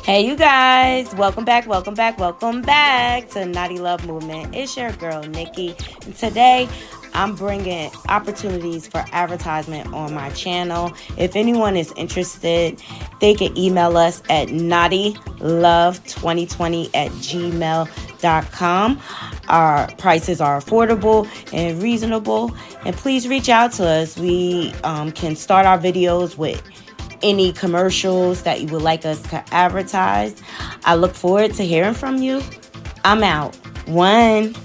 Hey, you guys, welcome back to Naughty Love Movement. It's your girl, Nikki, and today I'm bringing opportunities for advertisement on my channel. If anyone is interested, they can email us at naughtylove2020@gmail.com. Our prices are affordable and reasonable, and please reach out to us. We can start our videos with any commercials that you would like us to advertise. I look forward to hearing from you. I'm out. One.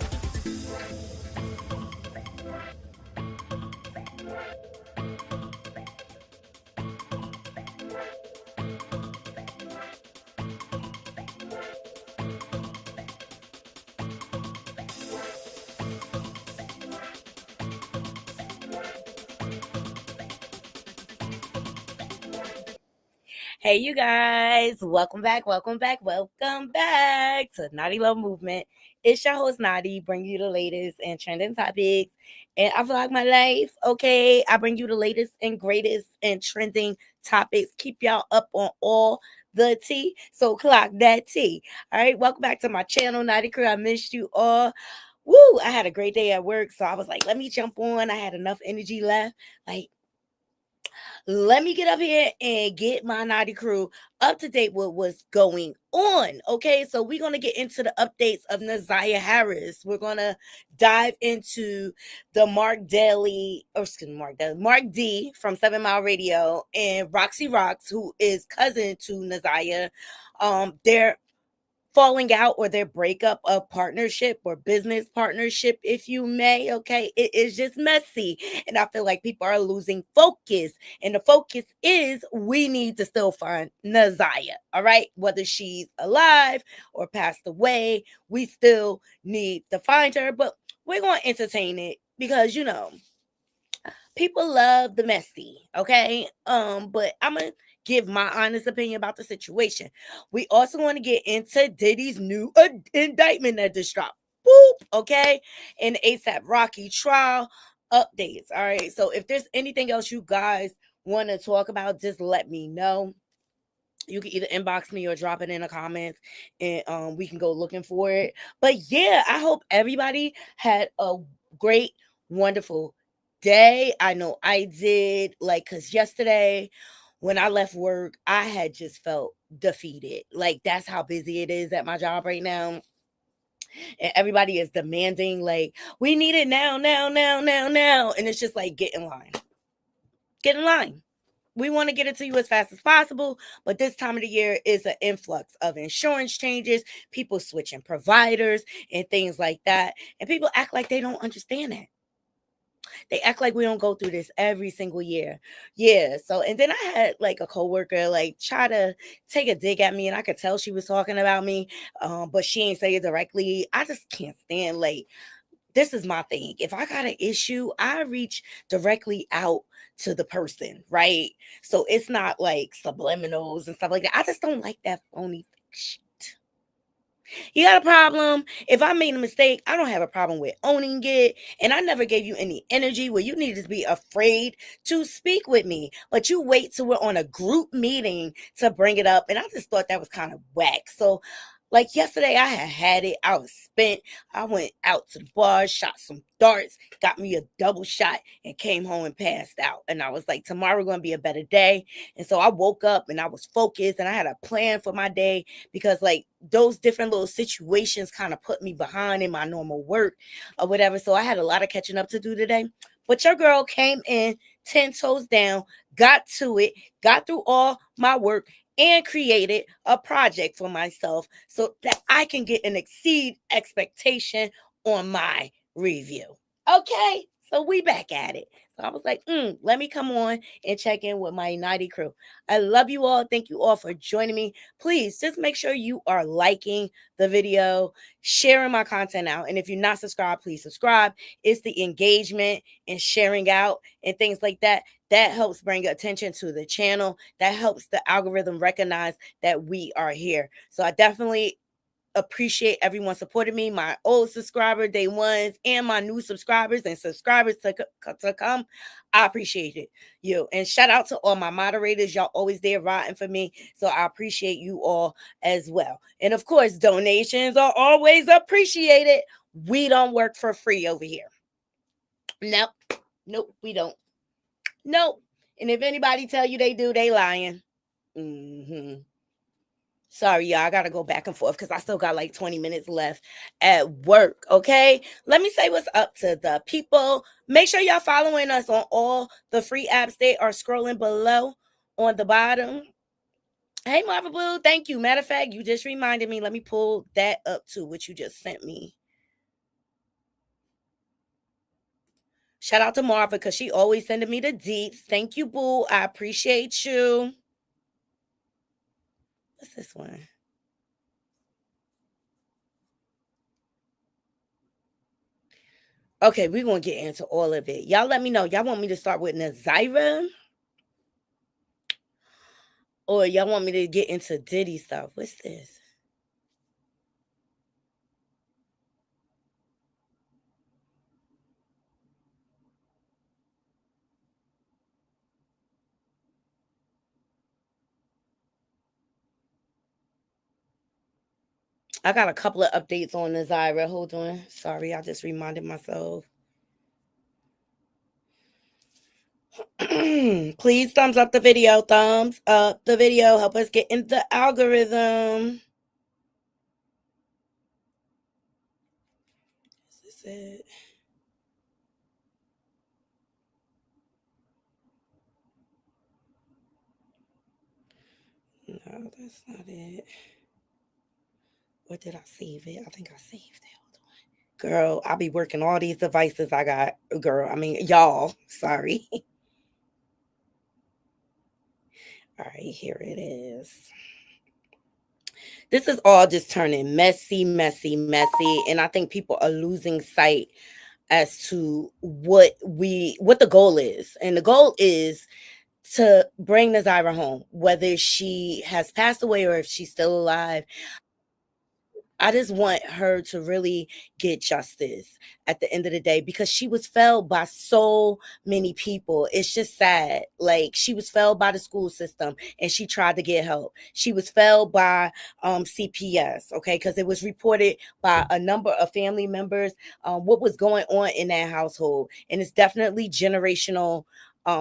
Hey, you guys, welcome back to Naughty Love Movement. It's your host, Naughty, bring you the latest and trending topics. And I vlog my life, okay? I bring you the latest and greatest and trending topics. Keep y'all up on all the tea. So clock that tea. All right, welcome back to my channel, Naughty Crew. I missed you all. Woo, I had a great day at work. So I was like, let me jump on. I had enough energy left. Like, let me get up here and get my naughty crew up to date with what's going on. Okay, so we're gonna get into the updates of Naziah Harris. We're gonna dive into the Mark D from 7 Mile Radio and Roxy Rocks, who is cousin to Naziah. They're falling out or their breakup of partnership or business partnership, if you may. Okay, it is just messy, and I feel like people are losing focus, and the focus is we need to still find Naziah. All right, whether she's alive or passed away, we still need to find her, but we're going to entertain it because people love the messy, okay? But I'm gonna give my honest opinion about the situation. We also want to get into Diddy's new indictment that just dropped. Boop, okay? And the ASAPRocky trial updates. All right. So if there's anything else you guys want to talk about, just let me know. You can either inbox me or drop it in the comments, and we can go looking for it. But yeah, I hope everybody had a great, wonderful day. I know I did. Like, because yesterday when I left work, I had just felt defeated. Like, that's how busy it is at my job right now. And everybody is demanding, like, we need it now, now, now, now, now. And it's just like, get in line. Get in line. We want to get it to you as fast as possible, but this time of the year is an influx of insurance changes, people switching providers, and things like that. And people act like they don't understand that. They act like we don't go through this every single year. Yeah. So, and then I had like a coworker like try to take a dig at me, and I could tell she was talking about me, but she ain't say it directly. I just can't stand, like, this is my thing. If I got an issue, I reach directly out to the person, right? So it's not like subliminals and stuff like that. I just don't like that phony shit. You got a problem? If I made a mistake, I don't have a problem with owning it. And I never gave you any energy where you needed to be afraid to speak with me. But you wait till we're on a group meeting to bring it up. And I just thought that was kind of whack. So, like yesterday, I had it. I was spent. I went out to the bar, shot some darts, got me a double shot, and came home and passed out. And I was like, tomorrow going to be a better day. And so I woke up and I was focused and I had a plan for my day because, like, those different little situations kind of put me behind in my normal work or whatever. So I had a lot of catching up to do today. But your girl came in 10 toes down, got to it, got through all my work, and created a project for myself so that I can get an exceed expectation on my review. Okay, so we back at it. So I was like, let me come on and check in with my United crew. I love you all. Thank you all for joining me. Please just make sure you are liking the video, sharing my content out. And if you're not subscribed, please subscribe. It's the engagement and sharing out and things like that that helps bring attention to the channel. That helps the algorithm recognize that we are here. So I definitely appreciate everyone supporting me, my old subscriber, day ones, and my new subscribers and subscribers to come. I appreciate it. You. And shout out to all my moderators. Y'all always there rotting for me. So I appreciate you all as well. And of course, donations are always appreciated. We don't work for free over here. Nope. Nope, we don't. Nope. And if anybody tell you they do, they lying. Mm-hmm. Sorry, y'all. I gotta go back and forth because I still got like 20 minutes left at work. Okay. Let me say what's up to the people. Make sure y'all following us on all the free apps. They are scrolling below on the bottom. Hey, Marva Blue, thank you. Matter of fact, you just reminded me. Let me pull that up too, what you just sent me. Shout out to Marva because she always sending me the deets. Thank you, boo. I appreciate you. What's this one? Okay, we're going to get into all of it. Y'all let me know. Y'all want me to start with Nazira? Or y'all want me to get into Diddy stuff? What's this? I got a couple of updates on Nazira. Hold on. Sorry, I just reminded myself. Please thumbs up the video. Thumbs up the video. Help us get in the algorithm. Is this it? No, that's not it. Or did I save it? I think I saved it. Girl, I'll be working all these devices I got. Girl, I mean, y'all. Sorry. All right, here it is. This is all just turning messy, messy, messy. And I think people are losing sight as to what the goal is. And the goal is to bring Nazira home, whether she has passed away or if she's still alive. I just want her to really get justice at the end of the day because she was failed by so many people. It's just sad. Like she was failed by the school system and she tried to get help. She was failed by CPS, okay, because it was reported by a number of family members what was going on in that household. And it's definitely generational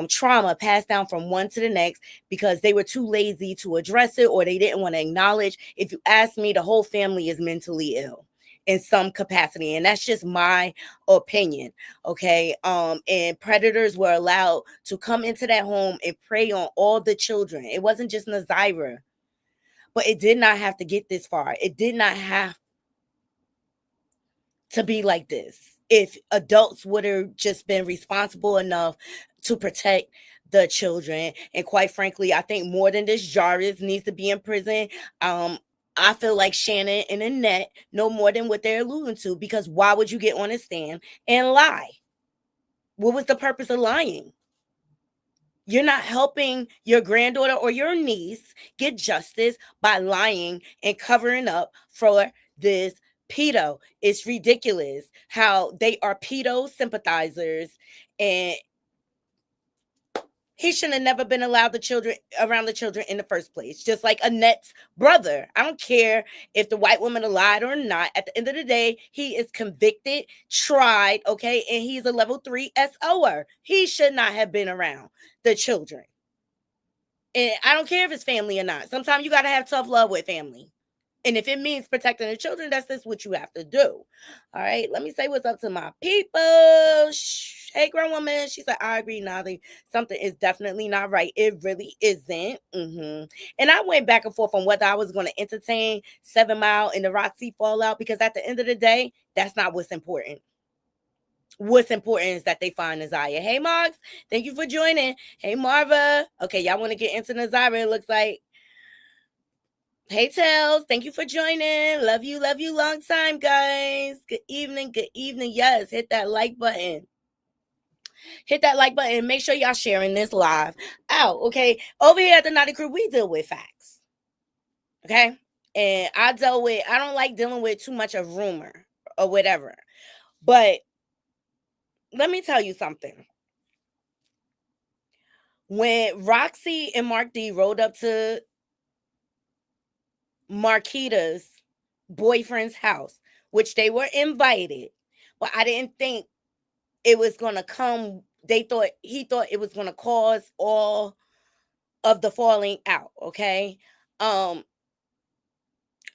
trauma passed down from one to the next because they were too lazy to address it or they didn't want to acknowledge. If you ask me, the whole family is mentally ill in some capacity, and that's just my opinion. Okay. And predators were allowed to come into that home and prey on all the children. It wasn't just Nazira, but it did not have to get this far. It did not have to be like this. If adults would have just been responsible enough to protect the children, and quite frankly, I think more than this, Jarvis needs to be in prison. I feel like Shannon and Annette know more than what they're alluding to, because why would you get on a stand and lie? What was the purpose of lying? You're not helping your granddaughter or your niece get justice by lying and covering up for this pedo. It's ridiculous how they are pedo sympathizers, and he shouldn't have never been allowed around the children in the first place. Just like Annette's brother. I don't care if the white woman lied or not. At the end of the day, he is convicted, tried, okay, and he's a level 3 SOer. He should not have been around the children. And I don't care if it's family or not. Sometimes you got to have tough love with family. And if it means protecting the children, that's just what you have to do. All right. Let me say what's up to my people. Hey, grown woman. She said, I agree, Nazi. Something is definitely not right. It really isn't. And I went back and forth on whether I was going to entertain 7 Mile and the Roxy fallout, because at the end of the day, that's not what's important. What's important is that they find Nazaya. Hey, Marks, thank you for joining. Hey, Marva. Okay, y'all want to get into Nazaya, it looks like. Hey, Tails, thank you for joining. Love you long time, guys. Good evening, good evening. Yes, hit that like button. Hit that like button. Make sure y'all sharing this live out, okay? Over here at the Naughty Crew, we deal with facts, okay? And I don't like dealing with too much of rumor or whatever. But let me tell you something. When Roxy and Mark D rolled up to Marquita's boyfriend's house, which they were invited, but I didn't think it was gonna come. He thought it was gonna cause all of the falling out. Okay. Um,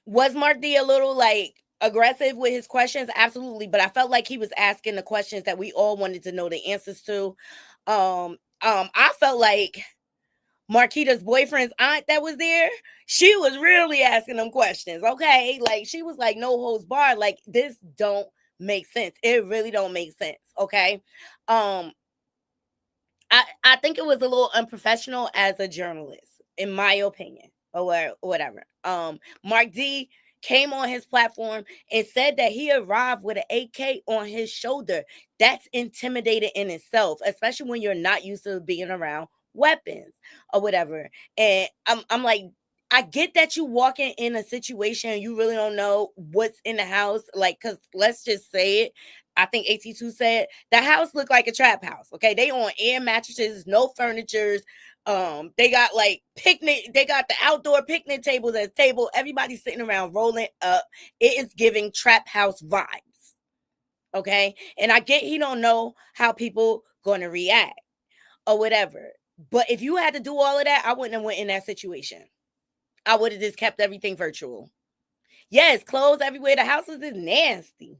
was Mark D a little like aggressive with his questions? Absolutely, but I felt like he was asking the questions that we all wanted to know the answers to. I felt like Marquita's boyfriend's aunt that was there, she was really asking them questions. Okay, like she was like no holds barred. Like this don't make sense. It really don't make sense. Okay, um, I think it was a little unprofessional as a journalist, in my opinion, or whatever. Mark D came on his platform and said that he arrived with an AK on his shoulder. That's intimidating in itself, especially when you're not used to being around weapons or whatever. And I'm like, I get that you walking in a situation you really don't know what's in the house, like, cause let's just say it. I think AT2 said the house looked like a trap house. Okay, they on air mattresses, no furnitures. They got like picnic. They got the outdoor picnic tables at table. Everybody's sitting around rolling up. It is giving trap house vibes. Okay, and I get he don't know how people gonna react or whatever. But if you had to do all of that, I wouldn't have went in that situation. I would have just kept everything virtual. Yes, clothes everywhere. The houses is nasty.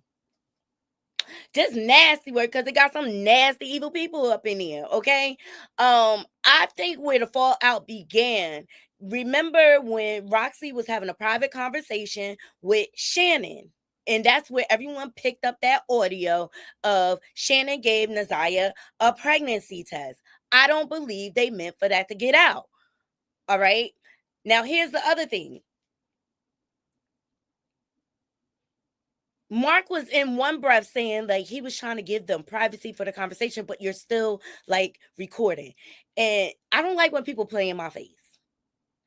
Just nasty work because it got some nasty evil people up in here. Okay. I think where the fallout began. Remember when Roxy was having a private conversation with Shannon? And that's where everyone picked up that audio of Shannon gave Naziah a pregnancy test. I don't believe they meant for that to get out. All right. Now, here's the other thing. Mark was in one breath saying like he was trying to give them privacy for the conversation, but you're still like recording. And I don't like when people play in my face.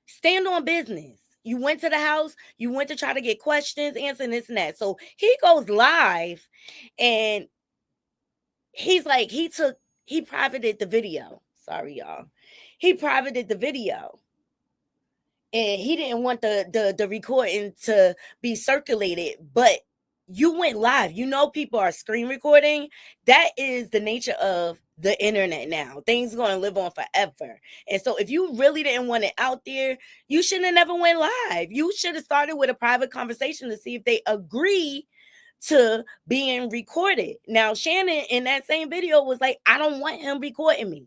Stand on business. You went to the house, you went to try to get questions, answering this and that. So he goes live and he's like, he privated the video. Sorry, y'all. He privated the video and he didn't want the recording to be circulated, but you went live. You know, people are screen recording. That is the nature of the internet now. Things going to live on forever. And so if you really didn't want it out there, you shouldn't have never went live. You should have started with a private conversation to see if they agree to being recorded. Now Shannon in that same video was like, I don't want him recording me.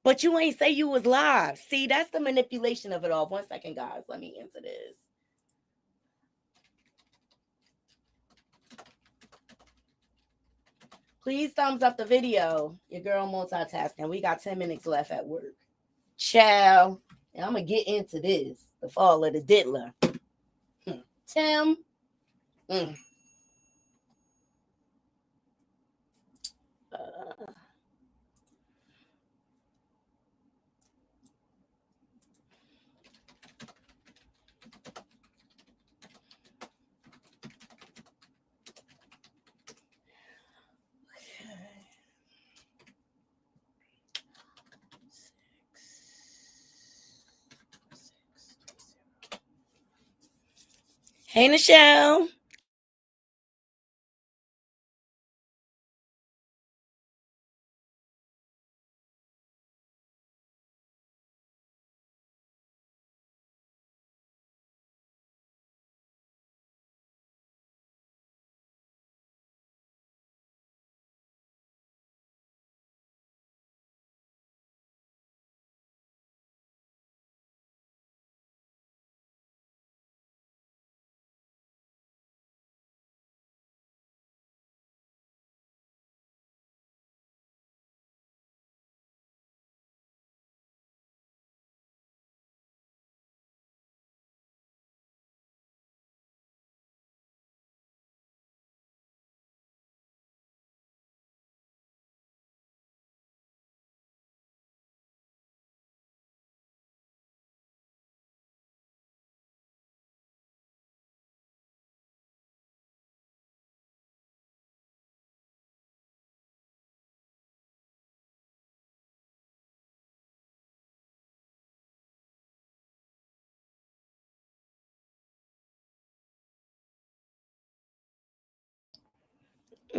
But you ain't say you was live. See, that's the manipulation of it all. 1 second, guys. Let me answer this. Please thumbs up the video. Your girl multitasking. We got 10 minutes left at work. Ciao. And I'm going to get into this. The fall of the diddler. Tim. Mm. Hey, Nichelle.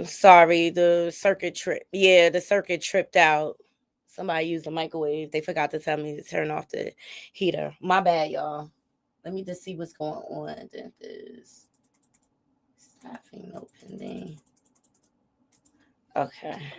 Sorry, the circuit trip. Yeah, the circuit tripped out. Somebody used the microwave. They forgot to tell me to turn off the heater. My bad, y'all. Let me just see what's going on. This staffing no pending. Okay.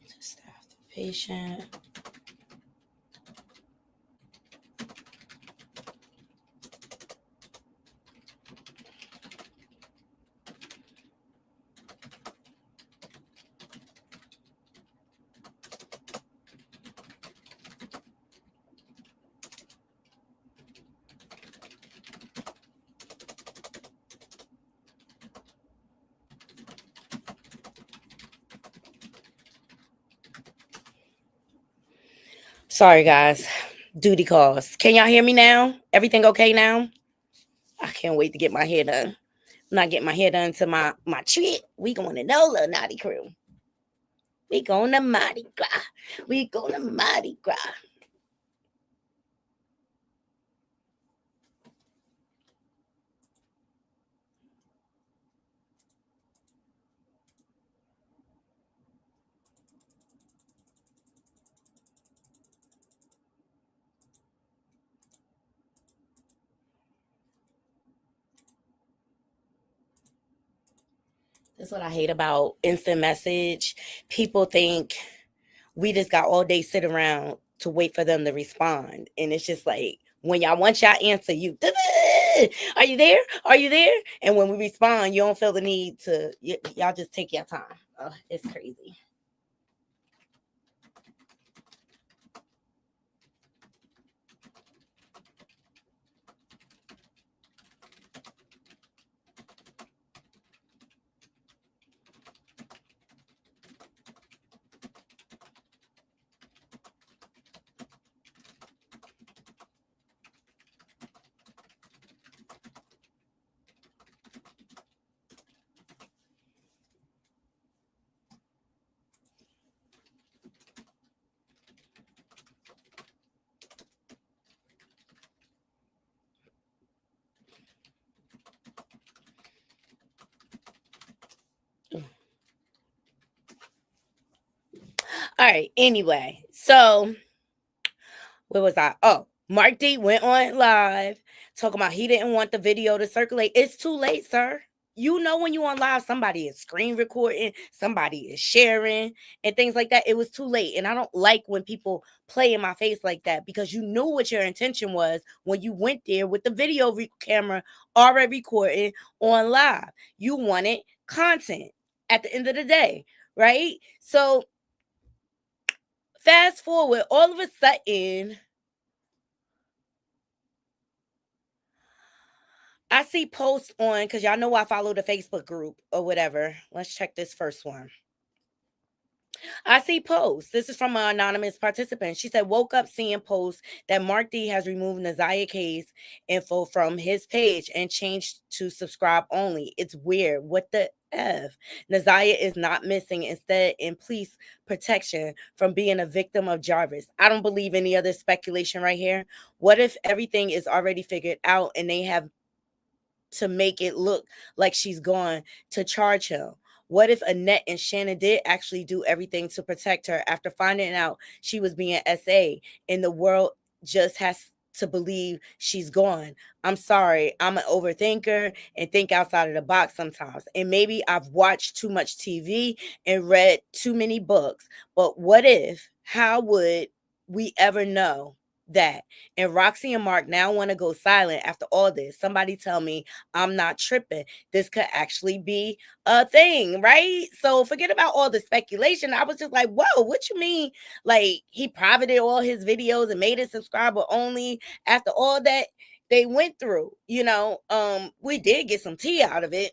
To staff the patient. Sorry, guys. Duty calls. Can y'all hear me now? Everything okay now? I can't wait to get my hair done. I'm not getting my hair done to my treat. We going to NOLA, Naughty Crew. We going to Mardi Gras. We going to Mardi Gras. That's what I hate about instant message. People think we just got all day sit around to wait for them to respond. And it's just like, when y'all want y'all answer, you, are you there? Are you there? And when we respond, you don't feel the need to, y'all just take your time. It's crazy. All right. Anyway, so where was I? Oh, Mark D went on live talking about he didn't want the video to circulate. It's too late, sir. You know, when you on live, somebody is screen recording, somebody is sharing, and things like that. It was too late. And I don't like when people play in my face like that, because you knew what your intention was when you went there with the video camera already recording on live. You wanted content at the end of the day, right? So fast forward, all of a sudden, I see posts on, because y'all know I follow the Facebook group or whatever. Let's check this first one. I see posts. This is from an anonymous participant. She said, woke up seeing posts that Mark D has removed Naziah case info from his page and changed to subscribe only. It's weird. What the F? Naziah is not missing, instead in police protection from being a victim of Jarvis. I don't believe any other speculation right here. What if everything is already figured out and they have to make it look like she's gone to charge him? What if Annette and Shannon did actually do everything to protect her after finding out she was being SA, and the world just has to believe she's gone? I'm sorry, I'm an overthinker and think outside of the box sometimes. And maybe I've watched too much TV and read too many books. But what if, how would we ever know that? And Roxy and Mark now want to go silent after all this. Somebody tell me I'm not tripping. This could actually be a thing, right? So forget about all the speculation. I was just like, whoa, what you mean? Like, he privated all his videos and made it subscriber only after all that they went through. We did get some tea out of it,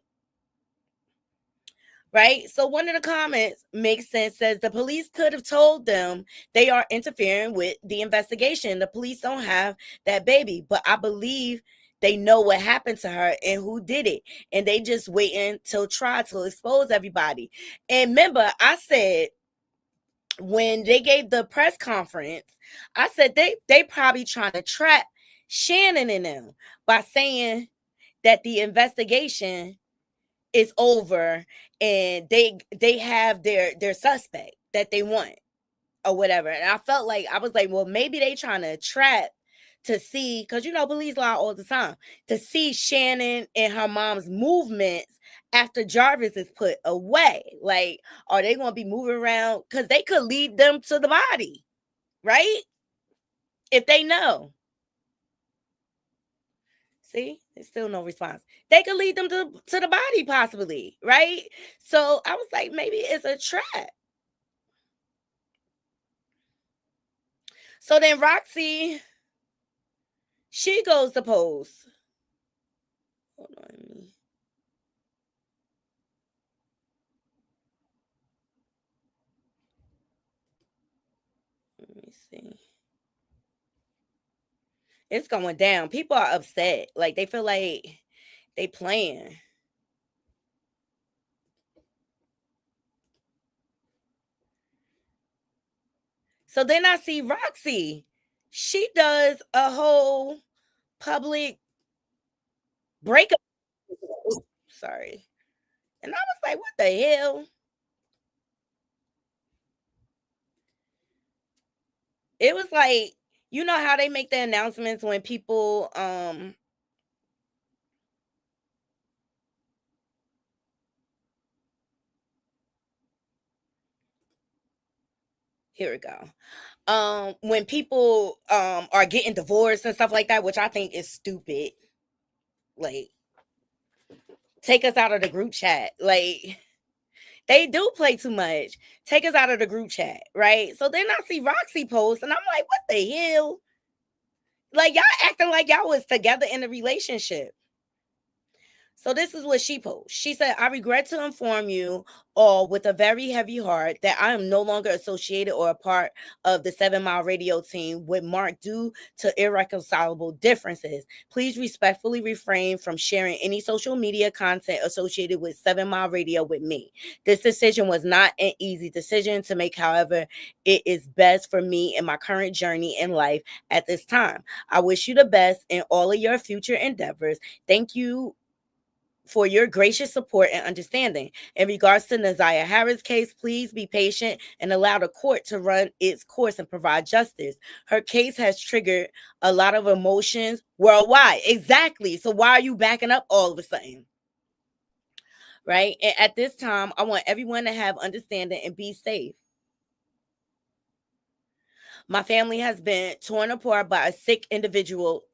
right? So one of the comments makes sense, says the police could have told them they are interfering with the investigation. The police don't have that baby, but I believe they know what happened to her and who did it. And they just waiting till trial to expose everybody. And remember, I said when they gave the press conference, I said they probably trying to trap Shannon in them by saying that the investigation is over and they have their suspect that they want or whatever. And I felt like I was like, well, maybe they trying to trap to see, because police lie all the time, to see Shannon and her mom's movements after Jarvis is put away. Like, are they gonna be moving around? Because they could lead them to the body, right? If they know. See, there's still no response. They could lead them to the body, possibly, right? So I was like, maybe it's a trap. So then Roxy, she goes to pose. Hold on. Let me see. It's going down. People are upset. Like they feel like they playing. So then I see Roxy. She does a whole public breakup. Sorry. And I was like, what the hell? It was like, you know how they make the announcements when people here we go. When people are getting divorced and stuff like that, which I think is stupid. Like, take us out of the group chat. Like, they do play too much. Take us out of the group chat, right? So then I see Roxy post and I'm like, what the hell? Like, y'all acting like y'all was together in a relationship. So this is what she posted. She said, I regret to inform you all with a very heavy heart that I am no longer associated or a part of the 7 Mile Radio team with Mark due to irreconcilable differences. Please respectfully refrain from sharing any social media content associated with 7 Mile Radio with me. This decision was not an easy decision to make. However, it is best for me in my current journey in life at this time. I wish you the best in all of your future endeavors. Thank you for your gracious support and understanding. In regards to Naziah Harris' case, please be patient and allow the court to run its course and provide justice. Her case has triggered a lot of emotions worldwide. Exactly. So why are you backing up all of a sudden? Right? And at this time, I want everyone to have understanding and be safe. My family has been torn apart by a sick individuals,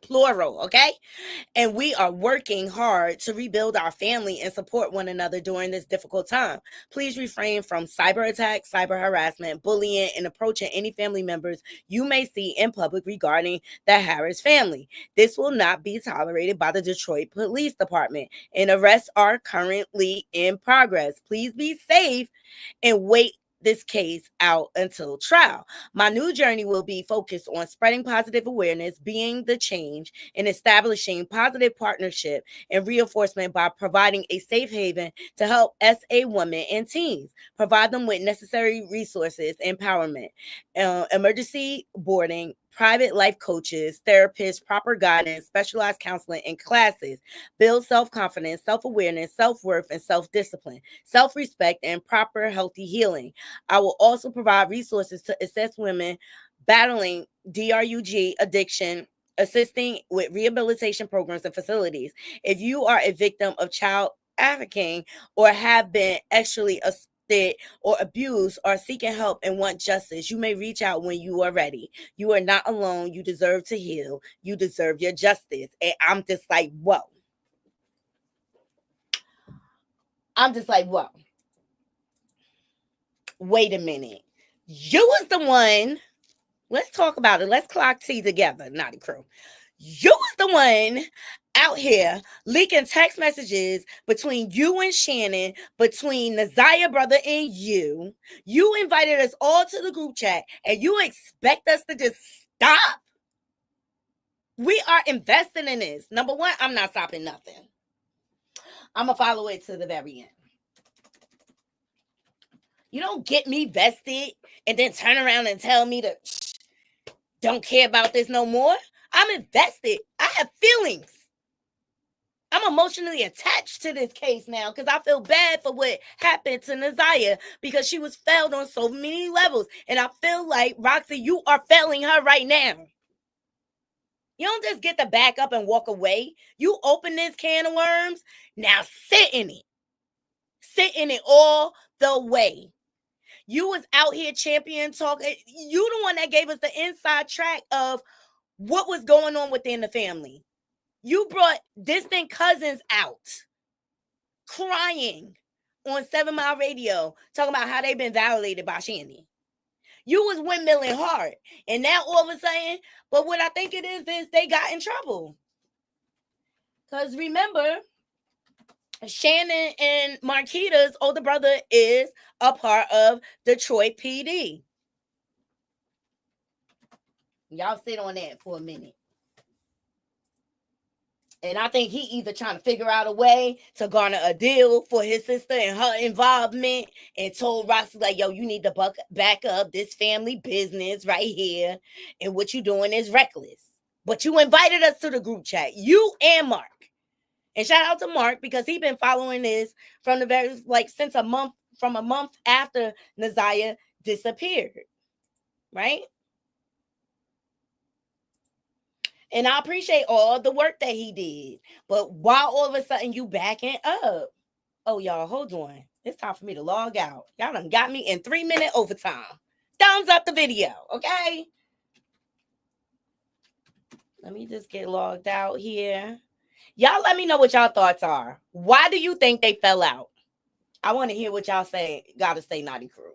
plural, okay? And we are working hard to rebuild our family and support one another during this difficult time. Please refrain from cyber attacks, cyber harassment, bullying, and approaching any family members you may see in public regarding the Harris family. This will not be tolerated by the Detroit Police Department, and arrests are currently in progress. Please be safe and wait this case out until trial. My new journey will be focused on spreading positive awareness, being the change, and establishing positive partnership and reinforcement by providing a safe haven to help SA women and teens, provide them with necessary resources, empowerment, emergency boarding, private life coaches, therapists, proper guidance, specialized counseling, and classes, build self-confidence, self-awareness, self-worth, and self-discipline, self-respect, and proper healthy healing. I will also provide resources to assess women battling DRUG addiction, assisting with rehabilitation programs and facilities. If you are a victim of child trafficking or have been actually assaulted or abused or seeking help and want justice, you may reach out when you are ready. You are not alone. You deserve to heal. You deserve your justice. And I'm just like, whoa. I'm just like, whoa. Wait a minute. You was the one. Let's talk about it. Let's clock T together, Naughty Crew. You was the one out here leaking text messages between you and Shannon, between Naziah brother and you. You invited us all to the group chat, and you expect us to just stop? We are investing in this. Number one, I'm not stopping nothing. I'm going to follow it to the very end. You don't get me vested and then turn around and tell me to don't care about this no more. I'm invested. I have feelings. I'm emotionally attached to this case now because I feel bad for what happened to Naziah because she was failed on so many levels. And I feel like, Roxy, you are failing her right now. You don't just get to back up and walk away. You open this can of worms, now sit in it. Sit in it all the way. You was out here champion talking. You the one that gave us the inside track of what was going on within the family. You brought distant cousins out crying on 7 Mile Radio talking about how they've been violated by Shandy. You was windmilling hard. And now all of a sudden, but what I think it is they got in trouble. Because remember, Shannon and Marquita's older brother is a part of Detroit PD. Y'all sit on that for a minute. And I think he either trying to figure out a way to garner a deal for his sister and her involvement, and told Roxy, like, yo, you need to back up this family business right here. And what you doing is reckless. But you invited us to the group chat, you and Mark. And shout out to Mark because he been following this from the very, like, since a month after Naziah disappeared. Right? And I appreciate all the work that he did. But why all of a sudden you backing up? Oh, y'all, hold on. It's time for me to log out. Y'all done got me in 3-minute overtime. Thumbs up the video, okay? Let me just get logged out here. Y'all let me know what y'all thoughts are. Why do you think they fell out? I want to hear what y'all say. Gotta say, Naughty Crew.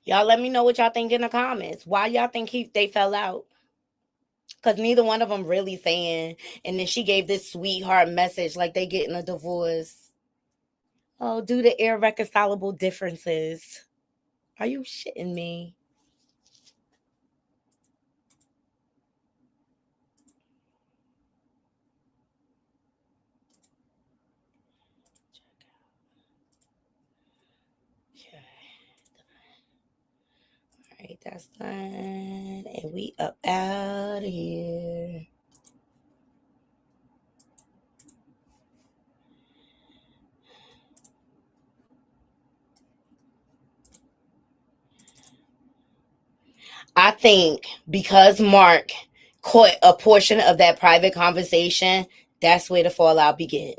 Y'all let me know what y'all think in the comments. Why y'all think they fell out? Because neither one of them really saying. And then she gave this sweetheart message like they getting a divorce. Oh, due to irreconcilable differences. Are you shitting me? Okay. All right, that's done. And we up out of here. I think because Mark caught a portion of that private conversation, that's where the fallout began.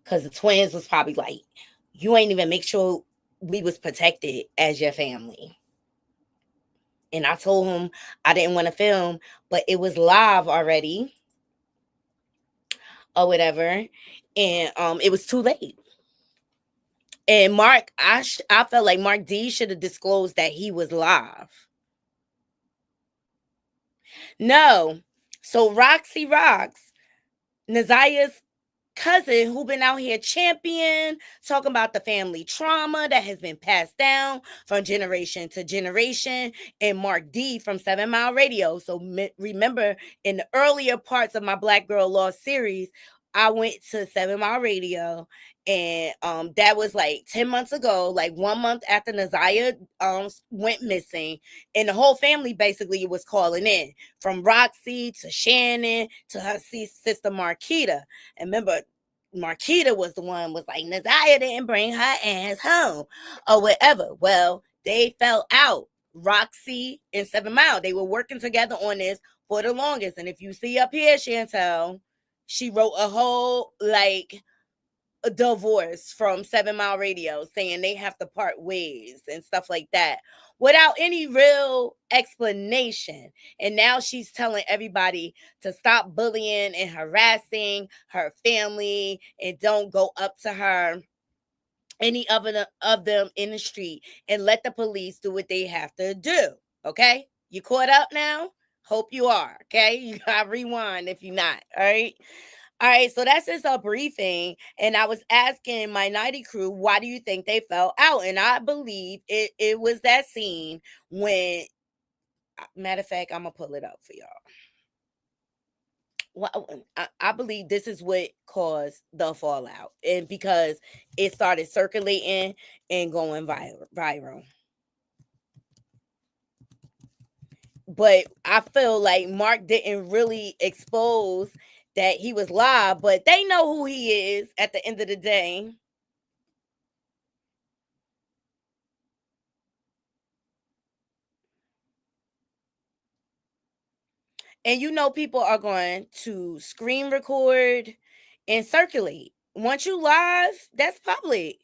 Because the twins was probably like, you ain't even make sure we was protected as your family. And I told him I didn't want to film, but it was live already or whatever. And it was too late. And Mark, I felt like Mark D should have disclosed that he was live. No. So Roxy Rocks, Naziah's cousin, who been out here champion, talking about the family trauma that has been passed down from generation to generation, and Mark D from 7 Mile Radio. So remember, in the earlier parts of my Black Girl Lost series, I went to 7 Mile Radio, and that was like 10 months ago, like 1 month after Nazaya went missing, and the whole family basically was calling in, from Roxy to Shannon to her sister Marquita. And remember, Marquita was the one was like, Nazaya didn't bring her ass home or whatever. Well, they fell out. Roxy and 7 Mile, they were working together on this for the longest. And if you see up here, Chantel, she wrote a whole like a divorce from 7 Mile Radio saying they have to part ways and stuff like that without any real explanation. And now she's telling everybody to stop bullying and harassing her family and don't go up to her, any of them in the street, and let the police do what they have to do. Okay? You caught up now? Hope you are. Okay? You gotta rewind if you're not. All right. All right, so that's just a briefing. And I was asking my nighty crew, why do you think they fell out? And I believe it was that scene when, matter of fact, I'm going to pull it up for y'all. Well, I believe this is what caused the fallout, and because it started circulating and going viral. But I feel like Mark didn't really expose that he was live, but they know who he is at the end of the day. And you know, people are going to screen record and circulate. Once you live, that's public.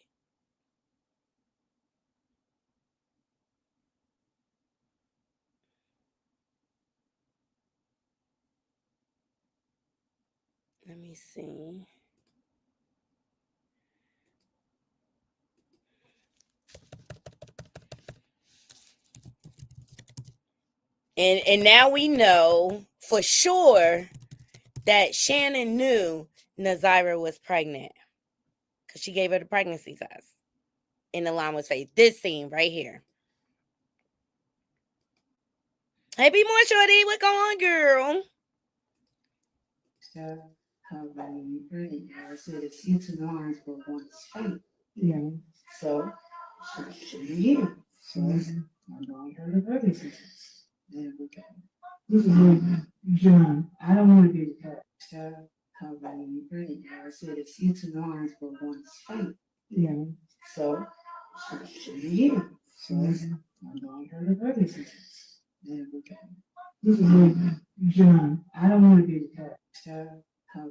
Let me see. And now we know for sure that Shannon knew Nazira was pregnant because she gave her the pregnancy test. And the line was fake. This scene right here. Hey, be more shorty. What going on, girl? So, how really I said it's into lines for one's fate. Yeah. So, should be you. So, I'm going to the pregnancy test. Then we go. This is John. I don't want to be the pet. So, how really I said it's into lines for one's fate. Yeah. So, should be you. So, I'm going to the pregnancy test. Then we go. This is John. I don't want to be the pet. So, how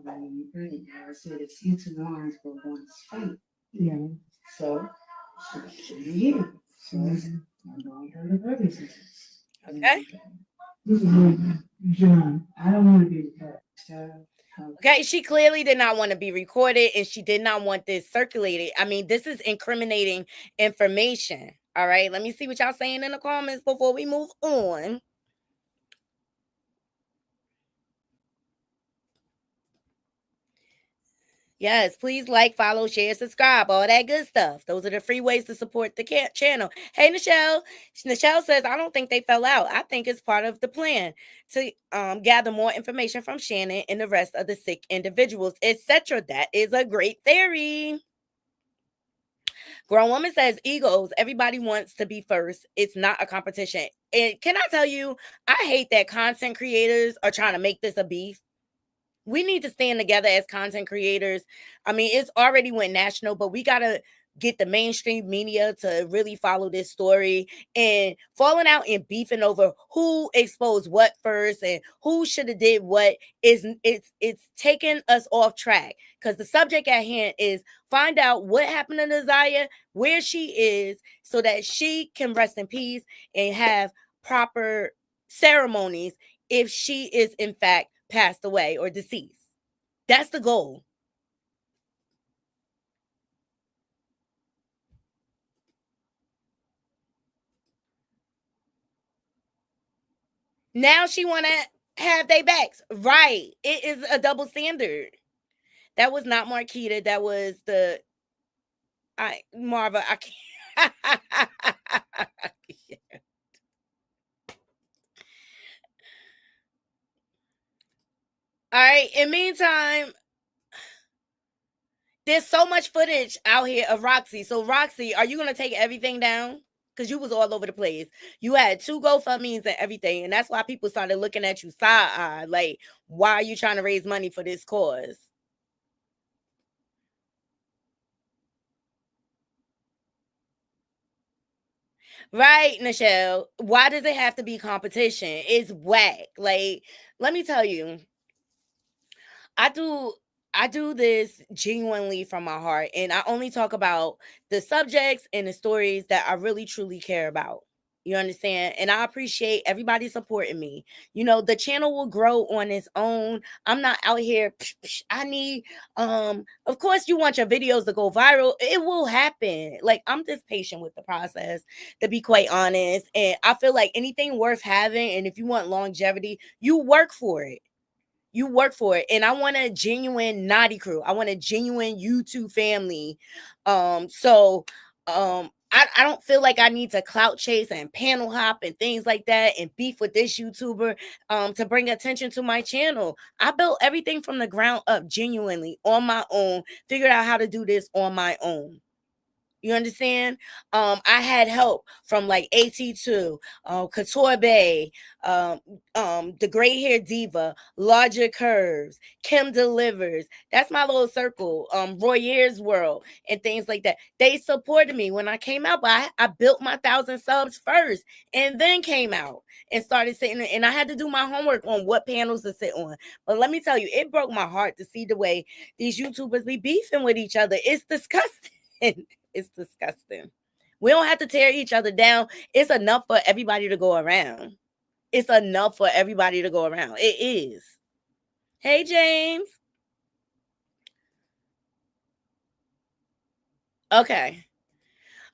really I said it's into lines for one's fate. Yeah. So, should be you. So, I'm going to the pregnancy test. Okay. This is John. I don't want to be the pet. So, okay, she clearly did not want to be recorded, and she did not want this circulated. I mean, this is incriminating information. All right, let me see what y'all saying in the comments before we move on. Yes, please like, follow, share, subscribe, all that good stuff. Those are the free ways to support the channel. Hey, Nichelle. Nichelle says, I don't think they fell out. I think it's part of the plan to gather more information from Shannon and the rest of the sick individuals, etc. That is a great theory. Grown Woman says, egos. Everybody wants to be first. It's not a competition. And can I tell you, I hate that content creators are trying to make this a beef. We need to stand together as content creators. I mean, it's already went national, but we got to get the mainstream media to really follow this story. And falling out and beefing over who exposed what first and who should have did what is it's taking us off track, because the subject at hand is find out what happened to Nazaya, where she is, so that she can rest in peace and have proper ceremonies if she is in fact passed away or deceased. That's the goal. Now she want to have their backs. Right. It is a double standard. That was not Marquita. That was the Marva. I can't. All right. In the meantime, There's so much footage out here of Roxy. So Roxy, are you gonna take everything down? Because you was all over the place. You had 2 GoFundMe's and everything, and that's why people started looking at you side eye. Like, why are you trying to raise money for this cause? Right, Nichelle. Why does it have to be competition? It's whack. Like, let me tell you, I do I do this genuinely from my heart, and I only talk about the subjects and the stories that I really truly care about. You understand? And I appreciate everybody supporting me. You know, the channel will grow on its own. I'm not out here I need of course you want your videos to go viral. It will happen. Like, I'm just patient with the process, to be quite honest. And I feel like anything worth having, and if you want longevity, you work for it. You work for it. And I want a genuine naughty crew. I want a genuine YouTube family. I don't feel like I need to clout chase and panel hop and things like that and beef with this YouTuber to bring attention to my channel. I built everything from the ground up genuinely on my own, figured out how to do this on my own. You understand? I had help from like AT2, Couture Bay, um, the Gray Hair Diva, Larger Curves, Kim Delivers. That's my little circle. Royer's World and things like that. They supported me when I came out, but I built my 1,000 subs first and then came out and started sitting. And I had to do my homework on what panels to sit on. But let me tell you, it broke my heart to see the way these YouTubers be beefing with each other. It's disgusting. It's disgusting. We don't have to tear each other down. It's enough for everybody to go around. It's enough for everybody to go around. It is. Hey, James. Okay.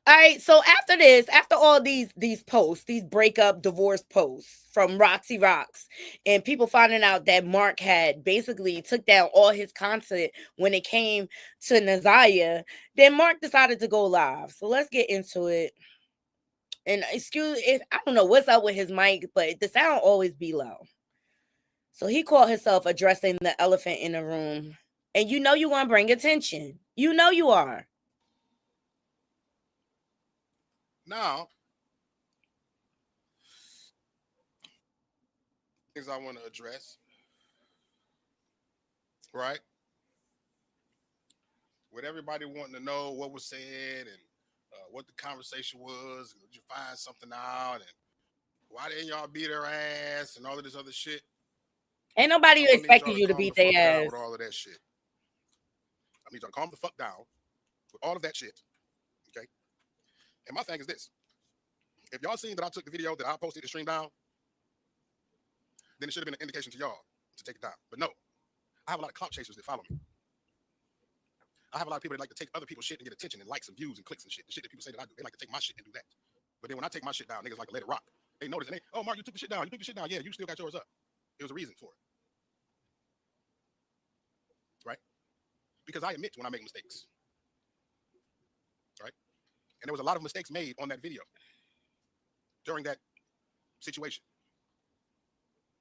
All right. So after this, after all these posts, these breakup divorce posts from Roxy Rocks, and people finding out that Mark had basically took down all his content when it came to Nazaya, then Mark decided to go live. So let's get into it. And excuse if I don't know what's up with his mic, but the sound always be low. So he called himself addressing the elephant in the room. And you know you want to bring attention. You know you are. Now, things I want to address, right? With everybody wanting to know what was said and what the conversation was, and did you find something out, and why didn't y'all beat her ass, and all of this other shit. Ain't nobody I'm gonna need expecting y'all to you to calm beat the fuck their down ass. with all of that shit. I need y'all to calm the fuck down with all of that shit. Okay? And my thing is this. If y'all seen that I took the video that I posted to stream down, then it should have been an indication to y'all to take it down. But no, I have a lot of clout chasers that follow me. I have a lot of people that like to take other people's shit and get attention and likes and views and clicks and shit. The shit that people say that I do, they like to take my shit and do that. But then when I take my shit down, niggas like to let it rock. They notice and they, oh, Mark, you took the shit down. You took the shit down. Yeah, you still got yours up. There was a reason for it. Right? Because I admit when I make mistakes. Right? And there was a lot of mistakes made on that video during that situation.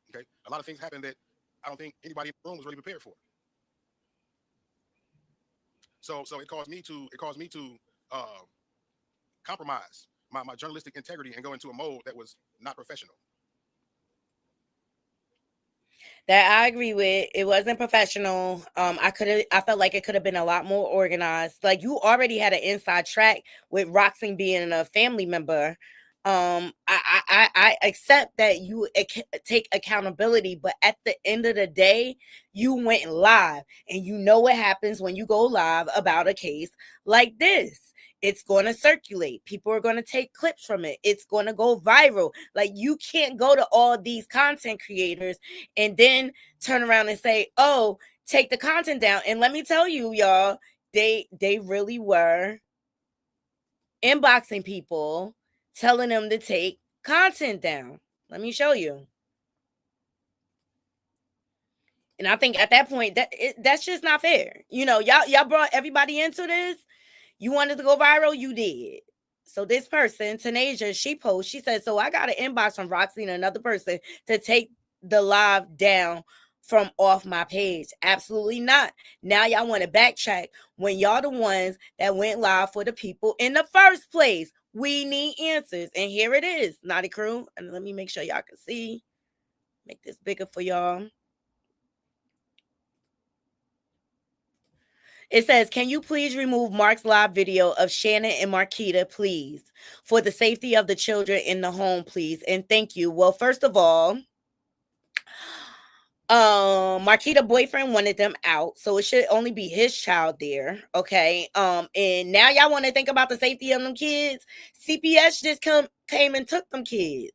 Okay? A lot of things happened that I don't think anybody in the room was really prepared for. So it caused me to compromise my journalistic integrity and go into a mode that was not professional. That I agree with. It wasn't professional. I felt like it could have been a lot more organized. Like, you already had an inside track with Roxy being a family member. I accept that you take accountability, but at the end of the day, you went live, and you know what happens when you go live about a case like this. It's going to circulate. People are going to take clips from it. It's going to go viral. Like, you can't go to all these content creators and then turn around and say, "Oh, take the content down." And let me tell you, y'all, they really were inboxing people, telling them to take content down. Let me show you. And I think at that point that's just not fair. You know, y'all brought everybody into this. You wanted to go viral, you did. So this person, Tanasia, she said, so I got an inbox from Roxy and another person to take the live down from off my page. Absolutely not. Now y'all want to backtrack when y'all the ones that went live for the people in the first place. We need answers. And here it is, Naughty Crew. And let me make sure y'all can see. Make this bigger for y'all. It says, can you please remove Mark's live video of Shannon and Marquita, please? For the safety of the children in the home, please. And thank you. Well, first of all, Marquita boyfriend wanted them out, so it should only be his child there. Okay. And now y'all want to think about the safety of them kids. CPS just came and took them kids.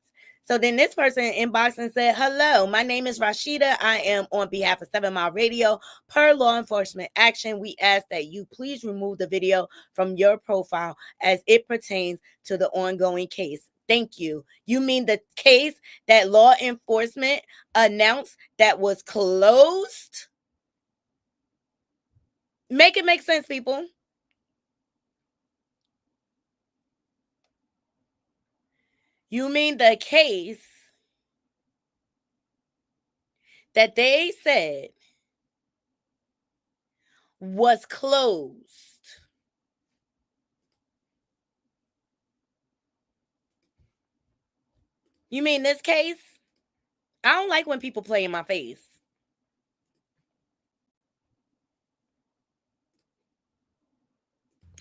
So then this person inboxed and said, hello, my name is Rashida. I am on behalf of 7 Mile Radio. Per law enforcement action, we ask that you please remove the video from your profile as it pertains to the ongoing case. Thank you. You mean the case that law enforcement announced that was closed? Make it make sense, people. You mean the case that they said was closed? You mean this case? I don't like when people play in my face.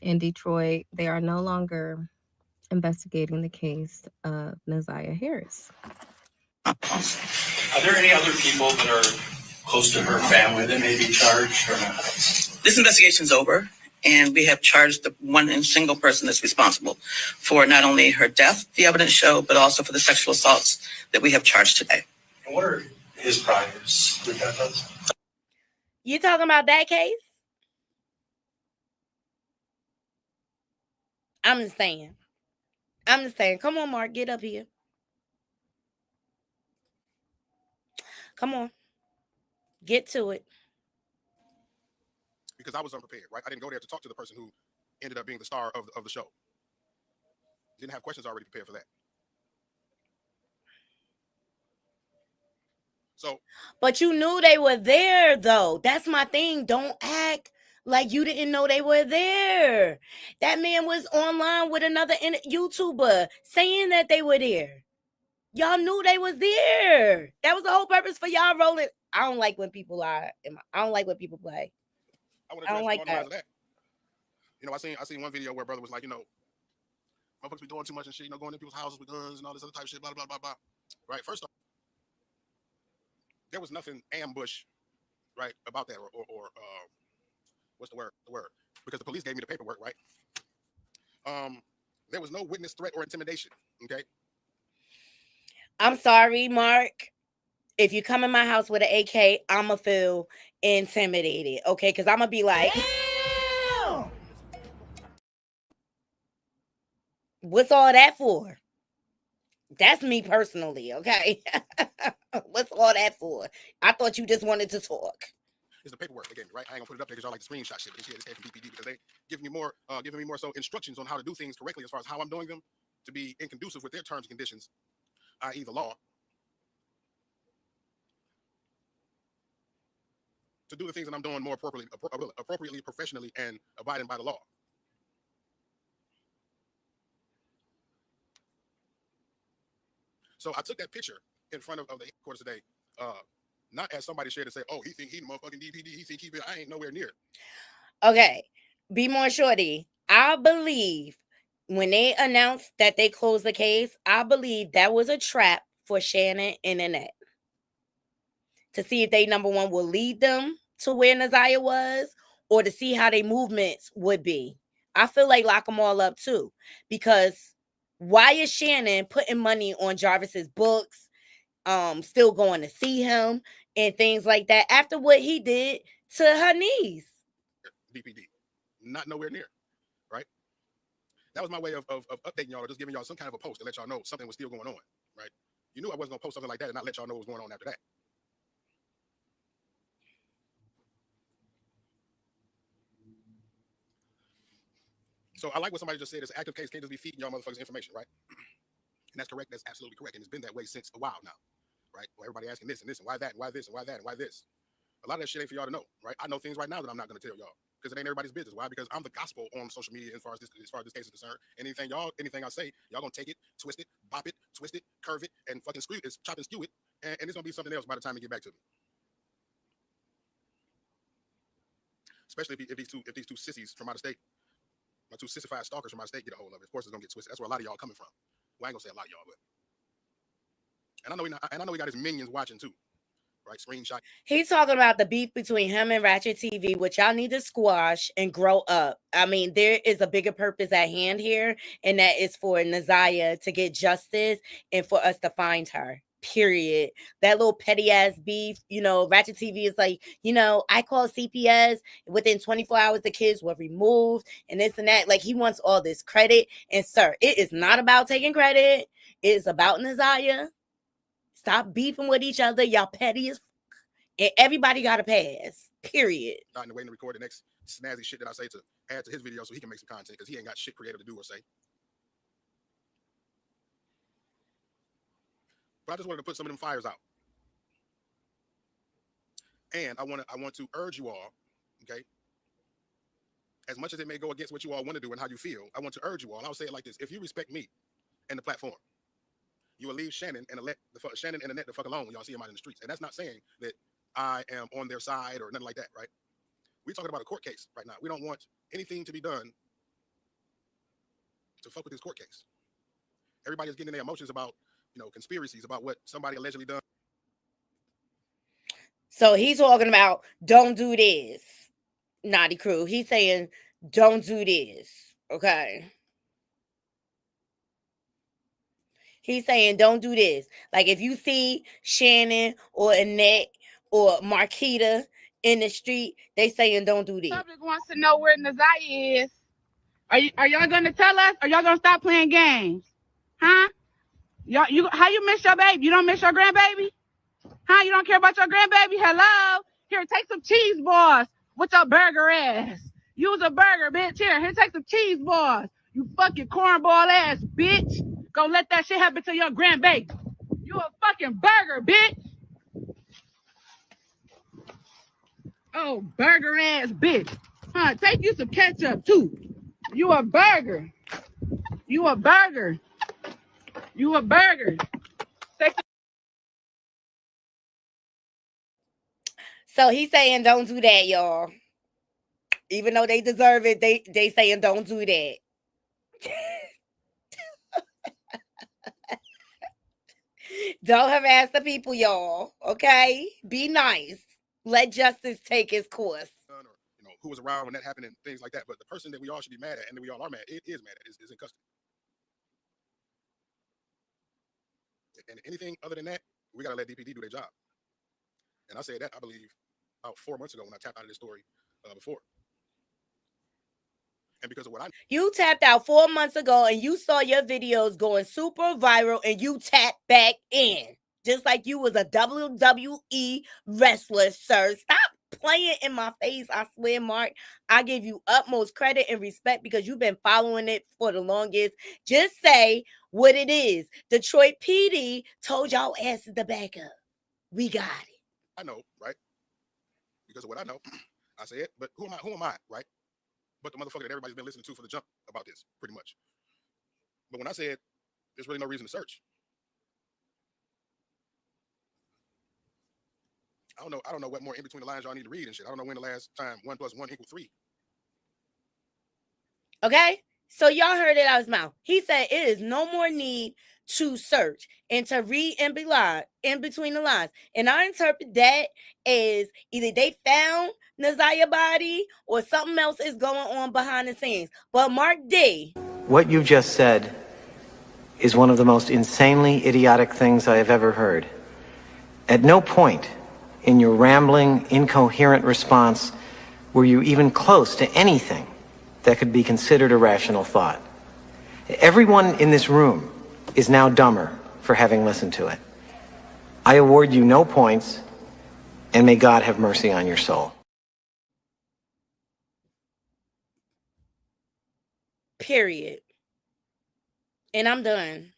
In Detroit, they are no longer investigating the case of Naziah Harris. Are there any other people that are close to her family that may be charged or not? This investigation's over, and we have charged the one and single person that's responsible for not only her death, the evidence show, but also for the sexual assaults that we have charged today. And what are his priors? You talking about that case? I'm just saying. Come on, Mark, get up here. Come on. Get to it. Because I was unprepared, right? I didn't go there to talk to the person who ended up being the star of the show. Didn't have questions already prepared for that. So, but you knew they were there, though. That's my thing. Don't act like you didn't know they were there. That man was online with another YouTuber saying that they were there. Y'all knew they was there. That was the whole purpose for y'all rolling. I don't like when people lie. I don't like when people play. I don't like that. You know, I seen one video where brother was like, you know, motherfuckers be doing too much and shit, you know, going in people's houses with guns and all this other type of shit, blah, blah, blah, blah. Right? First off, there was nothing ambush, right, about that, or what's the word? Because the police gave me the paperwork, right? There was no witness threat or intimidation, okay? I'm sorry, Mark. If you come in my house with an AK, I'ma feel intimidated, okay? Because I'm gonna be like, damn! What's all that for? That's me personally, okay? What's all that for? I thought you just wanted to talk. It's the paperwork they gave me, right? I ain't gonna put it up there because y'all like the screenshot shit, but this came from DPD because they giving me more so instructions on how to do things correctly as far as how I'm doing them to be inconducive with their terms and conditions, i.e. the law, to do the things that I'm doing more appropriately, professionally, and abiding by the law. So I took that picture in front of the headquarters today, not as somebody shared to say, oh, he think he the motherfucking DPD, he think he been, I ain't nowhere near. Okay, be more shorty. I believe when they announced that they closed the case, I believe that was a trap for Shannon and Annette to see if they, number one, will lead them to where Naziah was, or to see how their movements would be. I feel like lock them all up too, because why is Shannon putting money on Jarvis's books, still going to see him and things like that after what he did to her niece? DPD, not nowhere near, right? That was my way of updating y'all, or just giving y'all some kind of a post to let y'all know something was still going on, right? You knew I wasn't gonna post something like that and not let y'all know what was going on after that. So I like what somebody just said. It's an active case, can't just be feeding y'all motherfuckers information, right? And that's correct. That's absolutely correct. And it's been that way since a while now, right? Well, everybody asking this and this and why that and why this and why that and why this. A lot of that shit ain't for y'all to know, right? I know things right now that I'm not going to tell y'all because it ain't everybody's business. Why? Because I'm the gospel on social media as far as this case is concerned. Anything I say, y'all gonna take it, twist it, bop it, twist it, curve it, and fucking chop and skew it, and it's gonna be something else by the time you get back to me. Especially if these two sissies from out of state, my two sissified stalkers from out of state get a hold of it. Of course, it's gonna get twisted. That's where a lot of y'all coming from. Well, I ain't gonna say a lot of y'all, but and I know we got his minions watching too. Right, screenshot. He's talking about the beef between him and Ratchet TV, which y'all need to squash and grow up. I mean, there is a bigger purpose at hand here, and that is for Nazaya to get justice and for us to find her. Period. That little petty ass beef, Ratchet TV is like, I call CPS. Within 24 hours, the kids were removed and this and that. Like, he wants all this credit. And sir, it is not about taking credit. It is about Nazaya. Stop beefing with each other. Y'all petty as fuck. And everybody got a pass. Period. Not in the waiting to record the next snazzy shit that I say to add to his video so he can make some content because he ain't got shit creative to do or say. But I just wanted to put some of them fires out. And I want to urge you all, okay? As much as it may go against what you all want to do and how you feel, I want to urge you all. And I'll say it like this. If you respect me and the platform, you will leave Shannon and Annette the fuck alone when y'all see him out in the streets. And that's not saying that I am on their side or nothing like that, right? We're talking about a court case right now. We don't want anything to be done to fuck with this court case. Everybody's getting their emotions about, conspiracies about what somebody allegedly done. So he's talking about don't do this, Naughty Crew. He's saying don't do this, okay? He's saying don't do this. Like if you see Shannon or Annette or Marquita in the street, they saying don't do this. The public wants to know where Nazaya is. Are y'all gonna tell us? Or y'all gonna stop playing games? Huh? How you miss your baby? You don't miss your grandbaby? Huh? You don't care about your grandbaby? Hello? Here, take some cheese balls with your burger ass. Use a burger, bitch. Here, take some cheese balls. You fucking cornball ass bitch. Go let that shit happen to your grandbaby. You a fucking burger, bitch. Oh, burger ass bitch. Huh? Take you some ketchup too. You a burger. You a burger. You a burger. So he's saying don't do that, y'all. Even though they deserve it, they saying don't do that. Don't harass the people, y'all. Okay? Be nice. Let justice take its course. Or, who was around when that happened and things like that. But the person that we all should be mad at and that we all are mad at, is in custody. And anything other than that, we got to let DPD do their job. And I said that, I believe, about 4 months ago when I tapped out of this story before. And because of what you tapped out 4 months ago and you saw your videos going super viral and you tapped back in. Just like you was a WWE wrestler, sir. Stop playing in my face. I swear, Mark. I give you utmost credit and respect because you've been following it for the longest. Just say what it is. Detroit PD told y'all asses to back up. We got it. I know, right? Because of what I know, I say it. But who am I, right? But the motherfucker that everybody's been listening to for the jump about this, pretty much. But when I said there's really no reason to search, I don't know what more in between the lines y'all need to read and shit. I don't know when the last time 1 + 1 = 3. Okay? So y'all heard it out of his mouth. He said it is no more need to search and to read in between the lines. And I interpret that as either they found Nazaya's body or something else is going on behind the scenes. But Mark D. What you just said is one of the most insanely idiotic things I have ever heard. At no point in your rambling, incoherent response were you even close to anything that could be considered a rational thought. Everyone in this room is now dumber for having listened to it. I award you no points, and may God have mercy on your soul. Period. And I'm done.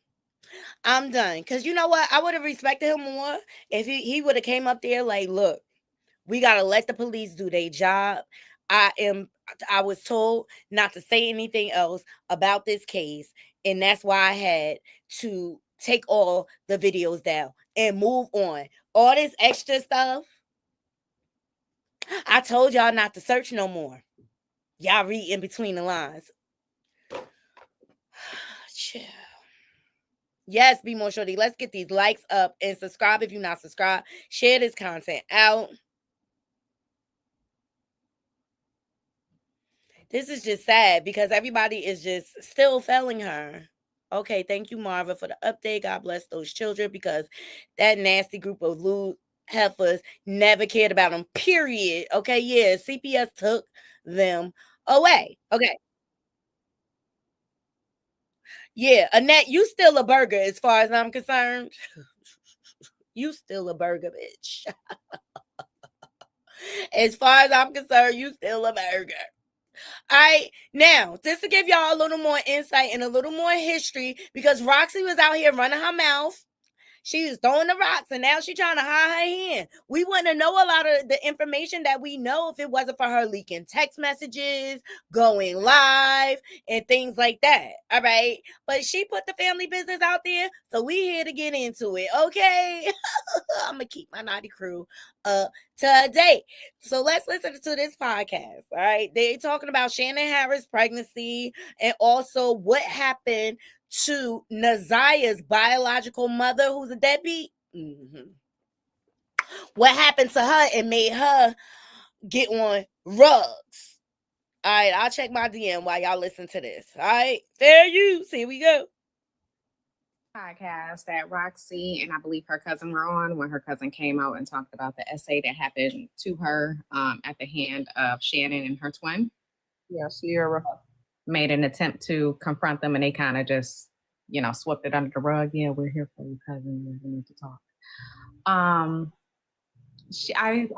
I'm done. Cause you know what? I would have respected him more if he would have came up there like, look, we gotta let the police do their job. I was told not to say anything else about this case, and that's why I had to take all the videos down and move on. All this extra stuff, I told y'all not to search no more. Y'all read in between the lines. Chill. Yes, be more shorty. Let's get these likes up and subscribe if you're not subscribed. Share this content out. This is just sad because everybody is just still failing her. Okay, thank you, Marva, for the update. God bless those children because that nasty group of lewd heifers never cared about them, period. Okay, yeah, CPS took them away. Okay. Yeah, Annette, you still a burger as far as I'm concerned. You still a burger, bitch. As far as I'm concerned, you still a burger. All right, now, just to give y'all a little more insight and a little more history, because Roxy was out here running her mouth. She was throwing the rocks, and now she's trying to hide her hand. We wouldn't know a lot of the information that we know if it wasn't for her leaking text messages, going live, and things like that. All right, but she put the family business out there, so we here to get into it. Okay, I'm gonna keep my naughty crew up to date. So let's listen to this podcast. All right, they talking about Shannon Harris' pregnancy and also what happened to Nazia's biological mother, who's a deadbeat. What happened to her and made her get on rugs? All right, I'll check my DM while y'all listen to this. All right, fair use. Here we go. Podcast that Roxy and I believe her cousin were on when her cousin came out and talked about the essay that happened to her at the hand of Shannon and her twin. Yeah, Sierra made an attempt to confront them and they kind of just, swept it under the rug. Yeah, we're here for you, cousin. We need to talk. I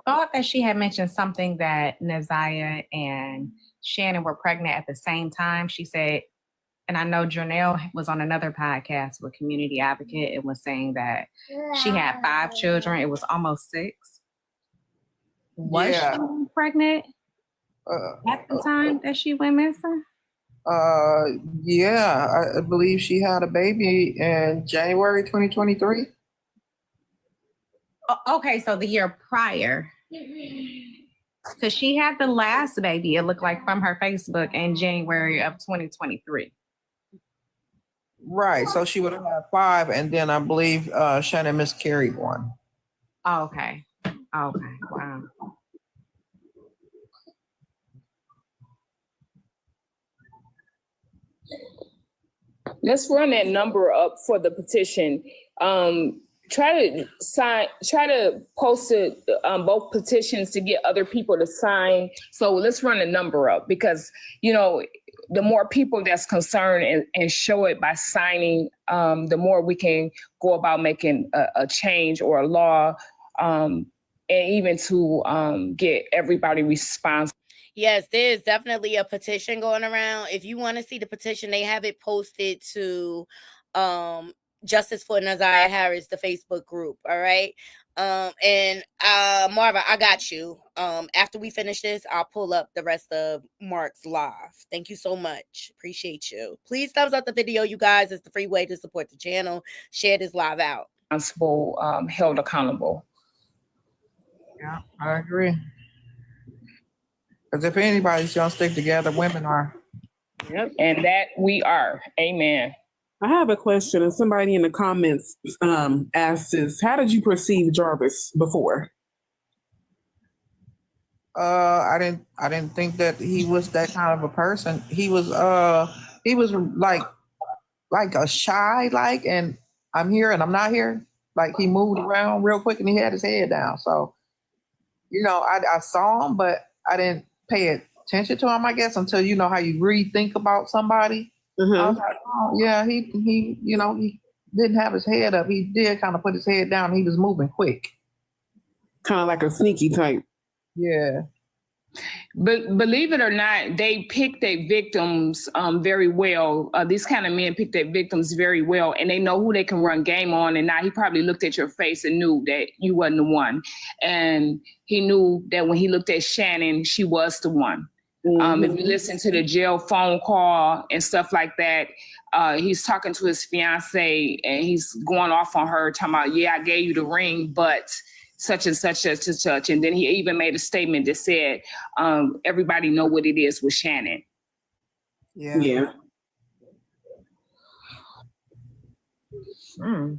thought that she had mentioned something that Nazia and Shannon were pregnant at the same time. She said, and I know Janelle was on another podcast with Community Advocate and was saying that she had 5 children. It was almost 6. Was she pregnant at the time that she went missing? Yeah, I believe she had a baby in January 2023. Okay, so the year prior. Because she had the last baby, it looked like, from her Facebook in January of 2023. Right, so she would have had 5, and then I believe Shannon miscarried one. Okay, wow. Let's run that number up for the petition. Try to post it, both petitions to get other people to sign. So let's run the number up because, the more people that's concerned and show it by signing, the more we can go about making a change or a law, and even to get everybody responsible. Yes, there's definitely a petition going around. If you want to see the petition, they have it posted to Justice for Nazia Harris, the Facebook group. All right. And Marva, I got you. After we finish this, I'll pull up the rest of Mark's live. Thank you so much. Appreciate you. Please thumbs up the video, you guys. It's the free way to support the channel. Share this live out. Responsible, held accountable. Yeah, I agree. Because if anybody's gonna stick together, women are. Yep, and that we are. Amen. I have a question, and somebody in the comments asked this: how did you perceive Jarvis before? I didn't think that he was that kind of a person. He was like a shy, and I'm here and I'm not here. Like he moved around real quick and he had his head down. So, I saw him, but I didn't pay attention to him, I guess, until how you rethink about somebody. Mm-hmm. I was like, oh yeah, he didn't have his head up. He did kind of put his head down. He was moving quick. Kind of like a sneaky type. Yeah. But believe it or not, they pick their victims very well. These kind of men pick their victims very well, and they know who they can run game on. And now he probably looked at your face and knew that you wasn't the one. And he knew that when he looked at Shannon, she was the one. If you listen to the jail phone call and stuff like that, he's talking to his fiance and he's going off on her, talking about, yeah, I gave you the ring, but such and such, such and such. And then he even made a statement that said, everybody know what it is with Shannon. Yeah.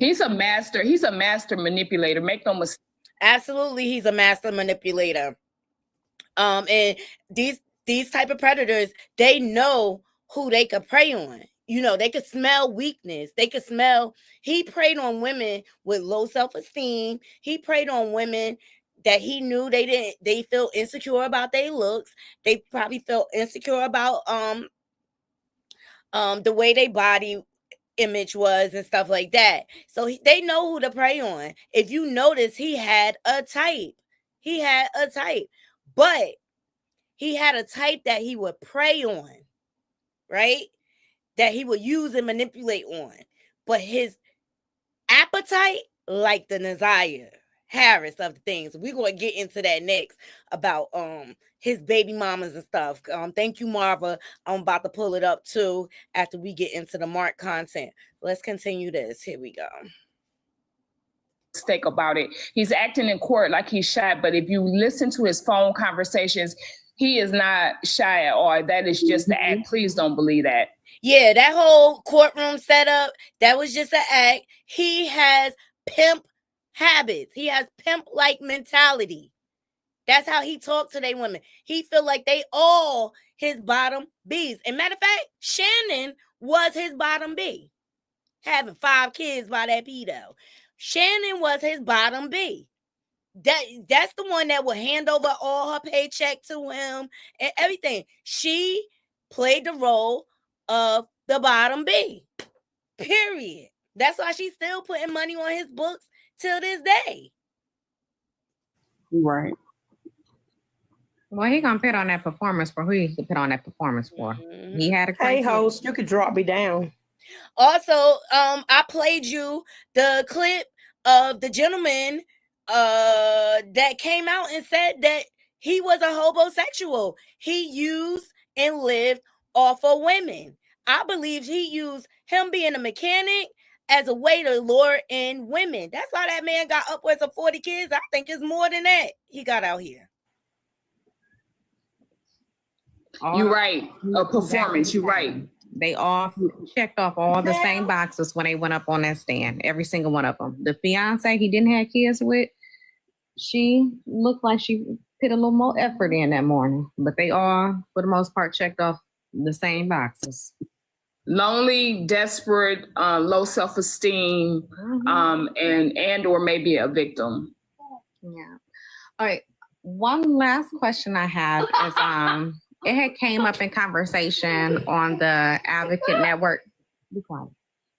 He's a master manipulator. Make no mistake. Absolutely, he's a master manipulator. And these type of predators, they know who they could prey on. You know, they could smell weakness. They could smell. He preyed on women with low self-esteem. He preyed on women that he knew they feel insecure about their looks. They probably felt insecure about the way their body image was and stuff like that. So they know who to prey on. If you notice, he had a type. But he had a type that he would prey on, right? That he would use and manipulate on. But his appetite, like the Naziah Harris of the things, we're going to get into that next about his baby mamas and stuff. Thank you, Marva. I'm about to pull it up too after we get into the Mark content. Let's continue this. Here we go. Mistake about it. He's acting in court like he's shy, but if you listen to his phone conversations, he is not shy at all. That is just the act. Please don't believe that. Yeah, that whole courtroom setup, that was just an act. He has pimp habits. He has pimp-like mentality. That's how he talked to they women. He feel like they all his bottom B's. And matter of fact, Shannon was his bottom B. Having 5 kids by that pedo. Shannon was his bottom B. That's the one that would hand over all her paycheck to him and everything. She played the role of the bottom B. Period. That's why she's still putting money on his books till this day. Right. Well, he gonna put on that performance for who he could put on that performance for. He had a Hey, host, you could drop me down. Also, I played you the clip of the gentleman that came out and said that he was a homosexual. He used and lived off of women. I believe he used him being a mechanic as a way to lure in women. That's why that man got upwards of 40 kids. I think it's more than that he got out here. You're right. A performance. You're right. They all checked off all the same boxes when they went up on that stand. Every single one of them. The fiance he didn't have kids with, she looked like she put a little more effort in that morning. But they all, for the most part, checked off the same boxes. Lonely, desperate, low self-esteem, and or maybe a victim. Yeah. All right. One last question I have is it had came up in conversation on the Advocate Network. Be quiet.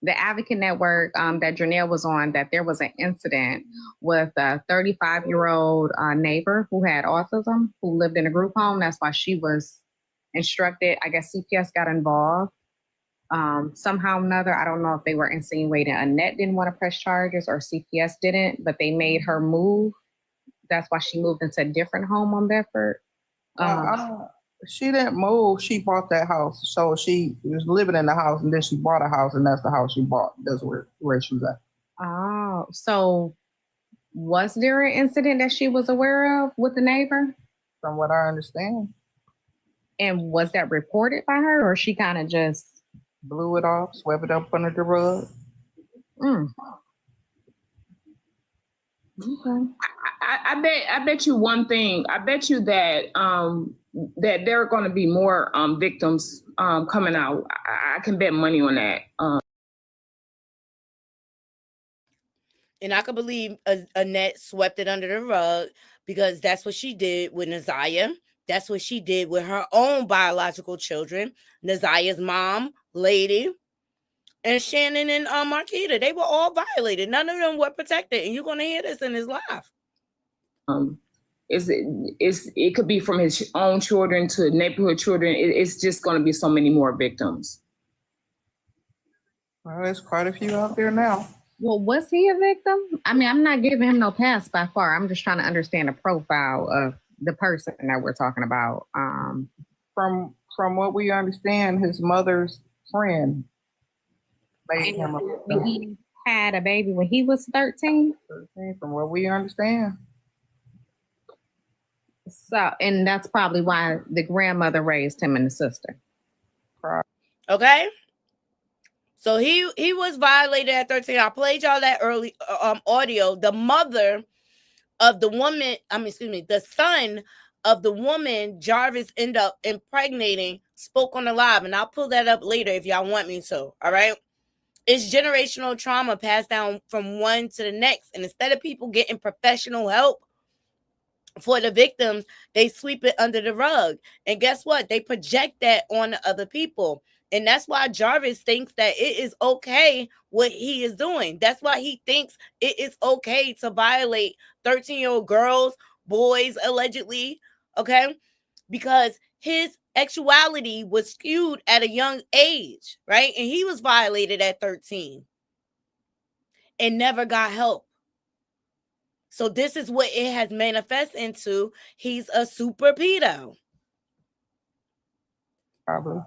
The Advocate Network that Janelle was on, that there was an incident with a 35-year-old neighbor who had autism, who lived in a group home. That's why she was instructed. I guess CPS got involved. Somehow or another, I don't know if they were insinuating Annette didn't want to press charges or CPS didn't, but they made her move. That's why she moved into a different home on Bedford. She didn't move. She bought that house. So she was living in the house and then she bought a house and that's the house she bought. That's where she's at. Oh, so was there an incident that she was aware of with the neighbor? From what I understand. And was that reported by her or she kind of just blew it off, swept it up under the rug? Okay. I bet you one thing. I bet you that that there are going to be more victims coming out. I can bet money on that. And I could believe Annette swept it under the rug because that's what she did with Naziah. That's what she did with her own biological children. Naziah's mom, Lady, and Shannon and Marquita. They were all violated. None of them were protected. And you're going to hear this in his life. it could be from his own children to neighborhood children. It's just going to be so many more victims. Well, there's quite a few out there now. Well, was he a victim? I mean, I'm not giving him no pass by far. I'm just trying to understand the profile of the person that we're talking about. From what we understand, his mother's friend made him a when he had a baby when he was 13. From what we understand. So, and that's probably why the grandmother raised him and the sister. Okay. So he was violated at 13. I played y'all that early audio. The mother of the woman, the son of the woman Jarvis ended up impregnating spoke on the live, and I'll pull that up later if y'all want me to. All right. It's generational trauma passed down from one to the next. And instead of people getting professional help for the victims, they sweep it under the rug. And guess what? They project that on the other people. And that's why Jarvis thinks that it is okay what he is doing. That's why he thinks it is okay to violate 13-year-old girls, boys, allegedly. Okay? Because his sexuality was skewed at a young age, right? And he was violated at 13 and never got help. So this is what it has manifested into. He's a super pedo. Probably.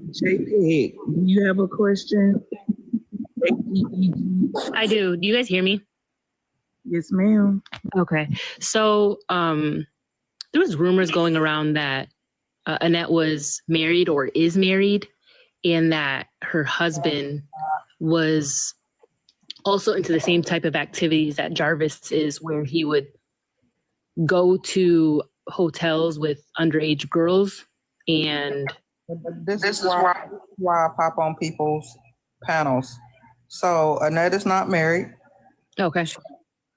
JP, do you have a question? I do. Do you guys hear me? Yes, ma'am. Okay. So there was rumors going around that Annette was married or is married, and that her husband was also into the same type of activities that Jarvis is, where he would go to hotels with underage girls. And this is why I pop on people's panels. So Annette is not married. Okay.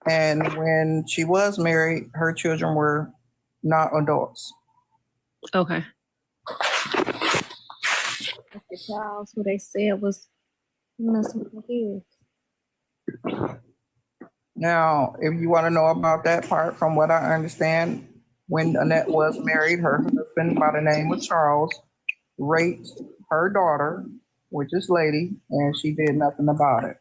And when she was married, her children were not adults. Okay. That's the child who they said was messing with the kids. Now, if you want to know about that part, from what I understand, when Annette was married, her husband by the name of Charles raped her daughter, which is Lady, and she did nothing about it.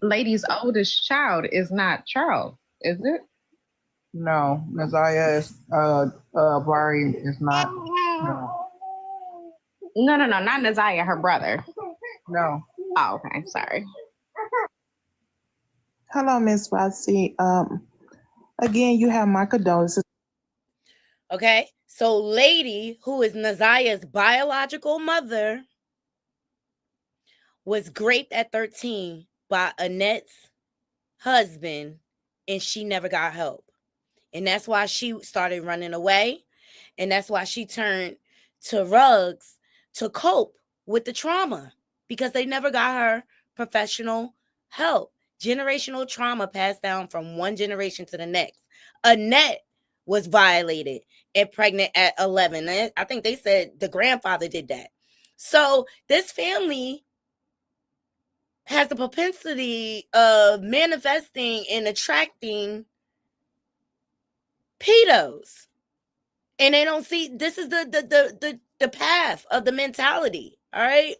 Lady's oldest child is not Charles, is it? No, Naziah is Bari is not. No, not Naziah, her brother. No. Oh, okay, sorry. Hello, Miss Roxy. Again, you have my condolences. Okay, so Lady, who is Naziah's biological mother, was raped at 13 by Annette's husband, and she never got help. And that's why she started running away, and that's why she turned to rugs to cope with the trauma, because they never got her professional help. Generational trauma passed down from one generation to the next. Annette was violated and pregnant at 11. And I think they said the grandfather did that. So this family has the propensity of manifesting and attracting pedos. And they don't see, this is the path of the mentality. All right.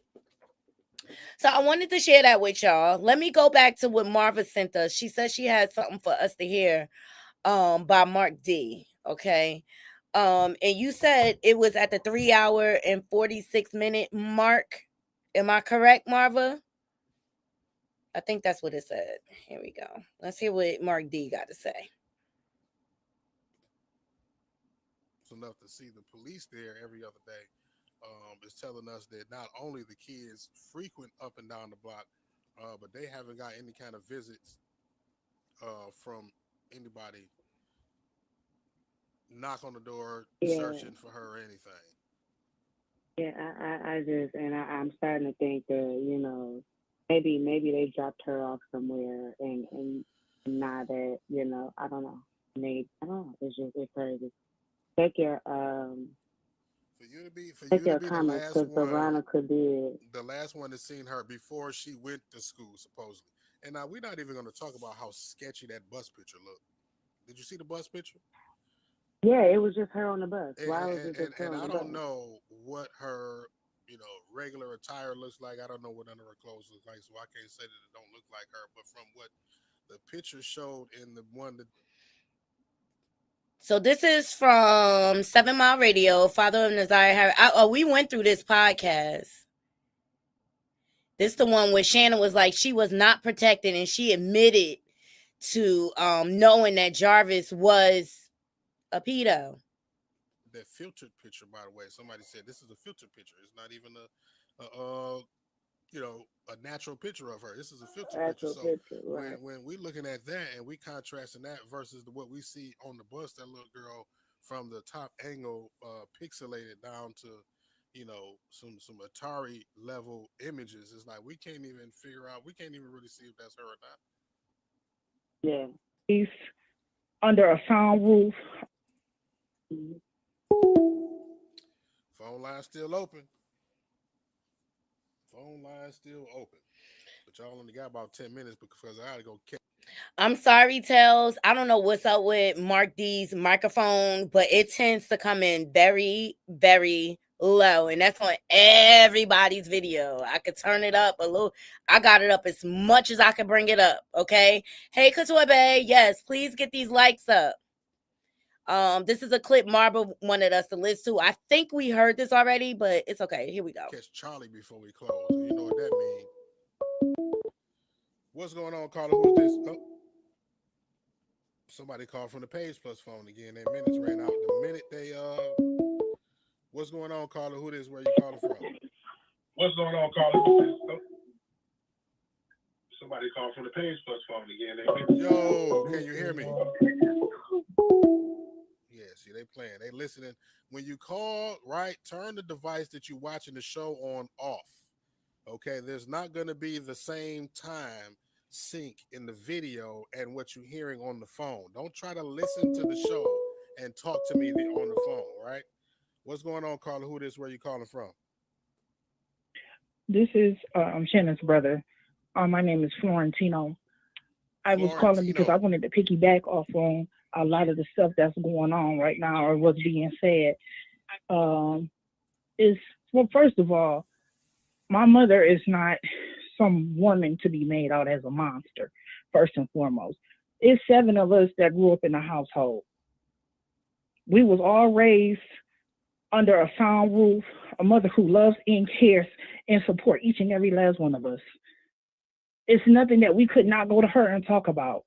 So I wanted to share that with y'all. Let me go back to what Marva sent us. She said she had something for us to hear by Mark D. Okay. And you said it was at the 3 hour and 46 minute mark. Am I correct, Marva? I think that's what it said. Here we go. Let's hear what Mark D got to say. It's enough to see the police there every other day. Is telling us that not only the kids frequent up and down the block, but they haven't got any kind of visits from anybody knock on the door searching for her or anything. Yeah, I just, and I'm starting to think that, you know, maybe they dropped her off somewhere and now that, you know, I don't know. Maybe, I don't know. It's crazy. Check your For you to be comments, because Veronica did. The last one that seen her before she went to school, supposedly. And now we're not even going to talk about how sketchy that bus picture looked. Did you see the bus picture? Yeah, it was just her on the bus. And, Why was it just her and on I the don't bus? know what her, regular attire looks like. I don't know what none of her clothes look like, so I can't say that it don't look like her. But from what the picture showed in the one that. So this is from 7 Mile Radio, Father of Nazaya Harry. We went through this podcast. This the one where Shannon was like she was not protected, and she admitted to knowing that Jarvis was a pedo. That filtered picture, by the way, somebody said this is a filtered picture. It's not even a natural picture of her. This is a filtered picture. So right. when we looking at that and we contrasting that versus what we see on the bus, that little girl from the top angle, pixelated down to, some Atari level images, it's like we can't even figure out. We can't even really see if that's her or not. Yeah. He's under a sound roof. Phone line still open. Phone line still open. But y'all only got about 10 minutes because I gotta go catch. I'm sorry, Tells. I don't know what's up with Mark D's microphone, but it tends to come in very, very low. And that's on everybody's video. I could turn it up a little. I got it up as much as I can bring it up. Okay. Hey, Couture Bay. Yes, please get these likes up. This is a clip Marba wanted us to listen to. I think we heard this already, but it's okay. Here we go. Catch Charlie before we close. You know what that means. What's going on, Carla? Who's this? Oh. Somebody called from the Page Plus phone again. Their minutes ran out. The minute they what's going on, Carla? Who this? Where you calling from? What's going on, Carla? Who's this? Oh. Somebody called from the Page Plus phone again. Yo, can you hear me? Yeah, see, they playing. They listening. When you call, right, turn the device that you're watching the show on off. Okay, there's not going to be the same time sync in the video and what you're hearing on the phone. Don't try to listen to the show and talk to me on the phone, right? What's going on, Carla? Who this? Where you calling from? This is Shannon's brother. My name is Florentino. I was calling because I wanted to piggyback off on a lot of the stuff that's going on right now or what's being said. First of all, my mother is not some woman to be made out as a monster, first and foremost. It's 7 of us that grew up in a household. We was all raised under a sound roof, a mother who loves and cares and support each and every last one of us. It's nothing that we could not go to her and talk about.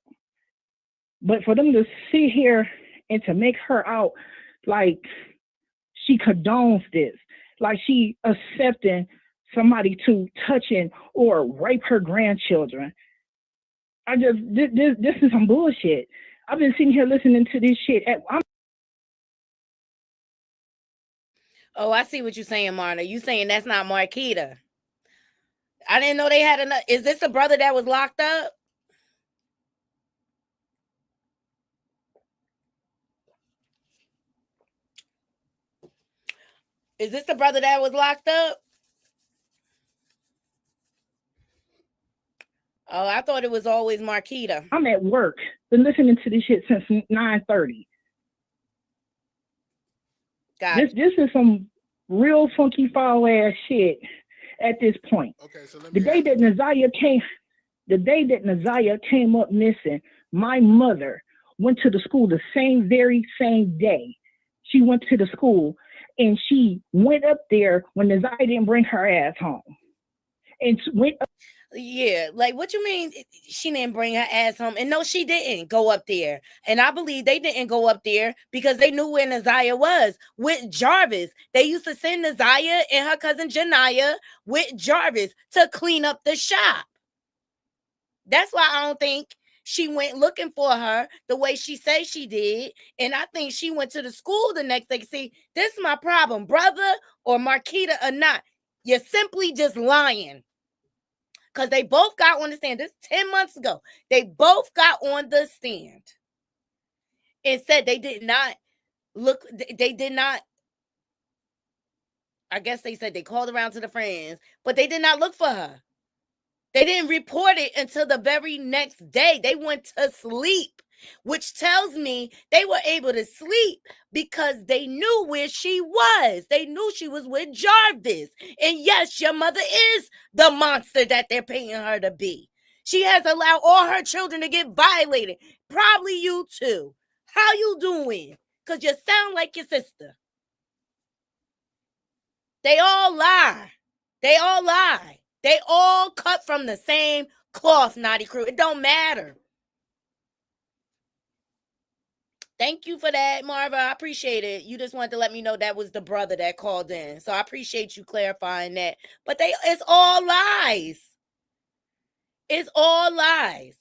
But for them to sit here and to make her out like she condones this, like she accepting somebody to touching or rape her grandchildren. This is some bullshit. I've been sitting here listening to this shit. Oh, I see what you're saying, Marna. You saying that's not Marquita. I didn't know they had enough. Is this the brother that was locked up? Is this the brother that was locked up? Oh, I thought it was always Marquita. I'm at work. Been listening to this shit since 9:30. This is some real funky foul ass shit at this point. Okay, so the day that Nazaya came up missing, my mother went to the school the very same day. She went to the school and she went up there when Nazaya didn't bring her ass home. And went up. Yeah, like what you mean she didn't bring her ass home? And no, she didn't go up there. And I believe they didn't go up there because they knew where Nazaya was with Jarvis. They used to send Nazaya and her cousin Janaya with Jarvis to clean up the shop. That's why I don't think she went looking for her the way she said she did. And I think she went to the school the next day. See, this is my problem, brother or Marquita or not. You're simply just lying. Because they both got on the stand. This 10 months ago. They both got on the stand and said they did not look. They did not. I guess they said they called around to the friends, but they did not look for her. They didn't report it until the very next day. They went to sleep, which tells me they were able to sleep because they knew where she was. They knew she was with Jarvis. And yes, your mother is the monster that they're painting her to be. She has allowed all her children to get violated. Probably you too. How you doing? Because you sound like your sister. They all lie. They all lie. They all cut from the same cloth, Naughty Crew. It don't matter. Thank you for that, Marva. I appreciate it. You just wanted to let me know that was the brother that called in. So I appreciate you clarifying that. But it's all lies. It's all lies.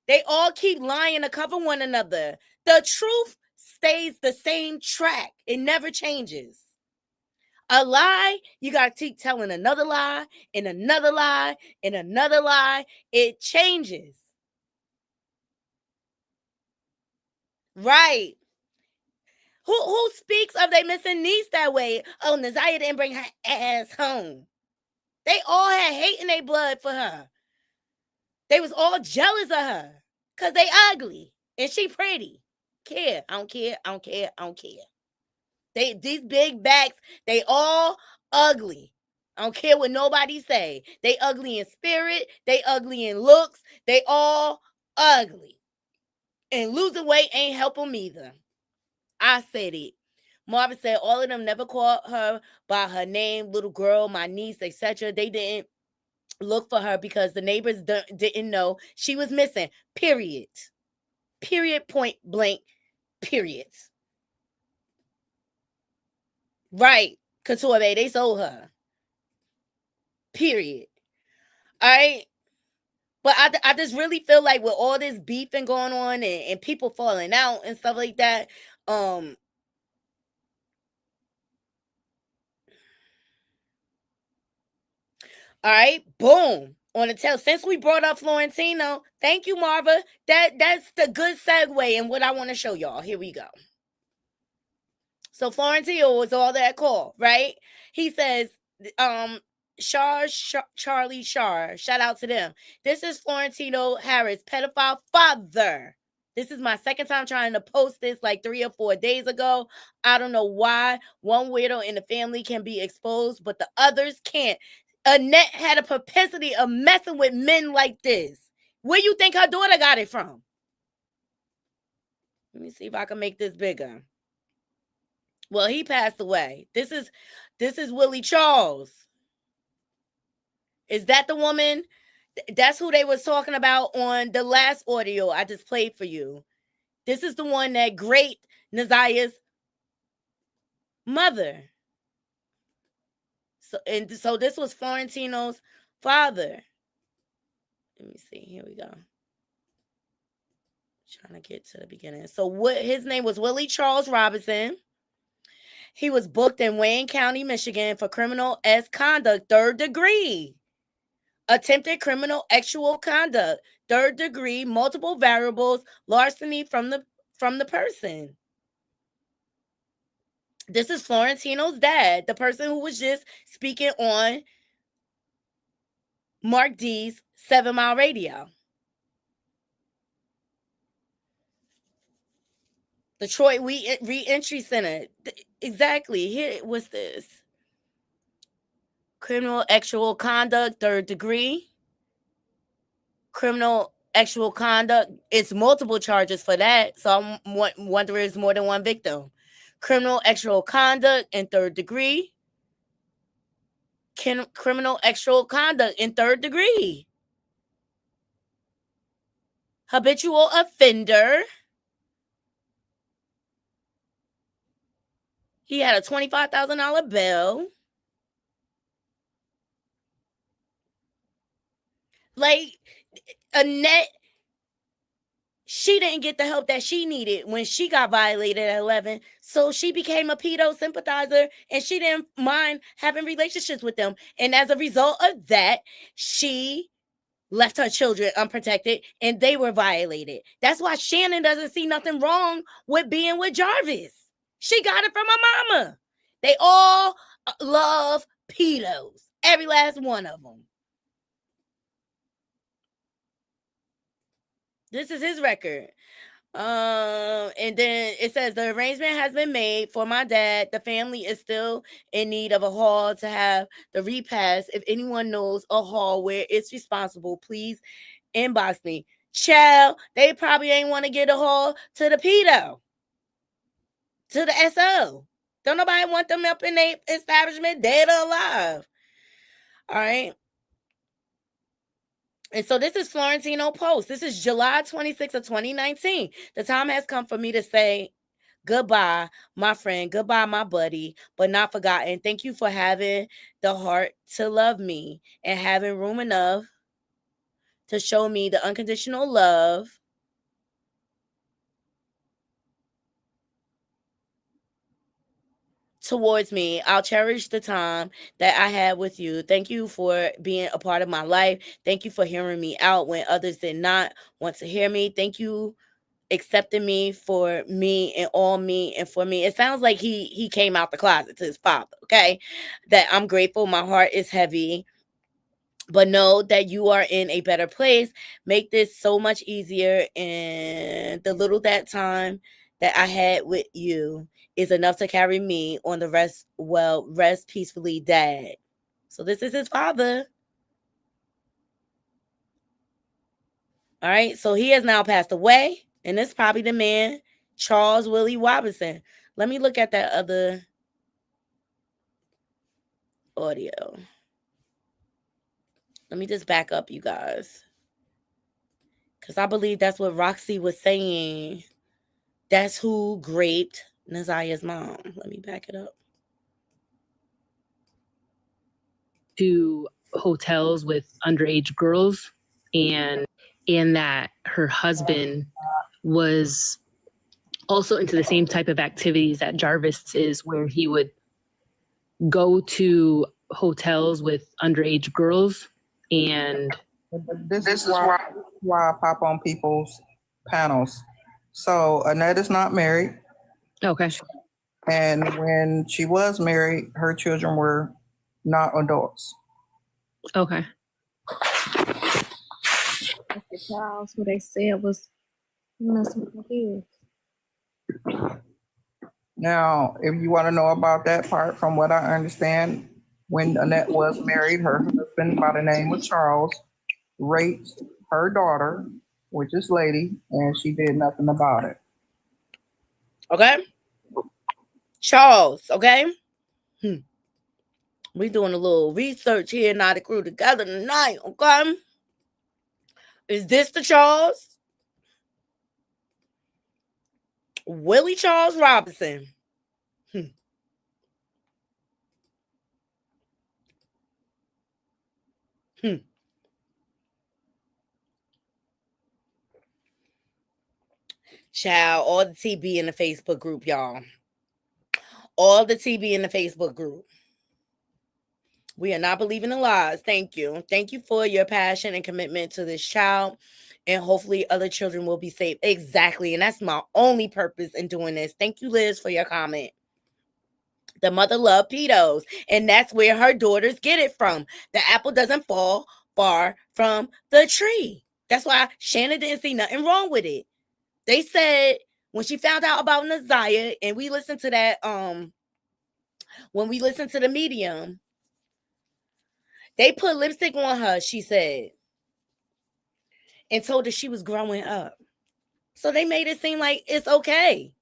They all keep lying to cover one another. The truth stays the same track. It never changes. A lie, you got to keep telling another lie, and another lie, and another lie. It changes. Right. Who speaks of their missing niece that way? Oh, Naziah didn't bring her ass home. They all had hate in their blood for her. They was all jealous of her because they ugly and she pretty. Care. I don't care. I don't care. I don't care. These big backs, they all ugly. I don't care what nobody say. They ugly in spirit. They ugly in looks. They all ugly. And losing weight ain't helping either. I said it. Marvin said all of them never called her by her name, little girl, my niece, etc. They didn't look for her because the neighbors didn't know she was missing. Period. Period. Point blank. Period. Right. Couture, they sold her. Period. All right. But I just really feel like with all this beefing going on and people falling out and stuff like that, all right, boom. On the tail. Since we brought up Florentino, thank you, Marva. That's the good segue in what I want to show y'all. Here we go. So Florentino was all that call, right? He says, Charlie Shar, shout out to them. This is Florentino Harris, pedophile father. This is my second time trying to post this like 3 or 4 days ago. I don't know why one weirdo in the family can be exposed, but the others can't. Annette had a propensity of messing with men like this. Where you think her daughter got it from? Let me see if I can make this bigger. Well, he passed away. This is Willie Charles. Is that the woman? That's who they was talking about on the last audio I just played for you. This is the one that great Naziah's mother. So this was Florentino's father. Let me see. Here we go. Trying to get to the beginning. So his name was Willie Charles Robinson. He was booked in Wayne County, Michigan for criminal conduct, 3rd degree. Attempted criminal actual conduct, 3rd degree, multiple variables, larceny from the person. This is Florentino's dad, the person who was just speaking on Mark D's 7 Mile Radio. Detroit Reentry Center. Exactly. Here, what's this? Criminal actual conduct, 3rd degree. Criminal actual conduct. It's multiple charges for that. So I'm wondering it's more than one victim. Criminal actual conduct in 3rd degree. Criminal actual conduct in 3rd degree. Habitual offender. He had a $25,000 bill. Like, Annette, she didn't get the help that she needed when she got violated at 11. So she became a pedo sympathizer and she didn't mind having relationships with them. And as a result of that, she left her children unprotected and they were violated. That's why Shannon doesn't see nothing wrong with being with Jarvis. She got it from her mama. They all love pedos. Every last one of them. This is his record. And then it says the arrangement has been made for my dad. The family is still in need of a hall to have the repast. If anyone knows a hall where it's responsible, please inbox me. Child, they probably ain't want to get a hall to the pedo, to the SO. Don't nobody want them up in their establishment, dead or alive. All right. And so this is Florentino Post. This is July 26th of 2019. The time has come for me to say goodbye, my friend. Goodbye, my buddy, but not forgotten. Thank you for having the heart to love me and having room enough to show me the unconditional love towards me. I'll cherish the time that I had with you. Thank you for being a part of my life. Thank you for hearing me out when others did not want to hear me. Thank you accepting me for me and all me and for me. It sounds like he came out the closet to his father, okay? That I'm grateful. My heart is heavy. But know that you are in a better place. Make this so much easier. And the little that time that I had with you is enough to carry me on the rest. Well, rest peacefully, Dad. So this is his father. All right. So he has now passed away. And this is probably the man, Charles Willie Robinson. Let me look at that other audio. Let me just back up, you guys. Because I believe that's what Roxy was saying. That's who raped Nazia's mom. Let me back it up. To hotels with underage girls, and that her husband was also into the same type of activities that Jarvis is, where he would go to hotels with underage girls. And this is why I pop on people's panels. So Annette is not married. Okay. And when she was married, her children were not adults. Okay. That's the Charles who they said was messing with the kids. Now, if you want to know about that part, from what I understand, when Annette was married, her husband by the name of Charles raped her daughter, which is Lady, and she did nothing about it. Okay? Charles, okay? We doing a little research here, not the crew together tonight, okay? Is this the Charles? Willie Charles Robinson. Child, all the TB in the Facebook group, y'all. All the TB in the Facebook group. We are not believing in lies. Thank you. Thank you for your passion and commitment to this child. And hopefully other children will be safe. Exactly. And that's my only purpose in doing this. Thank you, Liz, for your comment. The mother loved pedos. And that's where her daughters get it from. The apple doesn't fall far from the tree. That's why Shannon didn't see nothing wrong with it. They said when she found out about Nazia, and we listened to that, when we listened to the medium, they put lipstick on her, she said, and told her she was growing up. So they made it seem like it's okay.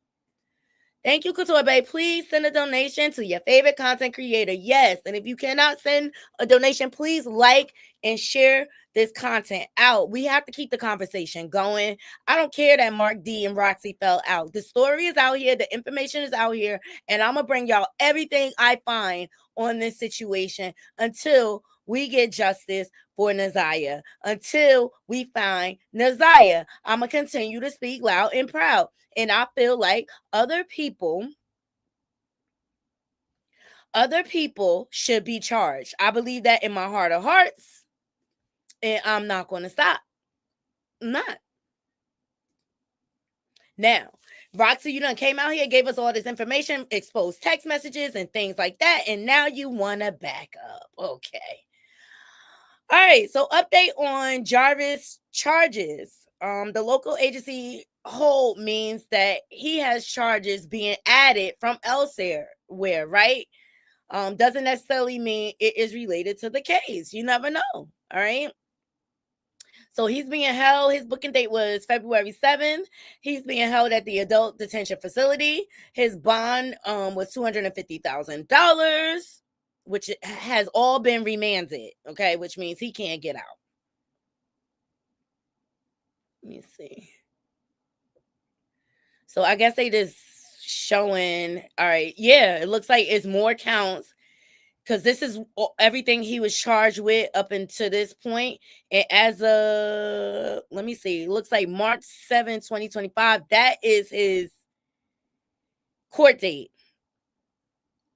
Thank you, Couture Bay. Please send a donation to your favorite content creator. Yes. And if you cannot send a donation, please like and share this content out. We have to keep the conversation going. I don't care that Mark D and Roxy fell out. The story is out here. The information is out here. And I'm going to bring y'all everything I find on this situation until we get justice for Nazia. Until we find Nazia, I'm going to continue to speak loud and proud. And I feel like other people should be charged. I believe that in my heart of hearts. And I'm not going to stop. I'm not. Now, Roxy, you done came out here, gave us all this information, exposed text messages and things like that. And now you want to back up. Okay. All right. So update on Jarvis charges. The local agency hold means that he has charges being added from elsewhere, right? Doesn't necessarily mean it is related to the case. You never know. All right. So he's being held. His booking date was February 7th. He's being held at the adult detention facility. His bond was $250,000, which has all been remanded. Okay, which means he can't get out. Let me see. So I guess they just showing. All right, yeah, it looks like it's more counts because this is everything he was charged with up until this point. And as of, let me see, it looks like March 7, 2025, that is his court date.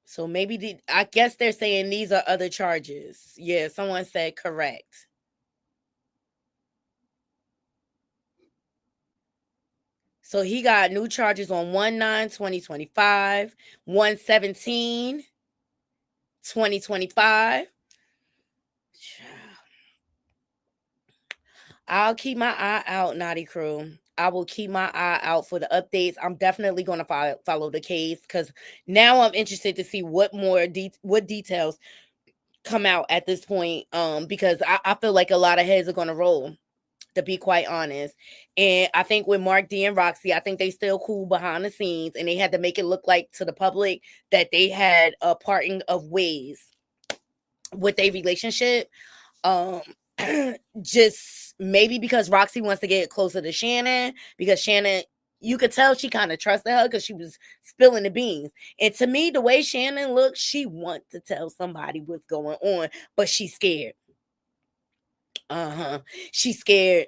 So maybe I guess they're saying these are other charges. Yeah, someone said correct. So he got new charges on 1/9/2025, 1/17/2025. I'll keep my eye out, Naughty Crew. I will keep my eye out for the updates. I'm definitely going to follow the case because now I'm interested to see what more what details come out at this point. Because I feel like a lot of heads are going to roll, to be quite honest. And I think with Mark D and Roxy, I think they still cool behind the scenes, and they had to make it look like to the public that they had a parting of ways with their relationship. Just maybe because Roxy wants to get closer to Shannon, because Shannon, you could tell she kind of trusted her because she was spilling the beans. And to me, the way Shannon looks, she wants to tell somebody what's going on, but she's scared. She's scared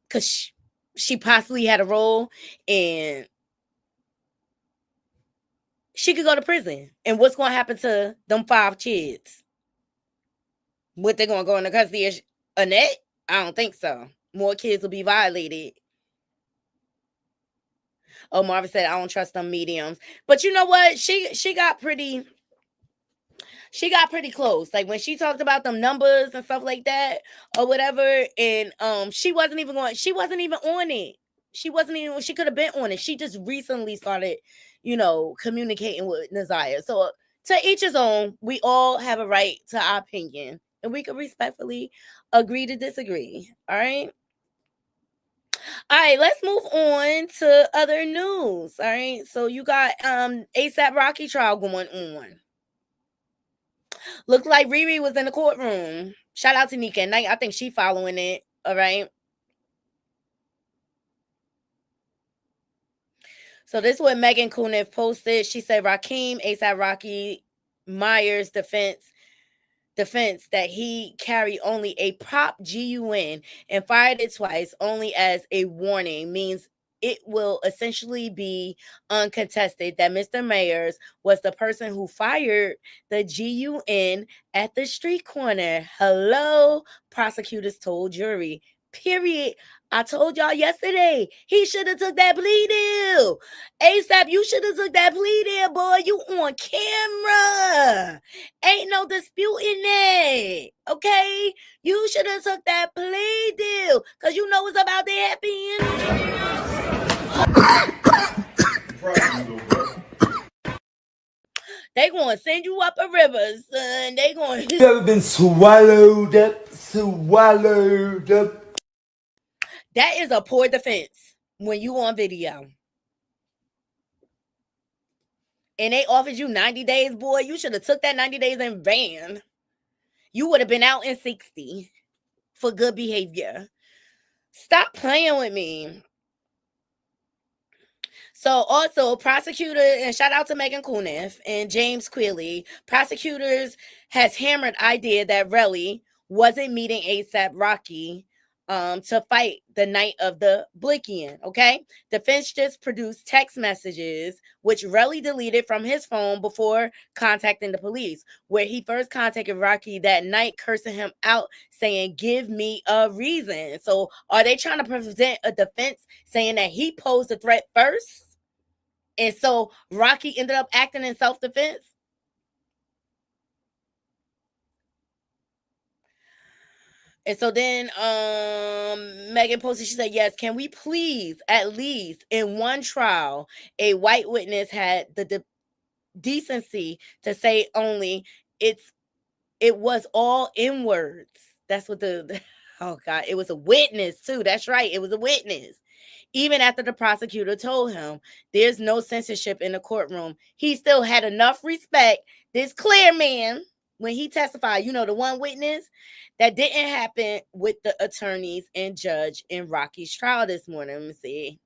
because she possibly had a role and she could go to prison. And what's going to happen to them 5 kids? What, they're going to go into custody of Annette? I don't think so. More kids will be violated. Oh, Marvin said, I don't trust them mediums. But you know what? She got pretty close. Like when she talked about them numbers and stuff like that or whatever. And she wasn't even on it. She could have been on it. She just recently started, communicating with Naziah. So to each his own, we all have a right to our opinion. And we can respectfully agree to disagree. All right. All right, let's move on to other news. All right. So you got ASAPRocky trial going on. Looked like Riri was in the courtroom. Shout out to Nika Knight. I think she following it. All right. So this is what Megan Kuniff posted. She said Rakim, ASAPRocky Myers defense that he carried only a prop GUN and fired it twice only as a warning means it will essentially be uncontested that Mr. Myers was the person who fired the GUN at the street corner. Hello, prosecutors told jury. Period. I told y'all yesterday, he should have took that plea deal. ASAP, you should have took that plea deal, boy. You on camera. Ain't no disputing that. Okay? You should have took that plea deal. Because you know what's about to happen. They gonna send you up a river, son. They gonna... You ever been swallowed up? That is a poor defense when you on video. And they offered you 90 days, boy. You should have took that 90 days in van. You would have been out in 60 for good behavior. Stop playing with me. So also prosecutor, and shout out to Megan Kuniff and James Quilly, prosecutors has hammered idea that Relly wasn't meeting ASAPRocky to fight the night of the Blickian. Okay, defense just produced text messages which Relly deleted from his phone before contacting the police, where he first contacted Rocky that night, cursing him out, saying, "Give me a reason." So are they trying to present a defense saying that he posed a threat first, and so Rocky ended up acting in self-defense? And so then Megan posted, she said, yes, can we please, at least in one trial, a white witness had the decency to say only it was all in words. That's what oh God, it was a witness too. That's right. It was a witness. Even after the prosecutor told him there's no censorship in the courtroom, he still had enough respect. This clear man, when he testified, the one witness, that didn't happen with the attorneys and judge in Rocky's trial this morning. Let me see.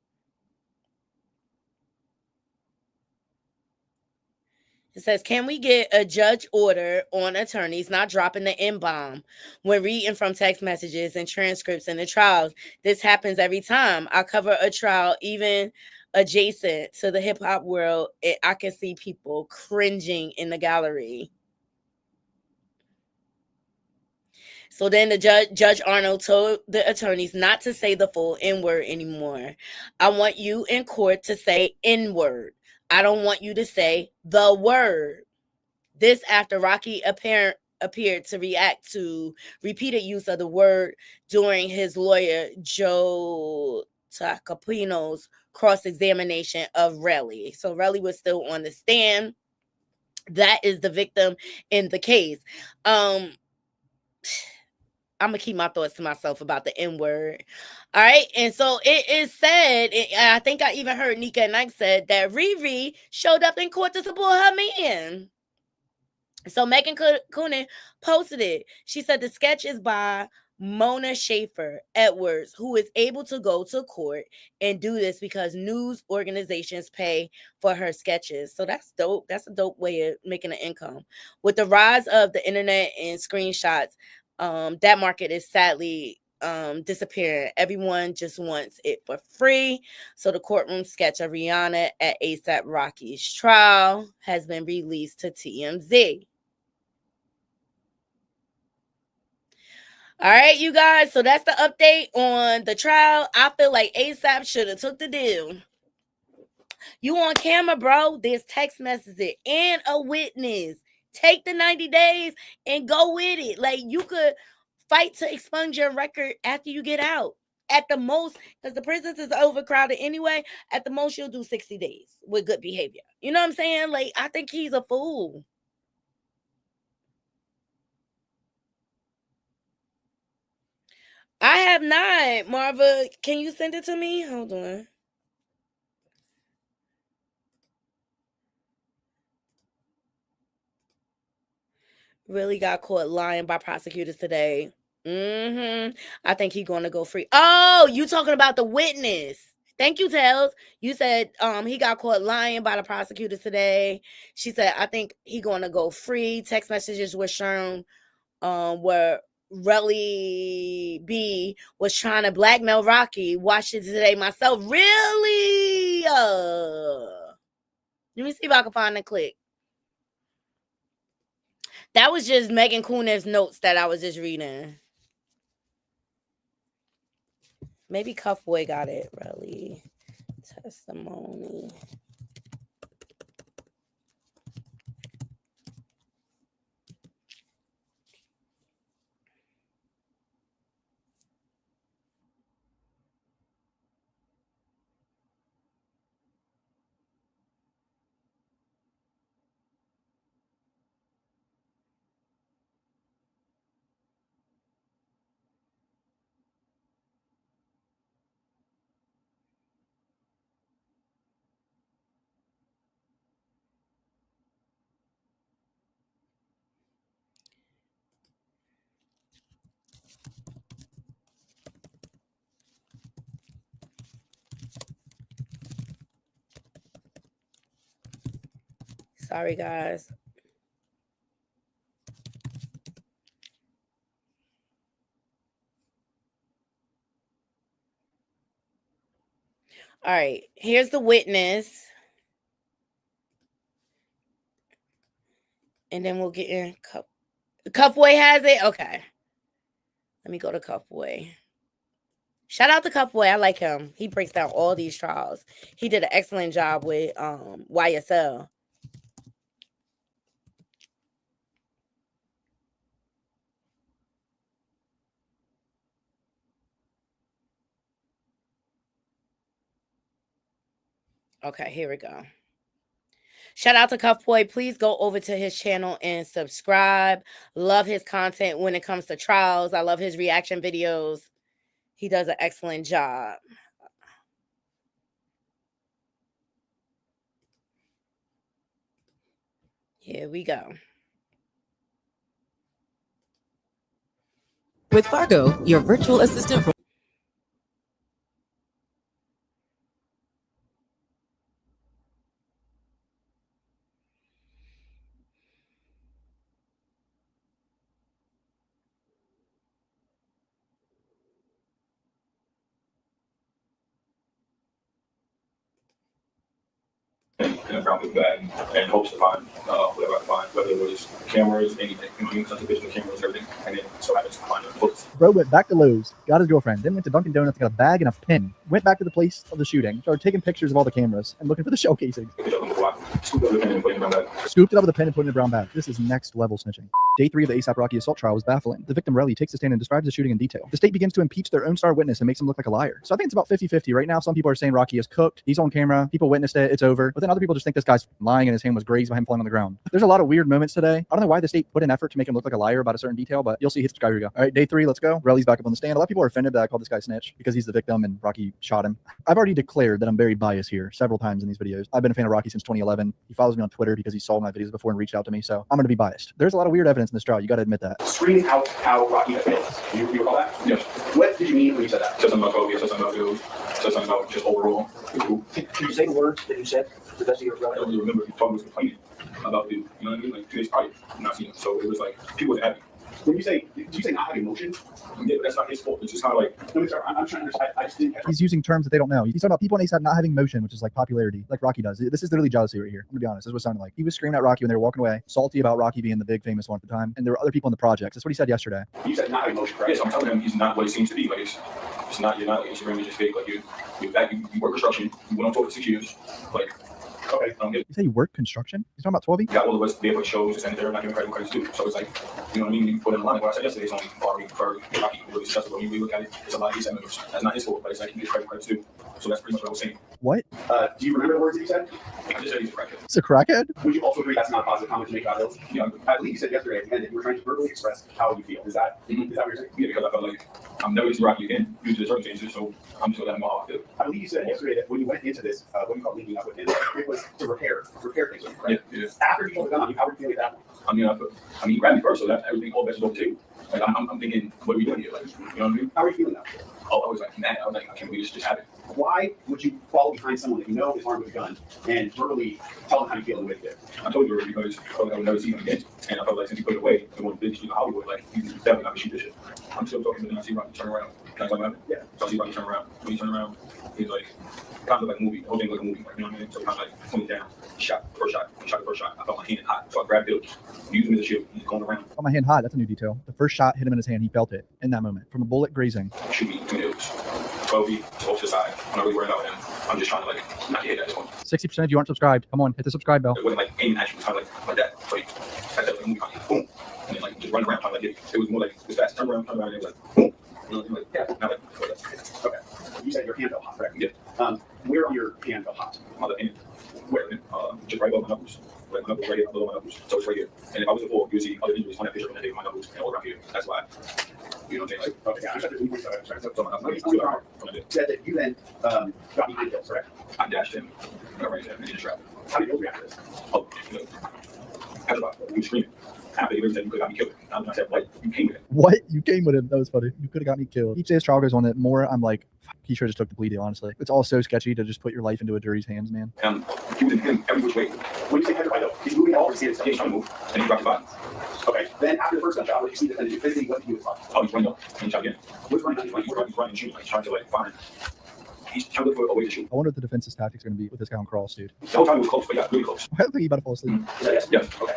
It says, can we get a judge order on attorneys not dropping the N-bomb when reading from text messages and transcripts in the trials? This happens every time I cover a trial, even adjacent to the hip-hop world. I can see people cringing in the gallery. So then the Judge Arnold told the attorneys not to say the full N-word anymore. I want you in court to say N-word. I don't want you to say the word. This after Rocky appeared to react to repeated use of the word during his lawyer Joe Tacopino's cross-examination of Relly. So Relly was still on the stand. That is the victim in the case. I'm gonna keep my thoughts to myself about the N-word. All right. And so it is said, I think I even heard Nika and Ike said that Riri showed up in court to support her man. So Megan Coonan posted it. She said the sketch is by Mona Schaefer Edwards, who is able to go to court and do this because news organizations pay for her sketches. So that's dope. That's a dope way of making an income. With the rise of the internet and screenshots, that market is sadly disappearing. Everyone just wants it for free. So the courtroom sketch of Rihanna at ASAPRocky's trial has been released to TMZ. All right, you guys. So that's the update on the trial. I feel like ASAP should have took the deal. You on camera, bro. There's text messages and a witness. Take the 90 days and go with it. Like, you could fight to expunge your record after you get out. At the most, because the prisons is overcrowded anyway, at the most you'll do 60 days with good behavior. You know what I'm saying? Like, I think he's a fool. I have not. Marva, can you send it to me? Hold on. Really got caught lying by prosecutors today. I think he's going to go free. Oh, you talking about the witness. Thank you, Tels. You said he got caught lying by the prosecutors today. She said, I think he going to go free. Text messages were shown where Relly B was trying to blackmail Rocky. Watched it today myself. Really? Let me see if I can find the clip. That was just Megan Coonan's notes that I was just reading. Maybe Cuffboy got it, really. Testimony. Sorry, guys. All right, here's the witness. And then we'll get in. Cuffboy has it? Okay. Let me go to Cuffboy. Shout out to Cuffboy. I like him. He breaks down all these trials. He did an excellent job with YSL. Okay, here we go. Shout out to Cuff Boy. Please go over to his channel and subscribe. Love his content when it comes to trials. I love his reaction videos. He does an excellent job. Here we go. With Fargo, your virtual assistant. in a brown paper bag and hopes to find whatever I can find, whether it was cameras, anything, digital cameras, everything, and then so happens to find the bullets. Bro went back to Lowe's, got his girlfriend, then went to Dunkin' Donuts, got a bag and a pen, went back to the place of the shooting, started taking pictures of all the cameras and looking for the shell casings. Scooped it up with a pen and put it in a brown bag. This is next level snitching. Day 3 of the ASAPRocky assault trial was baffling. The victim, Relly, takes the stand and describes the shooting in detail. The state begins to impeach their own star witness and makes him look like a liar. So I think it's about 50-50. Right now, some people are saying Rocky is cooked. He's on camera. People witnessed it. It's over. But then other people just think this guy's lying and his hand was grazed by him falling on the ground. There's a lot of weird moments today. I don't know why the state put an effort to make him look like a liar about a certain detail, but you'll see. Hit subscribe. Here we go. All right, day 3, let's go. Relly's back up on the stand. A lot of people are offended that I called this guy snitch because he's the victim and Rocky shot him. I've already declared that I'm very biased here several times in these videos. I've been a fan of Rocky since 2011. He follows me on Twitter because he saw my videos before and reached out to me. So I'm going to be biased. There's a lot of weird evidence in this trial. You got to admit that. Screaming out how Rocky had failed. You recall that? Yes. What did you mean when you said that? Said something about Kobe, said something about Bill, said something about just overall. Can you say the words that you said? The best of your I don't really remember. He was complaining about Bill. You know what I mean? Like 2 days prior, I'm not seeing him. So it was like people was happy. When you say, did you say not having emotion? Yeah, but that's not his fault. It's just kind of like, I'm trying to understand. I just didn't catch. He's using terms that they don't know. He's talking about people in ASAP not having motion, which is like popularity, like Rocky does. This is literally jealousy right here. I'm gonna be honest. This is what it sounded like. He was screaming at Rocky when they were walking away, salty about Rocky being the big famous one at the time. And there were other people in the projects. That's what he said yesterday. You said not having emotion, correct? Yes, I'm telling him he's not what he seems to be. Like it's not. You're not like Instagram is just fake. Like you're back. You work construction. You went on tour for 6 years. Like. Okay, you say you work construction? He's talking about 12? You got all of us there for shows and they're not giving credit too. So it's like, you know what I mean? You put in line. What I said yesterday is only Rocky, Rocky, really successful. When you look at it, it's a lot of ASAP members. That's not his fault, but it's like he gets credit too. So that's pretty much what I was saying. What? Do you remember the words that you said? I just said he's a crackhead. It's a crackhead? Would you also agree that's not a positive comment to make about Hills? Yeah, I believe you said yesterday at the end that you were trying to verbally express how you feel. Is that what you're saying? Yeah, because I felt like I'm never going to see Rocky again due to the circumstances, so I'm just going to let him know how I feel. I believe you said yesterday that when you went into this, what you call linking up with him, it was to repair things, right? Yeah. After you pulled the gun on you, how were you feeling at that point? I mean, he grabbed me first, so that everything all bets is over too. Like I'm thinking, what are we doing here? Like, you know what I mean? How are you feeling now? Oh, I was like mad. I was like, I can't believe this just happened. Why would you follow behind someone that you know is armed with a gun and verbally tell them how you feel in the way you did? I told you already because I felt like I would never see him again. And I felt like since he put it away, the one business in Hollywood, like he's definitely not gonna shoot this shit. I'm still talking to him, I see Rocky turn around. Can I talk about it? Yeah. So I see Rocky turn around. When he turned around, he's like, kind of like a movie. The whole thing like a movie, like, you know what I mean? So kind of like pointing down, shot the first shot, I felt my hand hot. So I grabbed Bill, used him as a shield, he's going around. Oh, my hand hot, that's a new detail. The first shot hit him in his hand, he felt it in that moment from a bullet grazing. Shoot me 2 hills. 12 feet, off to the side. I'm not really worried about him. I'm just trying to like not get hit at this point. 60% of you aren't subscribed. Come on, hit the subscribe bell. It wasn't like aiming at you, it was kind of like that. So I said like movie, boom. And then like just running around trying to get it. It was more like this fast, turn around, and it was like boom. You know, like, yeah, not like, okay. You said your hand felt hot, correct? Yeah. Where on your hand felt hot? On the hand. Where? Just right above my knuckles. Like my knuckles right here, below my knuckles. So it's right here. And if I was in full, you would see other injuries on that picture, and they my knuckles and all around here. That's why. You know what I'm saying? Like, okay, yeah, I'm just said that you then got behind Hills, correct? I dashed him. Got right there, and he just trapped. How did Hills react to this? Oh, you know, after he was screaming. After he said you could have got me killed. I said, what? You came with him. What? You came with him? That was funny. You could have got me killed. Each day this trial goes on, that more I'm like, he should have just took the plea deal, honestly. It's all so sketchy to just put your life into a jury's hands, man. He was in him every which way. When you say petrified though, he's moving all over his hands. He's trying to move, and he dropped his body. Okay, then after the first gunshot, what did you see the defendant do? Physically, what did he do with his body? Oh, he's running up, and he shot again. What's running up? He's running and shooting. Like, he's trying to like find. He's trying to look for a way to shoot. I wonder what the defense's tactics are going to be with this guy on cross, dude. The whole time he was close, but yeah, really close. I think he about to fall asleep. Yes, okay.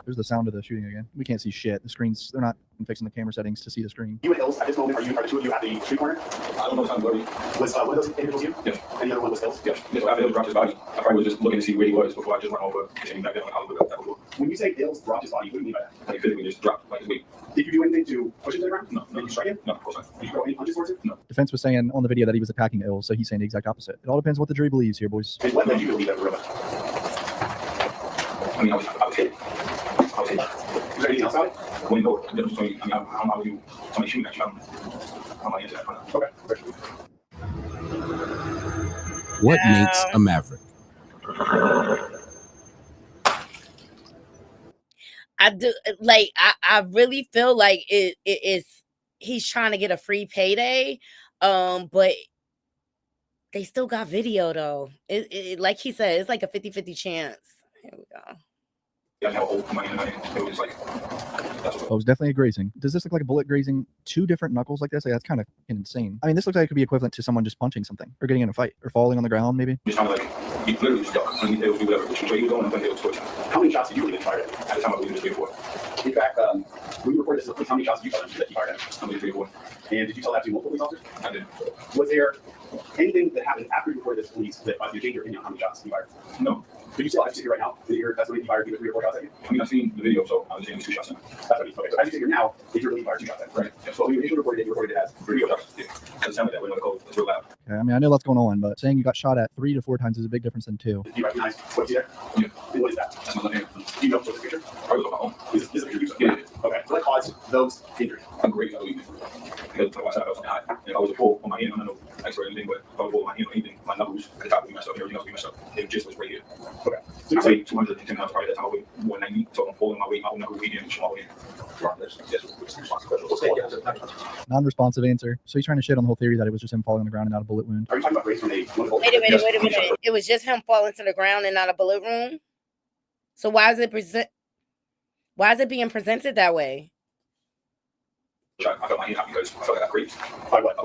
There's the sound of the shooting again. We can't see shit. The screens, they're not and fixing the camera settings to see the screen. You and Hills, at this moment, are the two of you at the street corner? I don't know what time it was. Was one of those individuals you? Yes. And the other one was Hills? Yes. So after Hills dropped his body, I probably was just looking to see where he was before I just went over and seen him back down in Hollywood. When you say Hills dropped his body, what do you mean by that? Like physically just dropped, like his weight. Did you do anything to push him to the ground? No. Did you strike him? No, of course not. Did you throw any punches towards him? No. Defense was saying on the video that he was attacking Ills, so he's saying the exact opposite. It all depends what the jury believes here, boys. And what led you to believe that real? I mean, I was hit. Was there anything else about it? When you go, I don't know how you, somebody shooting at you, how am I into that? Okay. What makes a maverick? I do like I really feel like it is he's trying to get a free payday. But they still got video though. It like he said, it's like a 50-50 chance. Here we go. Oh, it's definitely a grazing. Does this look like a bullet grazing two different knuckles like this? Like, that's kind of insane. I mean, this looks like it could be equivalent to someone just punching something or getting in a fight or falling on the ground, maybe. Just kind of like, you literally just duck. And it was whatever. So he was going and then it was twitching. How many shots did you really fire at him at the time I believe it was 3 or 4? In fact, when you reported this, how many shots did you tell him that he fired at him? How many 3 or 4? And did you tell that to multiple police officers? I did. Was there anything that happened after you reported this to police that caused you to change your opinion on how many shots he fired? No. Could you still sit here right now? Did your testimony he fired either 3 or 4 shots at you? I mean, I've seen the video, so I was saying 2 shots at him. That's what I mean. Okay, so as you sit here now, did you really fire 2 shots at him? Right. Yeah. So when you initially reported it, you reported it as 3 shots. Yeah. Doesn't sound like that. We know the code. It's real loud. Okay, I mean, I know that's going on, but saying you got shot at 3 to 4 times is a big difference than 2. Do you recognize what you see there? Yeah. And what is that? That's my left hand. Do you know what's the picture? Probably my own. Is this a picture you saw? Yeah. Okay. What caused those injuries? I'm great. I believe it. Because I was on the high. And if I was a pull on my hand, I don't know expert or anything, but if I was pull on my hand or anything, my knuckles at the top would be messed up, everything else would be messed up. It just was right here. Okay. So I weighed 210 pounds probably at that time. I weighed 190. So I'm pulling my weight, my whole knuckle weight in and small weight. Non-responsive answer. So he's trying to shit on the whole theory that it was just him falling on the ground and not a bullet wound. Are you talking about race when they Wait a minute. It was just him falling to the ground and not a bullet wound? So why is it being presented that way? I felt my hand out because I felt like I got raped by what? I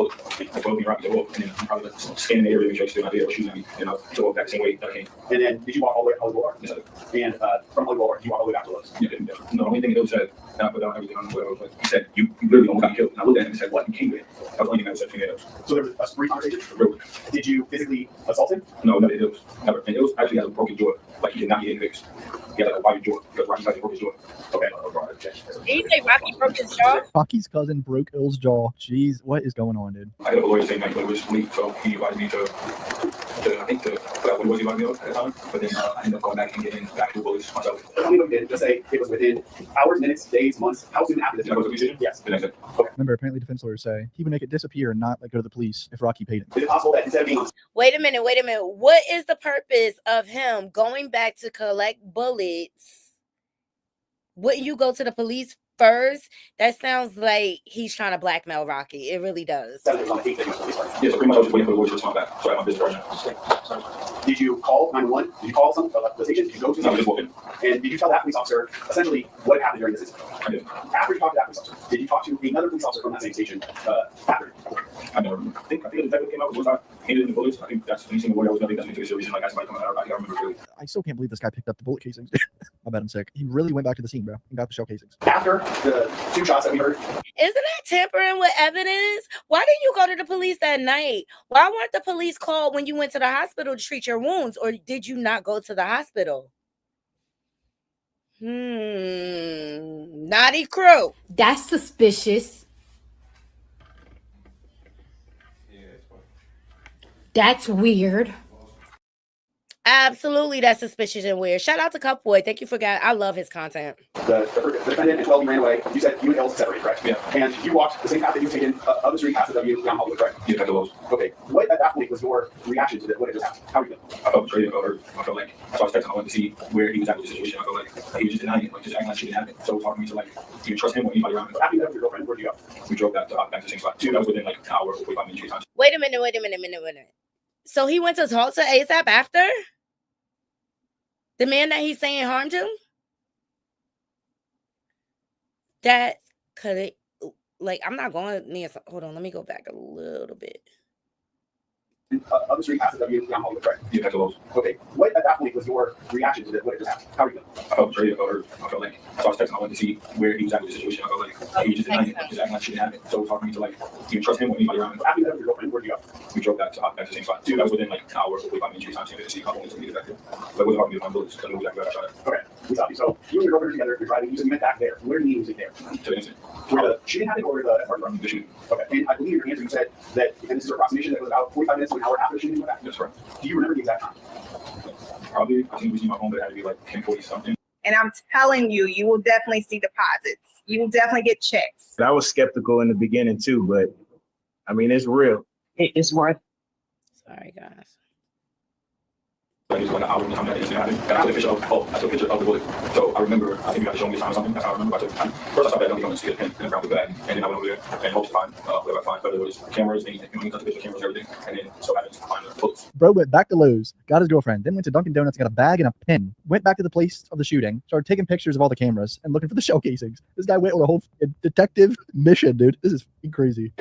told me right to walk, and then I'm probably scanning the area, make sure I still not there, shooting at me, and I took back the same way that I came. And then did you walk all the way to Hollywood Boulevard? Yes, I did. And from Hollywood Boulevard, you walk all the way back to Lowe's? Yeah, no, the only thing that said, and I put down everything on whatever it was, he said, you literally almost got killed. And I looked at him and said, what? You came with? That was the only thing that was said between those. So there was a brief conversation? Really. Did you physically assault him? No, never. It was never. And it was actually has a broken jaw. Like he did not get in the face. He had like a wide jaw because Rocky's cousin broke his jaw. Okay. Did you say Rocky broke his jaw? Rocky's cousin broke Ill's jaw. Jeez, what is going on, dude? I had a lawyer the same night, but it was late, so he invited me to I think to put out what it was he wanted me at the time. But then I ended up going back and getting back to bullets myself. Tell me what you did. Just say it was within hours, minutes, days, months. How soon after this? Did I go to the decision? Yes. The next day. Okay. Remember, apparently defense lawyers say he would make it disappear and not like go to the police if Rocky paid him. Is it possible that instead of being Wait a minute. What is the purpose of him going back to collect bullets? Wouldn't you go to the police first? That sounds like he's trying to blackmail Rocky. It really does. Yes, so pretty much I was just waiting for the lawyer to respond back. So I have my business partner. Did you call 911? Did you call the station? Did you go to? No, I just walked in. And did you tell that police officer essentially what happened during this incident? I did. After you talked to that police officer, did you talk to another police officer from that same station after? I never. I think the detective came out once I handed in the bullets. I think that's the single lawyer I was going to think that's the reason. Like that's somebody coming out. I remember really. I still can't believe this guy picked up the bullet casings. I bet I'm sick. He really went back to the scene, bro, and got the shell casings. After the 2 shots that we heard. Isn't that tampering with evidence? Why didn't you go to the police that night? Why weren't the police called when you went to the hospital to treat your wounds? Or did you not go to the hospital? Naughty crew. That's suspicious. That's weird. Absolutely, that's suspicious and weird. Shout out to Cupboy. Thank you for that. I love his content. The defendant and 12 ran away. You said you and Els separated, correct? Yeah. And you walked the same path that you've taken up the street past the W down Hollywood, correct? Yeah, back to Lowe's. Okay. What at that point was your reaction to what had just happened? How were you feeling? I felt betrayed. I felt hurt. I felt like I was texting. I wanted to see where he was at with the situation. I felt like he was just denying it, like just acting like she didn't have it. So it was hard for me to like even trust him or anybody around me. But after you met with your girlfriend, where'd you go? We drove back to the same spot. That was within like an hour or 45 minutes. Wait a minute. So he went to talk to ASAP after? The man that he's saying harmed him? That could it, like, I'm not going near. Hold on, let me go back a little bit. Other street passes of you down hall, right? Yeah, that's those. Okay. What at that point was your reaction to what had just happened? How are you feeling? I felt betrayed. I felt like I was texting. I wanted to see where he was at with the situation. I felt like he just didn't just acting like shit didn't happen. So it was hard for me to like even trust him or anybody around him. After you met your girlfriend, where'd you go? We drove back to the same spot. That was within like an hour, 45 minutes. Time to see how long it took me to get back there. But it wasn't hard for me to find bullets because I knew exactly where I shot at. Okay. We stopped you. So you and your girlfriend are together. You're driving. You said you met back there. Where did you meet there? To the incident. Where the shooting happened or where the shooting? Okay. And I believe in your answer you said that, and this is an approximation, that was about 45 minutes to an hour after the shooting went back. That's right. Do you remember the exact time? Probably, I think we see my home, but it had to be like 10:40 something. And I'm telling you, you will definitely see deposits. You will definitely get checks. I was skeptical in the beginning too, but I mean, it's real. It's worth. Sorry, guys. Like it's when I was behind that incident happened, and I took a picture of the bullet. So I remember, I think you got to show me the time or something. That's how I remember. First I saw that I was going to see a pin in the ground with the bag, and then I went over there and hoped to find whatever I find, whether it was cameras, anything, you know, cut the picture, cameras, everything, and then so happens to find the bullets. Bro went back to Lowe's, got his girlfriend, then went to Dunkin' Donuts, got a bag and a pin, went back to the place of the shooting, started taking pictures of all the cameras and looking for the shell casings. This guy went on a whole detective mission, dude. This is crazy.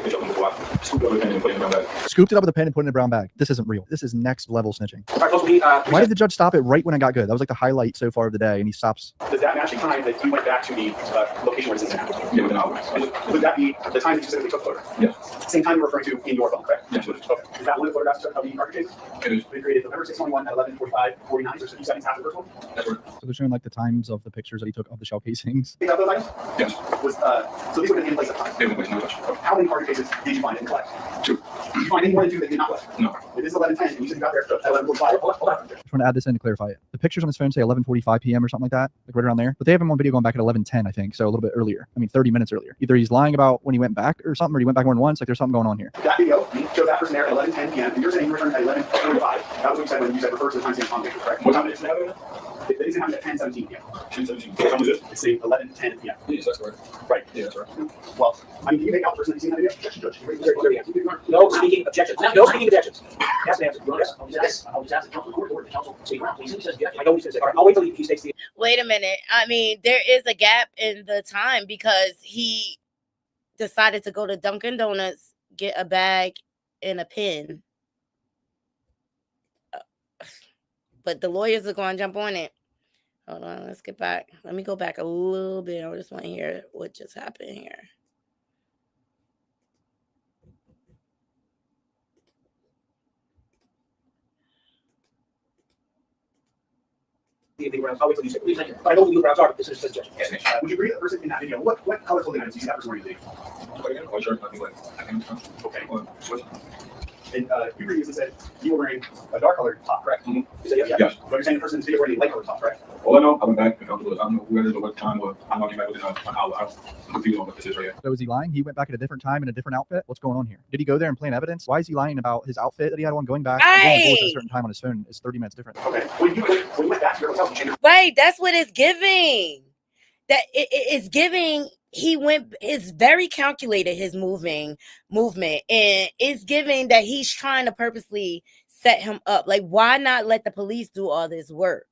Scooped it up with a pen and put it in a brown bag. This isn't real. This is next level snitching. Why did the judge stop it right when it got good? That was like the highlight so far of the day, and he stops. Does that match the time that you went back to the location where this incident happened? Yeah, within hours. Would that be the time that you specifically took the photograph? Yeah. Same time you're referring to in your phone, correct? Yes. Okay. Is that one of the photographs of the Parker case? It is. They created November 6/21 at 11:45:49, so 50 seconds after the first one? That's right. So they're showing like the times of the pictures that he took of the shell casings. Is that those items? Yes. So these were in place at the time? They were in place, no touch. How many Parker cases did you find in the collection? 2. Did you find any more than 2 that did not collect? No. It is 11:10, and you said you got there at 11:45. Hold on. Just want to add this in to clarify it. The pictures on his phone say 11:45 p.m. or something like that, like right around there. But they have him on video going back at 11:10, I think, so a little bit earlier. I mean, 30 minutes earlier. Either he's lying about when he went back or something, or he went back more than once. Like there's something going on here. That video shows that person there at 11:10 p.m. and you're saying you returned at 11:45. That was what you said when you said refer to the timestamp on the picture, correct? What time is it? It is happening at 10:17 p.m. 10:17. What time is it? It's saying 11:10 p.m. Yes, that's correct. Right. Yeah, that's right. Well, I mean, can you make out the person that you've seen that video? Objection, Judge. No speaking objections. No speaking objections. Yes, answer. Yes. I'll just ask the counsel court or the counsel speak around. Please. He says yes. I know what he's going to say. All right. I'll wait till he states the. Wait a minute. I mean, there is a gap in the time because he decided to go to Dunkin' Donuts, get a bag and a pen. But the lawyers are going to jump on it. Hold on, let's get back. Let me go back a little bit. I just want to hear what just happened here. I'll wait till you say please. I know who the grounds are, but this is just judgment. Yes, would you agree that the person in that video, what color clothing items do you see that person wearing? Okay. And you previously said you were wearing a dark colored top, correct? Mm-hmm. You said yes. But you're saying the person in this video wearing a light colored top, correct? Well, I know I went back and I don't know where it is or what time, or I'm not getting back within an hour. I'm confused on what this is right here. So is he lying? He went back at a different time in a different outfit? What's going on here? Did he go there and plant evidence? Why is he lying about his outfit that he had on going back? At a certain time on his phone is 30 minutes different. Okay. When you went back to your hotel, you changed. Right, that's what it's giving. That it's giving. He went. It's very calculated. His movement, and it's giving that he's trying to purposely set him up. Like, why not let the police do all this work?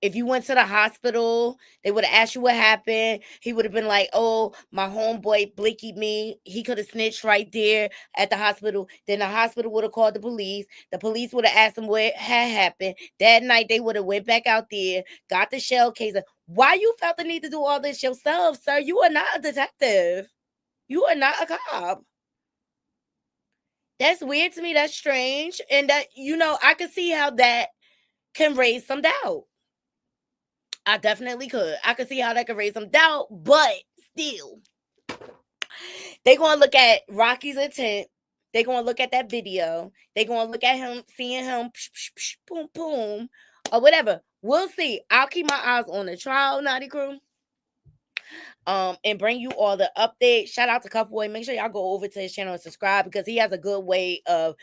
If you went to the hospital, they would have asked you what happened. He would have been like, oh, my homeboy blinkied me. He could have snitched right there at the hospital. Then the hospital would have called the police. The police would have asked him what had happened. That night, they would have went back out there, got the shell case. Why you felt the need to do all this yourself, sir? You are not a detective. You are not a cop. That's weird to me. That's strange. And that, I could see how that can raise some doubt. I definitely could. I could see how that could raise some doubt, but still, they're going to look at Rocky's intent. They're going to look at that video. They're going to look at him, seeing him, boom, boom, or whatever. We'll see. I'll keep my eyes on the trial, Naughty Crew, and bring you all the updates. Shout out to Cuffboy. Make sure y'all go over to his channel and subscribe because he has a good way of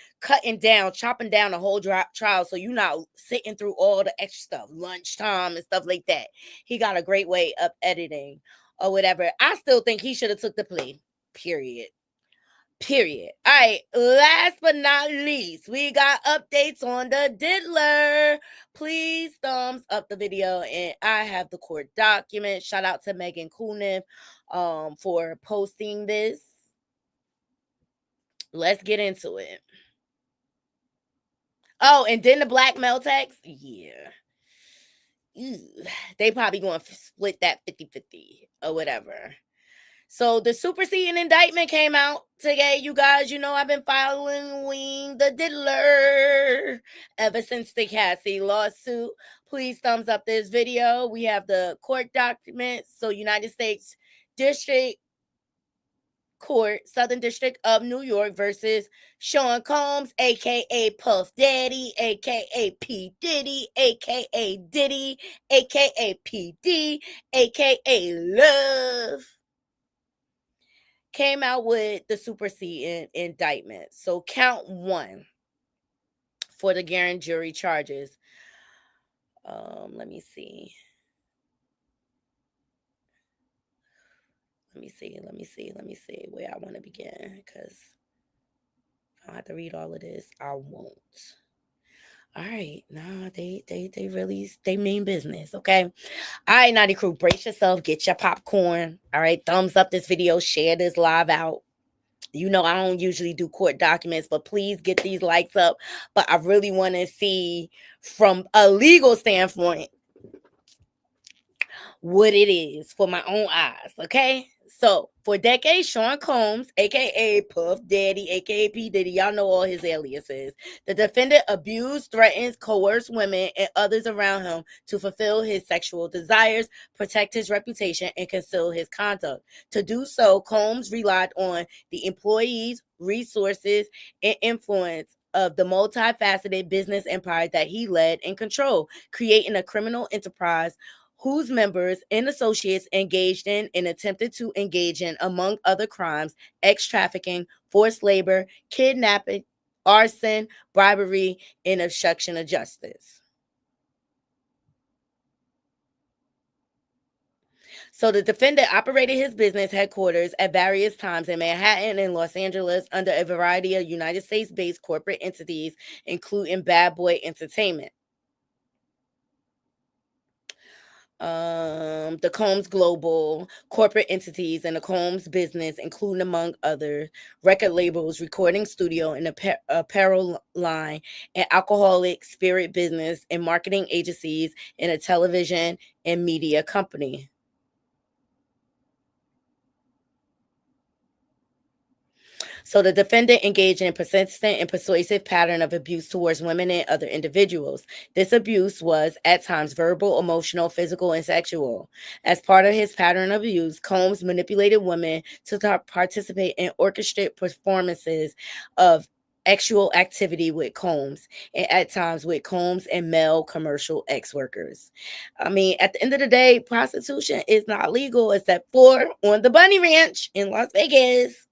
chopping down the whole trial so you're not sitting through all the extra stuff, lunchtime and stuff like that. He got a great way of editing or whatever. I still think he should have took the plea, period. All right, last but not least, we got updates on the diddler. Please thumbs up the video, and I have the court document. Shout out to Megan Kuniff for posting this. Let's get into it. Oh, and then the blackmail tax? Yeah. Ew. They probably going to split that 50-50 or whatever. So the superseding indictment came out today, you guys. You know I've been following the diddler ever since the Cassie lawsuit. Please thumbs up this video. We have the court documents. So United States District Court, Southern District of New York versus Sean Combs, aka Puff Daddy, aka P. Diddy, aka Diddy, aka PD, aka Love, came out with the superseding indictment. So count 1 for the grand jury charges. Let me see. Let me see where I want to begin, because I don't have to read all of this. I won't. All right, nah, they really, they mean business, okay? All right, Naughty Crew, brace yourself, get your popcorn. All right, thumbs up this video, share this live out. You know I don't usually do court documents, but please get these likes up. But I really want to see from a legal standpoint what it is for my own eyes, okay? So, for decades, Sean Combs, a.k.a. Puff Daddy, a.k.a. P. Diddy, y'all know all his aliases. The defendant abused, threatens, coerced women and others around him to fulfill his sexual desires, protect his reputation, and conceal his conduct. To do so, Combs relied on the employees, resources, and influence of the multifaceted business empire that he led and controlled, creating a criminal enterprise whose members and associates engaged in and attempted to engage in, among other crimes, ex-trafficking, forced labor, kidnapping, arson, bribery, and obstruction of justice. So the defendant operated his business headquarters at various times in Manhattan and Los Angeles under a variety of United States-based corporate entities, including Bad Boy Entertainment, the Combs Global corporate entities, and the Combs business, including, among other, record labels, recording studio, and apparel line, and alcoholic spirit business, and marketing agencies, and a television and media company. So the defendant engaged in a persistent and persuasive pattern of abuse towards women and other individuals. This abuse was at times verbal, emotional, physical, and sexual. As part of his pattern of abuse, Combs manipulated women to participate in orchestrated performances of sexual activity with Combs, and at times with Combs and male commercial ex-workers. I mean, at the end of the day, prostitution is not legal except for on the Bunny Ranch in Las Vegas.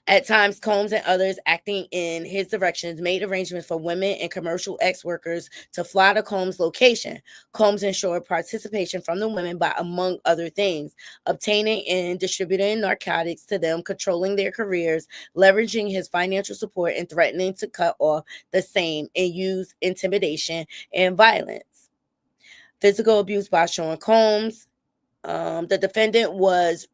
At times, Combs and others acting in his directions made arrangements for women and commercial ex-workers to fly to Combs' location. Combs ensured participation from the women by, among other things, obtaining and distributing narcotics to them, controlling their careers, leveraging his financial support, and threatening to cut off the same and use intimidation and violence. Physical abuse by Sean Combs. The defendant was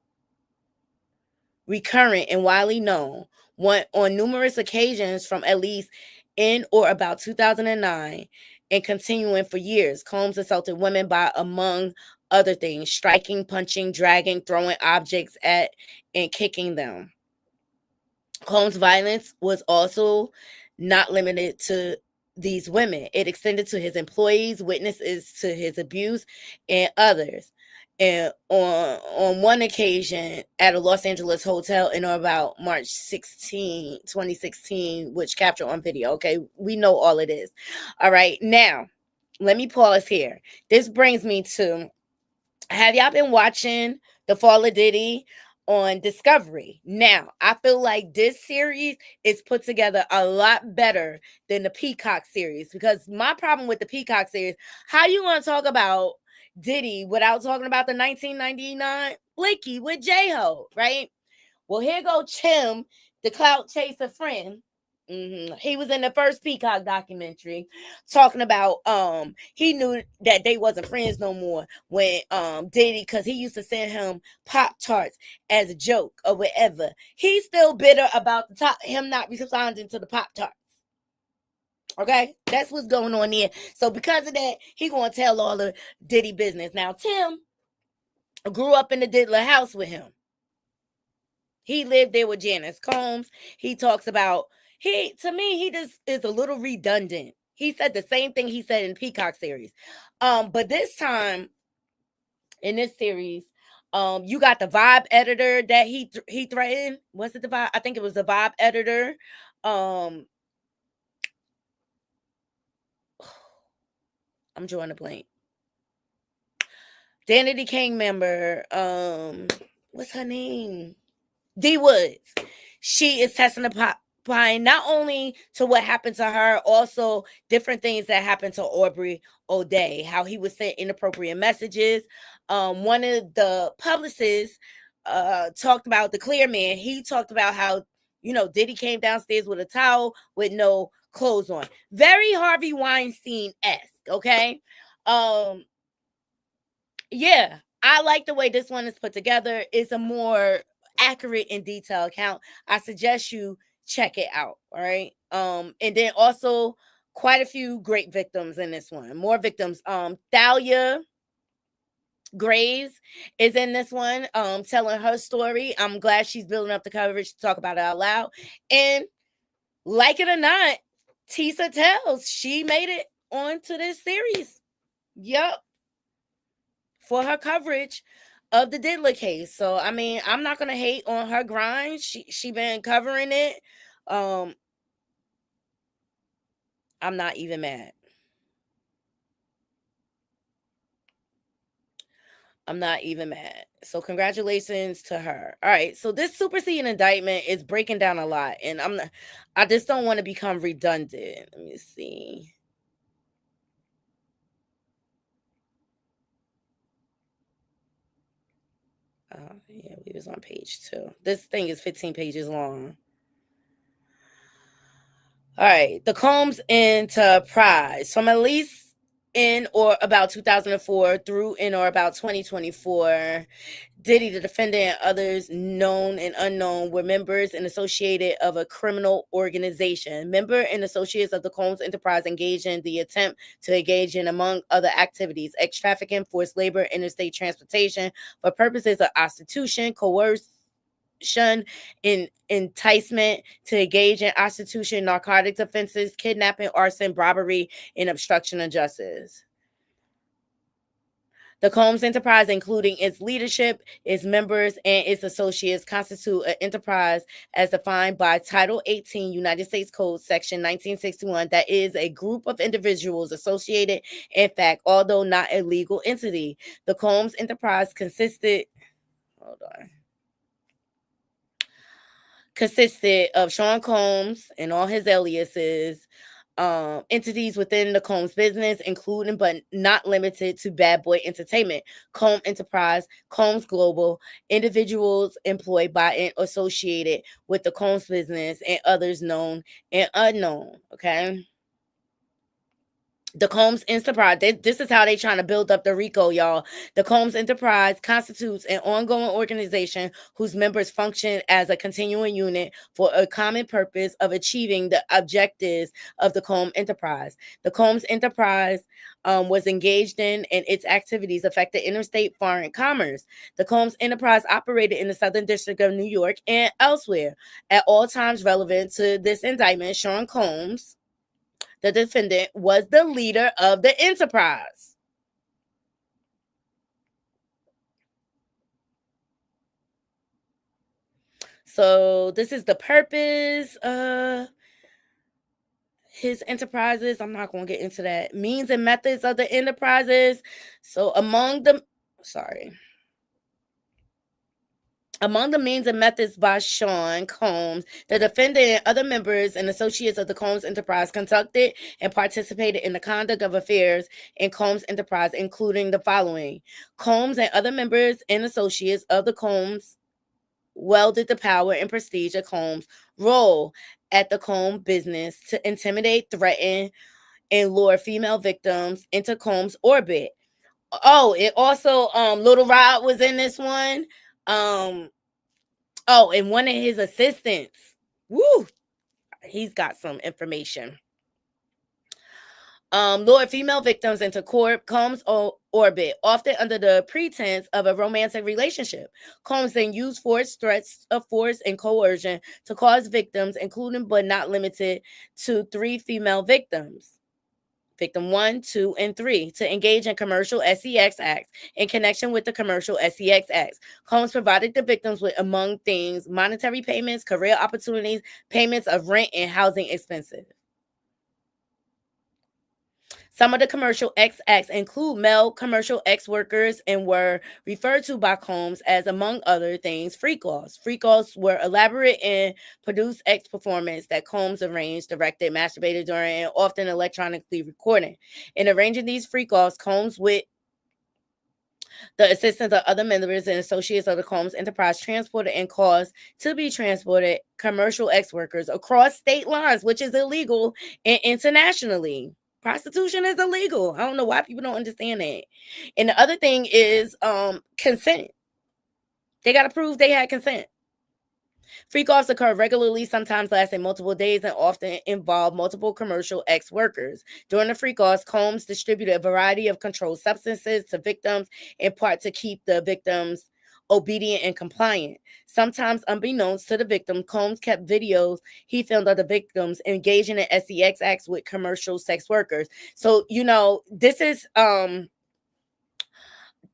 recurrent and widely known. On numerous occasions from at least in or about 2009 and continuing for years, Combs assaulted women by, among other things, striking, punching, dragging, throwing objects at, and kicking them. Combs' violence was also not limited to these women. It extended to his employees, witnesses to his abuse, and others. And on one occasion at a Los Angeles hotel in about March 16, 2016, which captured on video. Okay, we know all of this. All right, now let me pause here. This brings me to, have y'all been watching The Fall of Diddy on Discovery? Now, I feel like this series is put together a lot better than the Peacock series, because my problem with the Peacock series, how you want to talk about Diddy without talking about the 1999 Blicky with J-Ho, right? Well, here go Tim, the clout chaser friend. He was in the first Peacock documentary talking about he knew that they wasn't friends no more when Diddy, because he used to send him Pop-Tarts as a joke or whatever. He's still bitter about him not responding to the Pop-Tarts. Okay, that's what's going on there. So because of that, he gonna tell all the Diddy business. Now, Tim grew up in the Diddler house with him. He lived there with Janice Combs. He talks about, to me, he just is a little redundant. He said the same thing he said in Peacock series. But this time in this series, you got the Vibe editor that he threatened. Was it the Vibe? I think it was the Vibe editor. I'm drawing a blank. Danity King member, what's her name? D Woods. She is testifying not only to what happened to her, also different things that happened to Aubrey O'Day, how he was sent inappropriate messages. One of the publicists talked about the clear man. He talked about how, Diddy came downstairs with a towel with no clothes on. Very Harvey Weinstein-esque, okay? Yeah, I like the way this one is put together. It's a more accurate and detailed account. I suggest you check it out. All right. And then also quite a few great victims in this one. More victims. Thalia Graves is in this one, telling her story. I'm glad she's building up the coverage to talk about it out loud. And like it or not, Tisa tells she made it onto this series. Yep. For her coverage of the Diddler case. So I mean, I'm not gonna hate on her grind. She been covering it. I'm not even mad. I'm not even mad. So congratulations to her. All right. So this superseding indictment is breaking down a lot, and I just don't want to become redundant. Let me see. Yeah, we was on page 2. This thing is 15 pages long. All right. The Combs Enterprise. From at least in or about 2004 through in or about 2024, Diddy, the defendant, and others known and unknown were members and associated of a criminal organization. Member and associates of the Combs Enterprise engaged in the attempt to engage in, among other activities, ex-trafficking, forced labor, interstate transportation for purposes of prostitution, coercion, enticement to engage in prostitution, narcotics offenses, kidnapping, arson, robbery, and obstruction of justice. The Combs Enterprise, including its leadership, its members, and its associates, constitute an enterprise as defined by Title 18 United States Code, Section 1961, that is a group of individuals associated, in fact, although not a legal entity. The Combs Enterprise consisted of Sean Combs and all his aliases, entities within the Combs business, including but not limited to Bad Boy Entertainment, Combs Enterprise, Combs Global, individuals employed by and associated with the Combs business, and others known and unknown. Okay. The Combs Enterprise, this is how they trying to build up the RICO, y'all. The Combs Enterprise constitutes an ongoing organization whose members function as a continuing unit for a common purpose of achieving the objectives of the Combs Enterprise. The Combs Enterprise was engaged in, and its activities affected interstate foreign commerce. The Combs Enterprise operated in the Southern District of New York and elsewhere. At all times relevant to this indictment, Sean Combs, the defendant, was the leader of the enterprise. So this is the purpose of his enterprises. I'm not going to get into that. Means and methods of the enterprises. So among the means and methods by Sean Combs, the defendant and other members and associates of the Combs Enterprise conducted and participated in the conduct of affairs in Combs Enterprise, including the following. Combs and other members and associates of the Combs wielded the power and prestige of Combs' role at the Combs business to intimidate, threaten, and lure female victims into Combs' orbit. Oh, it also, Little Rod was in this one. Oh, and one of his assistants, he's got some information. lured female victims into Combs' orbit, often under the pretense of a romantic relationship. Combs then used force, threats of force, and coercion to cause victims, including but not limited to 3 female victims, victim 1, 2, and 3, to engage in commercial sex acts. In connection with the commercial sex acts, Combs provided the victims with, among things, monetary payments, career opportunities, payments of rent, and housing expenses. Some of the commercial X acts include male commercial X workers and were referred to by Combs as, among other things, freak-offs. Freak-offs were elaborate and produced X performance that Combs arranged, directed, masturbated during, and often electronically recorded. In arranging these freak-offs, Combs, with the assistance of other members and associates of the Combs enterprise, transported and caused to be transported commercial X workers across state lines, which is illegal, and internationally. Prostitution is illegal. I don't know why people don't understand that. And the other thing is consent. They got to prove they had consent. Freak-offs occur regularly, sometimes lasting multiple days, and often involve multiple commercial X workers. During the freak-offs, Combs distributed a variety of controlled substances to victims, in part to keep the victims obedient and compliant. Sometimes unbeknownst to the victim, Combs kept videos he filmed of the victims engaging in sex acts with commercial sex workers. So, this is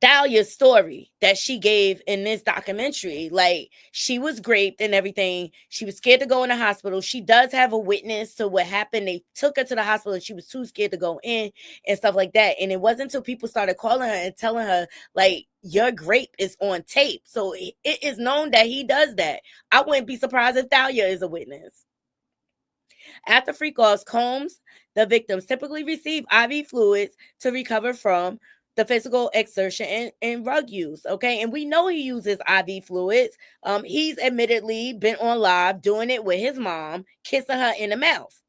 Thalia's story that she gave in this documentary. Like, she was raped and everything. She was scared to go in the hospital. She does have a witness to what happened. They took her to the hospital and she was too scared to go in and stuff like that. And it wasn't until people started calling her and telling her, like, your rape is on tape. So it is known that he does that. I wouldn't be surprised if Thalia is a witness. After freak-offs, Combs, the victims, typically receive IV fluids to recover from the physical exertion and drug use. Okay. And we know he uses IV fluids. He's admittedly been on live doing it with his mom, kissing her in the mouth.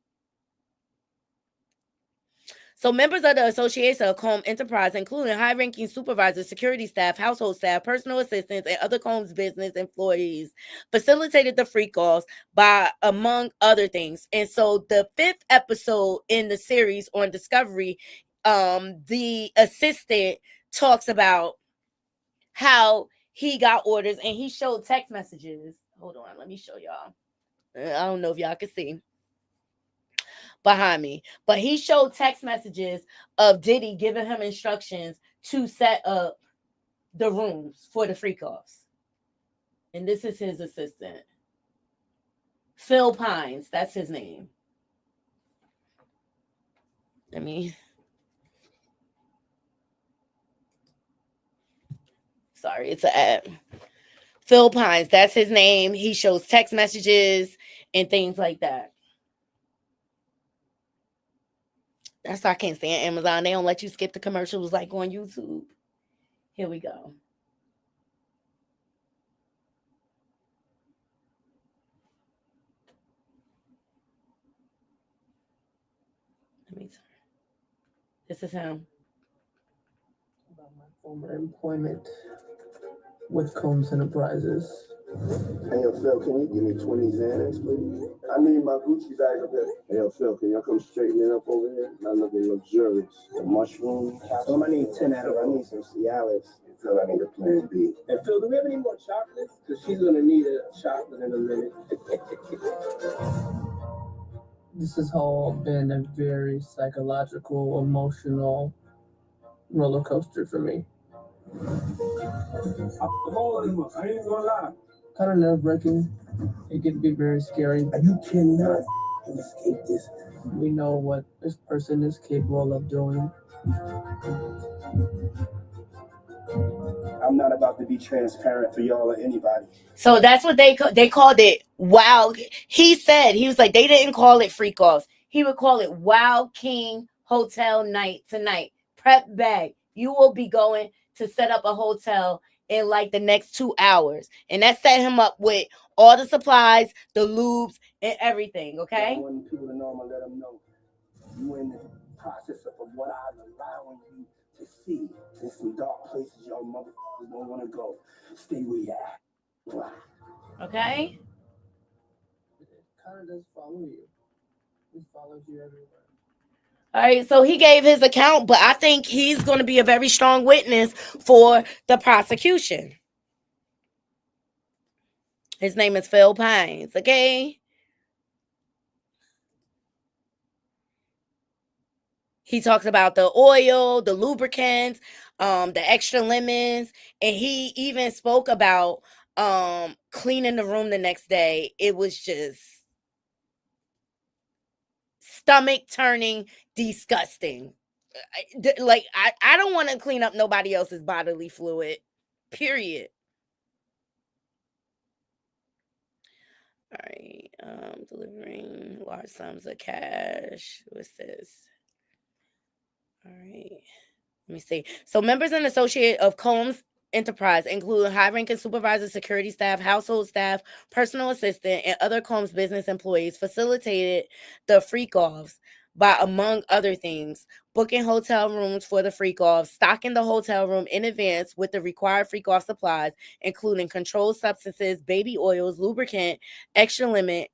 So members of the Association of Combs Enterprise, including high-ranking supervisors, security staff, household staff, personal assistants, and other Combs business employees, facilitated the freak-offs by, among other things. And so the 5th episode in the series on Discovery, the assistant talks about how he got orders and he showed text messages. Hold on, let me show y'all. I don't know if y'all can see behind me, but he showed text messages of Diddy giving him instructions to set up the rooms for the freak-offs. And this is his assistant, Phil Pines. That's his name. Sorry, it's an ad. Phil Pines, that's his name. He shows text messages and things like that. That's why I can't stand Amazon. They don't let you skip the commercials like on YouTube. Here we go. This is him. About my former employment with Combs Enterprises. Hey, yo, Phil, can you give me 20 Xanax, please? I need my Gucci bag up there. Hey, yo, Phil, can y'all come straighten it up over here? Not looking luxurious. The mushroom capsule. I need 10 out of I need some Cialis. Phil, I need a plan B. And Phil, do we have any more chocolates? Because she's going to need a chocolate in a minute. This has all been a very psychological, emotional roller coaster for me. I ain't gonna lie. Kind of nerve-wracking. It can be very scary. You cannot escape this. We know what this person is capable of doing. I'm not about to be transparent for y'all or anybody. So that's what they called it. Wow. He was like, they didn't call it freak-offs. He would call it Wild King Hotel Night tonight. Prep bag. You will be going to set up a hotel in like the next 2 hours. And that set him up with all the supplies, the lubes, and everything. Okay. I want people to know, I'm gonna let them know you in the process of what I'm allowing you to see. There's some dark places y'all motherfuckers don't want to go. Stay where you at. Okay. It kind of does follow you. It follows you everywhere. All right, so he gave his account, but I think he's going to be a very strong witness for the prosecution. His name is Phil Pines, okay? He talks about the oil, the lubricants, the extra lemons, and he even spoke about cleaning the room the next day. It was just stomach turning, disgusting. I don't want to clean up nobody else's bodily fluid. Period. All right. Delivering large sums of cash. What's this? All right. Let me see. So members and associate of Combs Enterprise include high-ranking supervisors, security staff, household staff, personal assistant, and other Combs business employees facilitated the freak-offs by, among other things, booking hotel rooms for the freak-offs, stocking the hotel room in advance with the required freak-off supplies, including controlled substances, baby oils, lubricant, extra linen,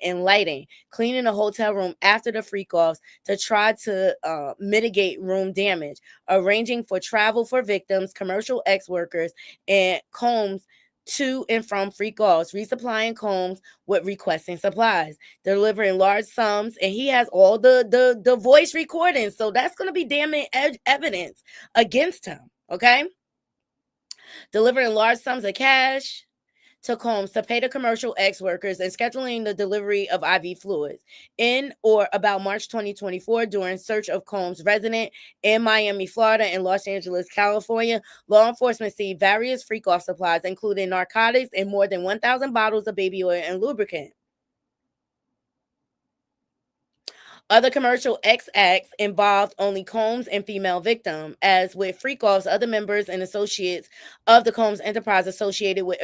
and lighting, cleaning the hotel room after the freak-offs to try to mitigate room damage, arranging for travel for victims, commercial ex-workers, and Combs to and from freak-offs, resupplying Combs with requesting supplies, delivering large sums, and he has all the voice recordings, so that's going to be damning evidence against him, okay? Delivering large sums of cash to Combs to pay the commercial ex-workers and scheduling the delivery of IV fluids. In or about March 2024, during search of Combs' resident in Miami, Florida, and Los Angeles, California, law enforcement seized various freak-off supplies, including narcotics and more than 1,000 bottles of baby oil and lubricant. Other commercial X acts involved only Combs and female victim. As with freak-offs, other members and associates of the Combs Enterprise associated with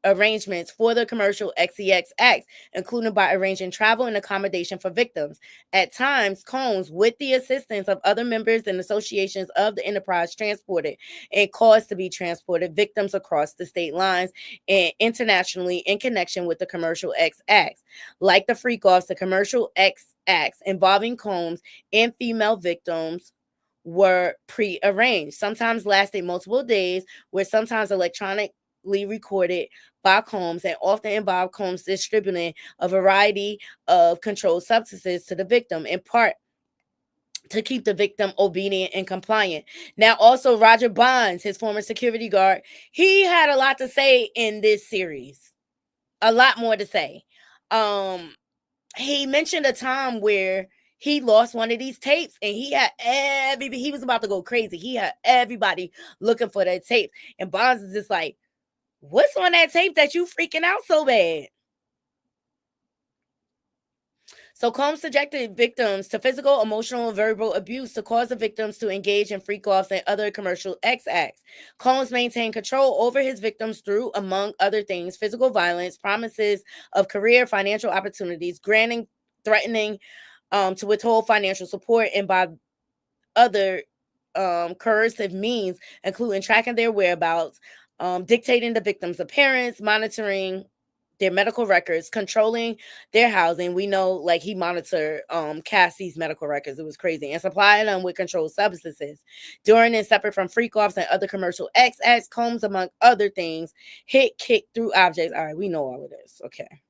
arrangements for the commercial XEX acts, including by arranging travel and accommodation for victims. At times, Combs, with the assistance of other members and associations of the enterprise, transported and caused to be transported victims across the state lines and internationally in connection with the commercial X acts. Like the freak-offs, the commercial X acts involving Combs and female victims were pre-arranged, sometimes lasting multiple days, were sometimes electronically recorded by Combs and often involved Combs distributing a variety of controlled substances to the victim, in part to keep the victim obedient and compliant. Now, also Roger Bonds, his former security guard, he had a lot to say in this series. A lot more to say. He mentioned a time where he lost one of these tapes and he had he was about to go crazy. He had everybody looking for that tape. And Bonds is just like, what's on that tape that you freaking out so bad? So Combs subjected victims to physical, emotional, and verbal abuse to cause the victims to engage in freak-offs and other commercial X acts. Combs maintained control over his victims through, among other things, physical violence, promises of career, financial opportunities, granting, threatening to withhold financial support, and by other coercive means, including tracking their whereabouts, dictating the victim's appearance, monitoring their medical records, controlling their housing. We know, like, he monitored Cassie's medical records. It was crazy. And supplying them with controlled substances. During and separate from freak-offs and other commercial X acts, Combs, among other things, hit, kick through objects. All right, we know all of this. Okay.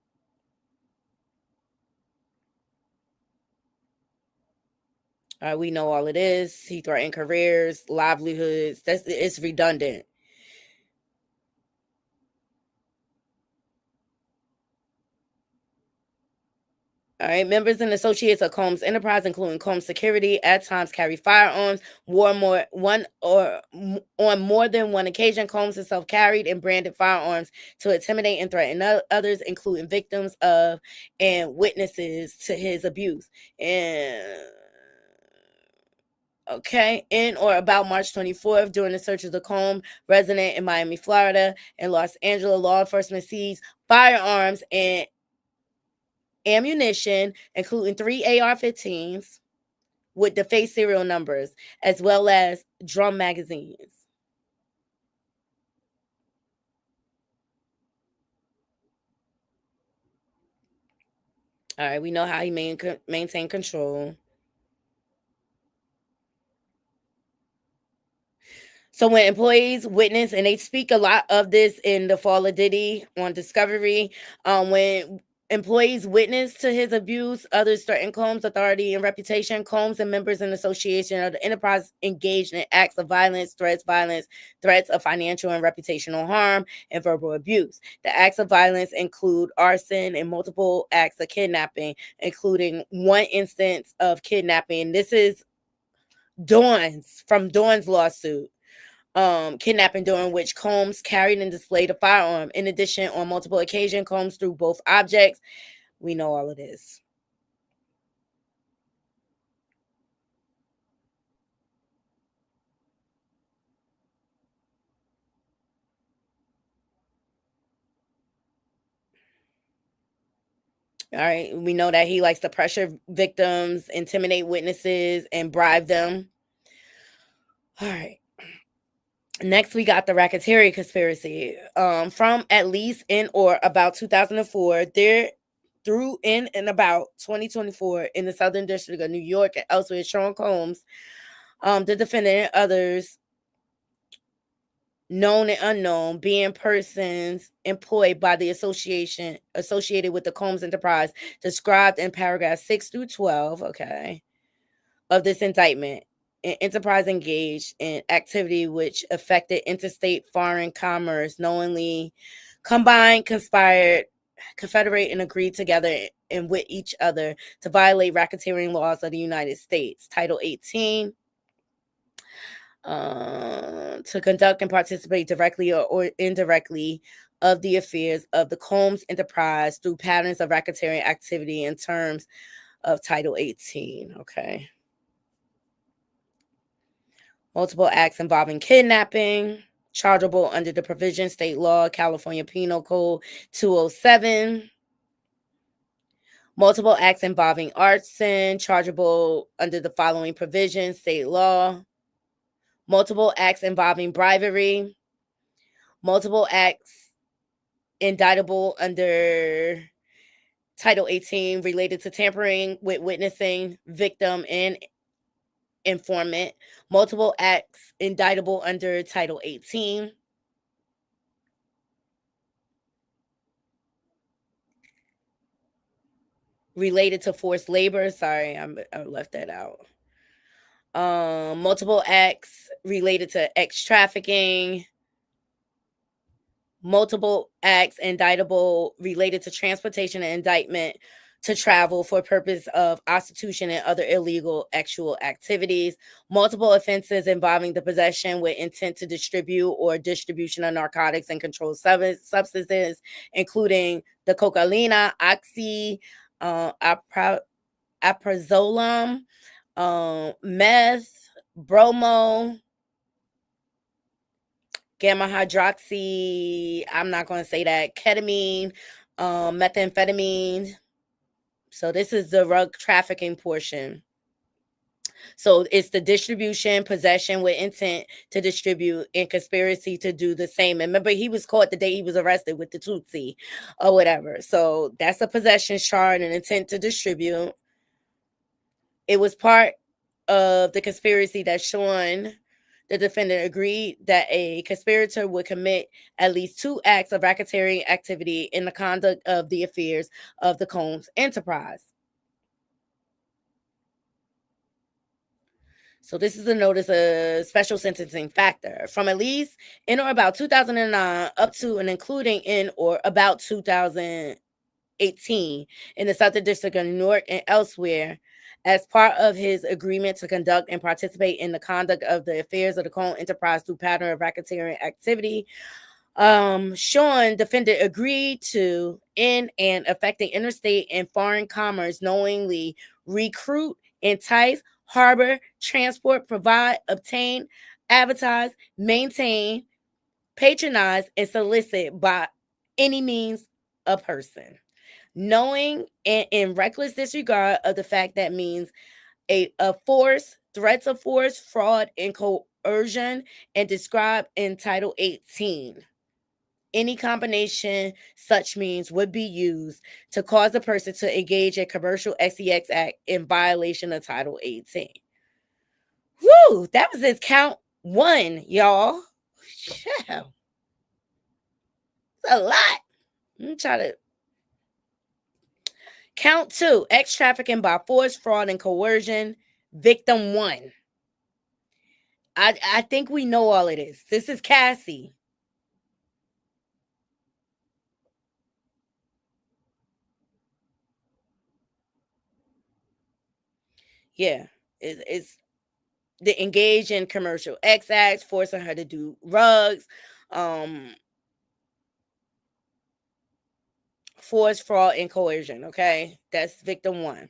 We know all of this. He threatened careers, livelihoods. It's redundant. All right, members and associates of Combs Enterprise, including Combs Security, at times carry firearms. On more than one occasion, Combs himself carried and branded firearms to intimidate and threaten others, including victims of and witnesses to his abuse. And okay, in or about March 24th, during the search of the Combs resident in Miami, Florida, and Los Angeles, law enforcement seized firearms and ammunition, including 3 AR-15s with the face serial numbers, as well as drum magazines. All right, we know how he maintained control. So when employees witness, and they speak a lot of this in the Fall of Diddy on Discovery, when employees witness to his abuse, others threaten Combs' authority and reputation. Combs and members in the association of the enterprise engaged in acts of violence, threats of financial and reputational harm, and verbal abuse. The acts of violence include arson and multiple acts of kidnapping, including one instance of kidnapping. This is from Dawn's lawsuit. Kidnapping during which Combs carried and displayed a firearm. In addition, on multiple occasions, Combs threw both objects. We know all of this. All right. We know that he likes to pressure victims, intimidate witnesses, and bribe them. All right. Next, we got the racketeering conspiracy. From at least in or about 2004, there through in and about 2024 in the Southern District of New York and elsewhere, Sean Combs, the defendant, and others, known and unknown, being persons employed by the association associated with the Combs enterprise, described in paragraph 6 through 12, okay, of this indictment. An enterprise engaged in activity which affected interstate foreign commerce, knowingly combined, conspired, confederate, and agreed together and with each other to violate racketeering laws of the United States. Title 18. To conduct and participate directly or indirectly of the affairs of the Combs enterprise through patterns of racketeering activity in terms of Title 18. Okay. Multiple acts involving kidnapping, chargeable under the provision state law, California Penal Code 207. Multiple acts involving arson, chargeable under the following provisions, state law. Multiple acts involving bribery. Multiple acts indictable under Title 18 related to tampering with witnessing, victim, and informant. Multiple acts indictable under Title 18. Related to forced labor. Sorry, I left that out. Multiple acts related to ex trafficking. Multiple acts indictable related to transportation and indictment to travel for purpose of prostitution and other illegal actual activities. Multiple offenses involving the possession with intent to distribute or distribution of narcotics and controlled substances, including the cocaine, oxy, aprazolam, meth, bromo, gamma hydroxy, I'm not going to say that, ketamine, methamphetamine. So this is the drug trafficking portion. So it's the distribution, possession with intent to distribute, and conspiracy to do the same. And remember, he was caught the day he was arrested with the Tutsi or whatever. So that's a possession charge and intent to distribute. It was part of the conspiracy that Sean, the defendant, agreed that a conspirator would commit at least 2 acts of racketeering activity in the conduct of the affairs of the Combs enterprise. So this is a notice of special sentencing factor. From at least in or about 2009 up to and including in or about 2018 in the Southern District of New York and elsewhere, as part of his agreement to conduct and participate in the conduct of the affairs of the Combs enterprise through pattern of racketeering activity, Sean, defendant, agreed to, in and affecting interstate and foreign commerce, knowingly recruit, entice, harbor, transport, provide, obtain, advertise, maintain, patronize, and solicit by any means a person, knowing and in reckless disregard of the fact that means a force, threats of force, fraud, and coercion, and described in Title 18. Any combination such means would be used to cause a person to engage in commercial SEX act in violation of Title 18. Woo! That was his count 1, y'all. Yeah. It's a lot. Let me try to count 2. Ex trafficking by force, fraud, and coercion. Victim 1. I think we know all of this. This is Cassie. Yeah, it's the engage in commercial X acts, forcing her to do rugs, force, fraud, and coercion. Okay, that's victim 1.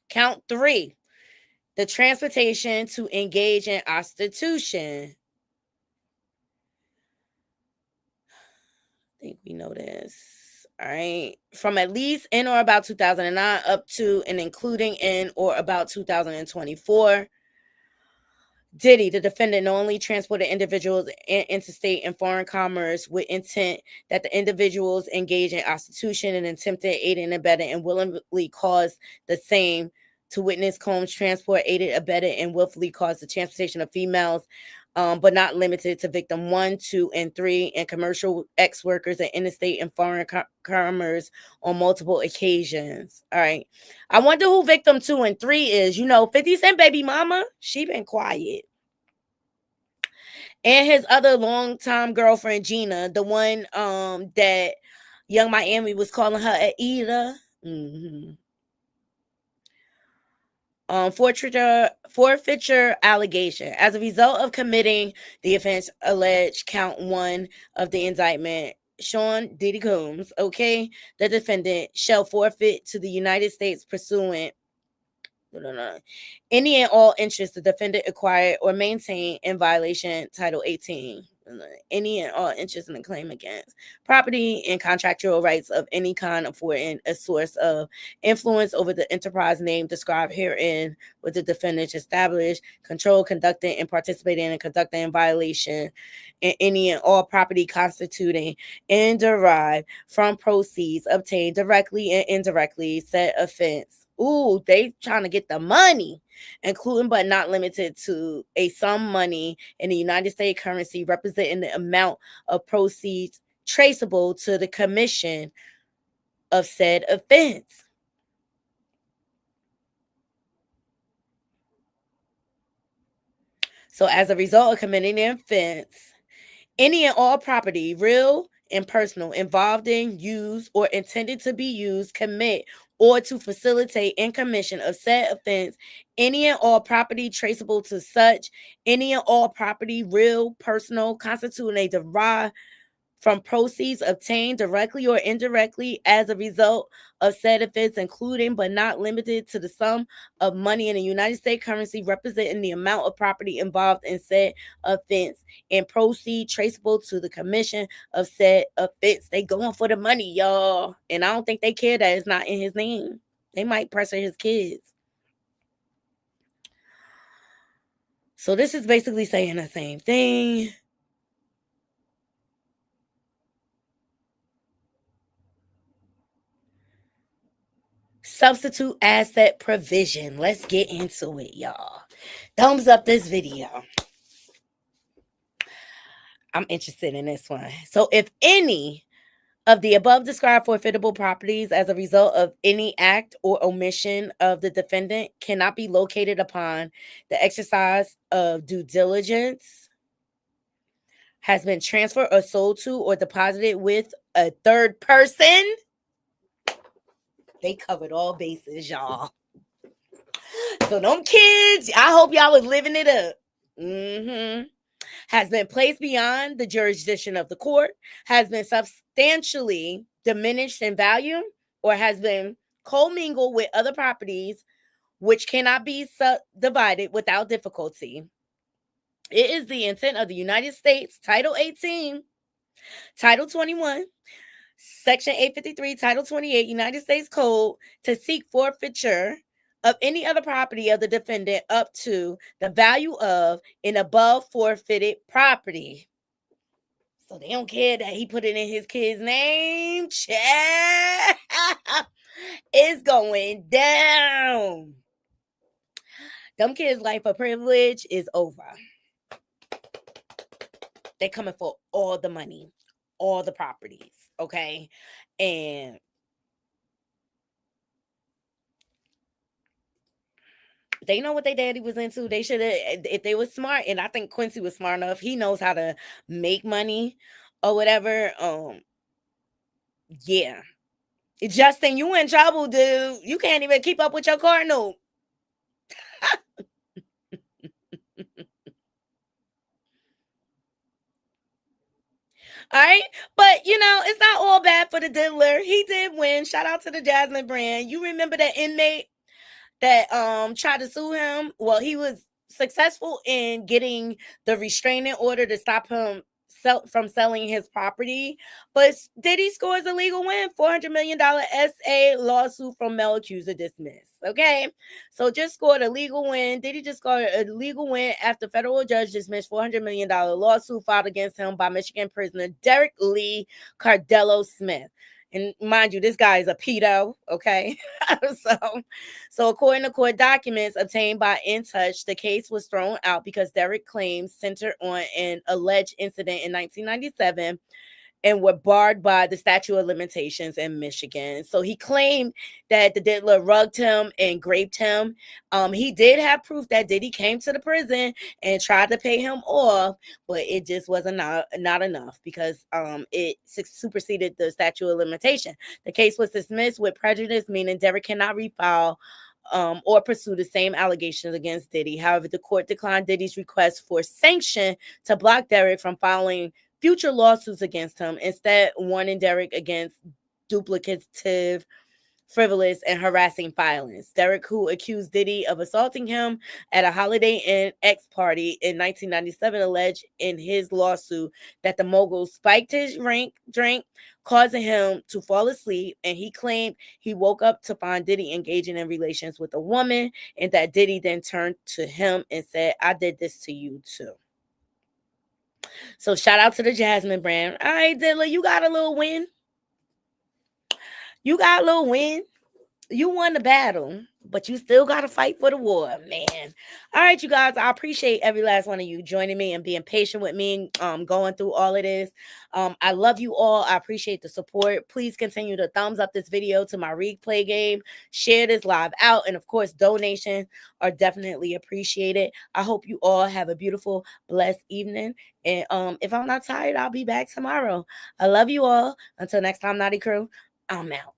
Count 3. The transportation to engage in prostitution. I think we know this. All right. From at least in or about 2009 up to and including in or about 2024. Diddy, the defendant, knowingly transported individuals in interstate and foreign commerce with intent that the individuals engage in prostitution and attempted aiding and abetting and willingly caused the same to witness Combs transport, aided, abetted, and willfully caused the transportation of females, but not limited to victim 1, 2, and 3, and commercial ex workers in interstate and foreign commerce on multiple occasions. All right. I wonder who victim 2 and 3 is. 50 Cent baby mama, she been quiet. And his other longtime girlfriend, Gina, the one that Young Miami was calling her Aida. Forfeiture allegation. As a result of committing the offense alleged count 1 of the indictment, Sean Diddy Combs, the defendant, shall forfeit to the United States pursuant any and all interest the defendant acquired or maintained in violation Title 18. Any and all interest in the claim against property and contractual rights of any kind affording a source of influence over the enterprise name described herein with the defendant established, control, conducting, and participating in and conducting in violation in any and all property constituting and derived from proceeds obtained directly and indirectly said offense. Ooh, they trying to get the money, including but not limited to a sum money in the United States currency representing the amount of proceeds traceable to the commission of said offense. So as a result of committing the offense, any and all property, real and personal, involved in, used, or intended to be used, commit, or to facilitate in commission of said offense, any and all property traceable to such, any and all property, real, personal, constituting a derived from proceeds obtained directly or indirectly as a result of said offense, including but not limited to the sum of money in the United States currency representing the amount of property involved in said offense, and proceed traceable to the commission of said offense. They going for the money, y'all. And I don't think they care that it's not in his name. They might pressure his kids. So this is basically saying the same thing. Substitute asset provision. Let's get into it, y'all. Thumbs up this video. I'm interested in this one. So if any of the above described forfeitable properties as a result of any act or omission of the defendant cannot be located upon the exercise of due diligence, has been transferred or sold to or deposited with a third person, they covered all bases, y'all. So them kids, I hope y'all was living it up. Has been placed beyond the jurisdiction of the court, has been substantially diminished in value, or has been commingled with other properties which cannot be subdivided without difficulty. It is the intent of the United States, Title 18, Title 21, Section 853, Title 28, United States Code, to seek forfeiture of any other property of the defendant up to the value of an above forfeited property. So they don't care that he put it in his kid's name. Chat. It's going down. Them kids' life of privilege is over. They coming for all the money, all the properties, okay? And they know what their daddy was into. They should have, if they were smart, and I think Quincy was smart enough. He knows how to make money or whatever. Yeah. Justin, you in trouble, dude. You can't even keep up with your car note. All right. But you know, it's not all bad for the diddler. He did win. Shout out to the Jasmine brand. You remember that inmate that tried to sue him? Well, he was successful in getting the restraining order to stop him from selling his property, but Diddy scores a legal win. $400 million SA lawsuit from Mel accuser dismissed. Okay, so just scored a legal win. Diddy just scored a legal win after federal judge dismissed $400 million lawsuit filed against him by Michigan prisoner Derek Lee Cardello Smith. And mind you, this guy is a pedo, okay? So according to court documents obtained by In Touch, the case was thrown out because Derek claims centered on an alleged incident in 1997 and were barred by the statute of limitations in Michigan. So he claimed that the diddler rugged him and raped him. He did have proof that Diddy came to the prison and tried to pay him off, but it just wasn't not enough because it superseded the statute of limitation. The case was dismissed with prejudice, meaning Derek cannot refile or pursue the same allegations against Diddy. However, the court declined Diddy's request for sanction to block Derek from filing future lawsuits against him, instead warning Derek against duplicative, frivolous, and harassing filings. Derek, who accused Diddy of assaulting him at a Holiday Inn X party in 1997, alleged in his lawsuit that the mogul spiked his drink, causing him to fall asleep, and he claimed he woke up to find Diddy engaging in relations with a woman, and that Diddy then turned to him and said, "I did this to you too." So shout out to the Jasmine brand. All right, Diddler, you got a little win. You got a little win. You won the battle, but you still got to fight for the war, man. All right, you guys, I appreciate every last one of you joining me and being patient with me, going through all of this. I love you all. I appreciate the support. Please continue to thumbs up this video to my replay game. Share this live out, and of course, donations are definitely appreciated. I hope you all have a beautiful, blessed evening. And if I'm not tired, I'll be back tomorrow. I love you all. Until next time, Naughty Crew, I'm out.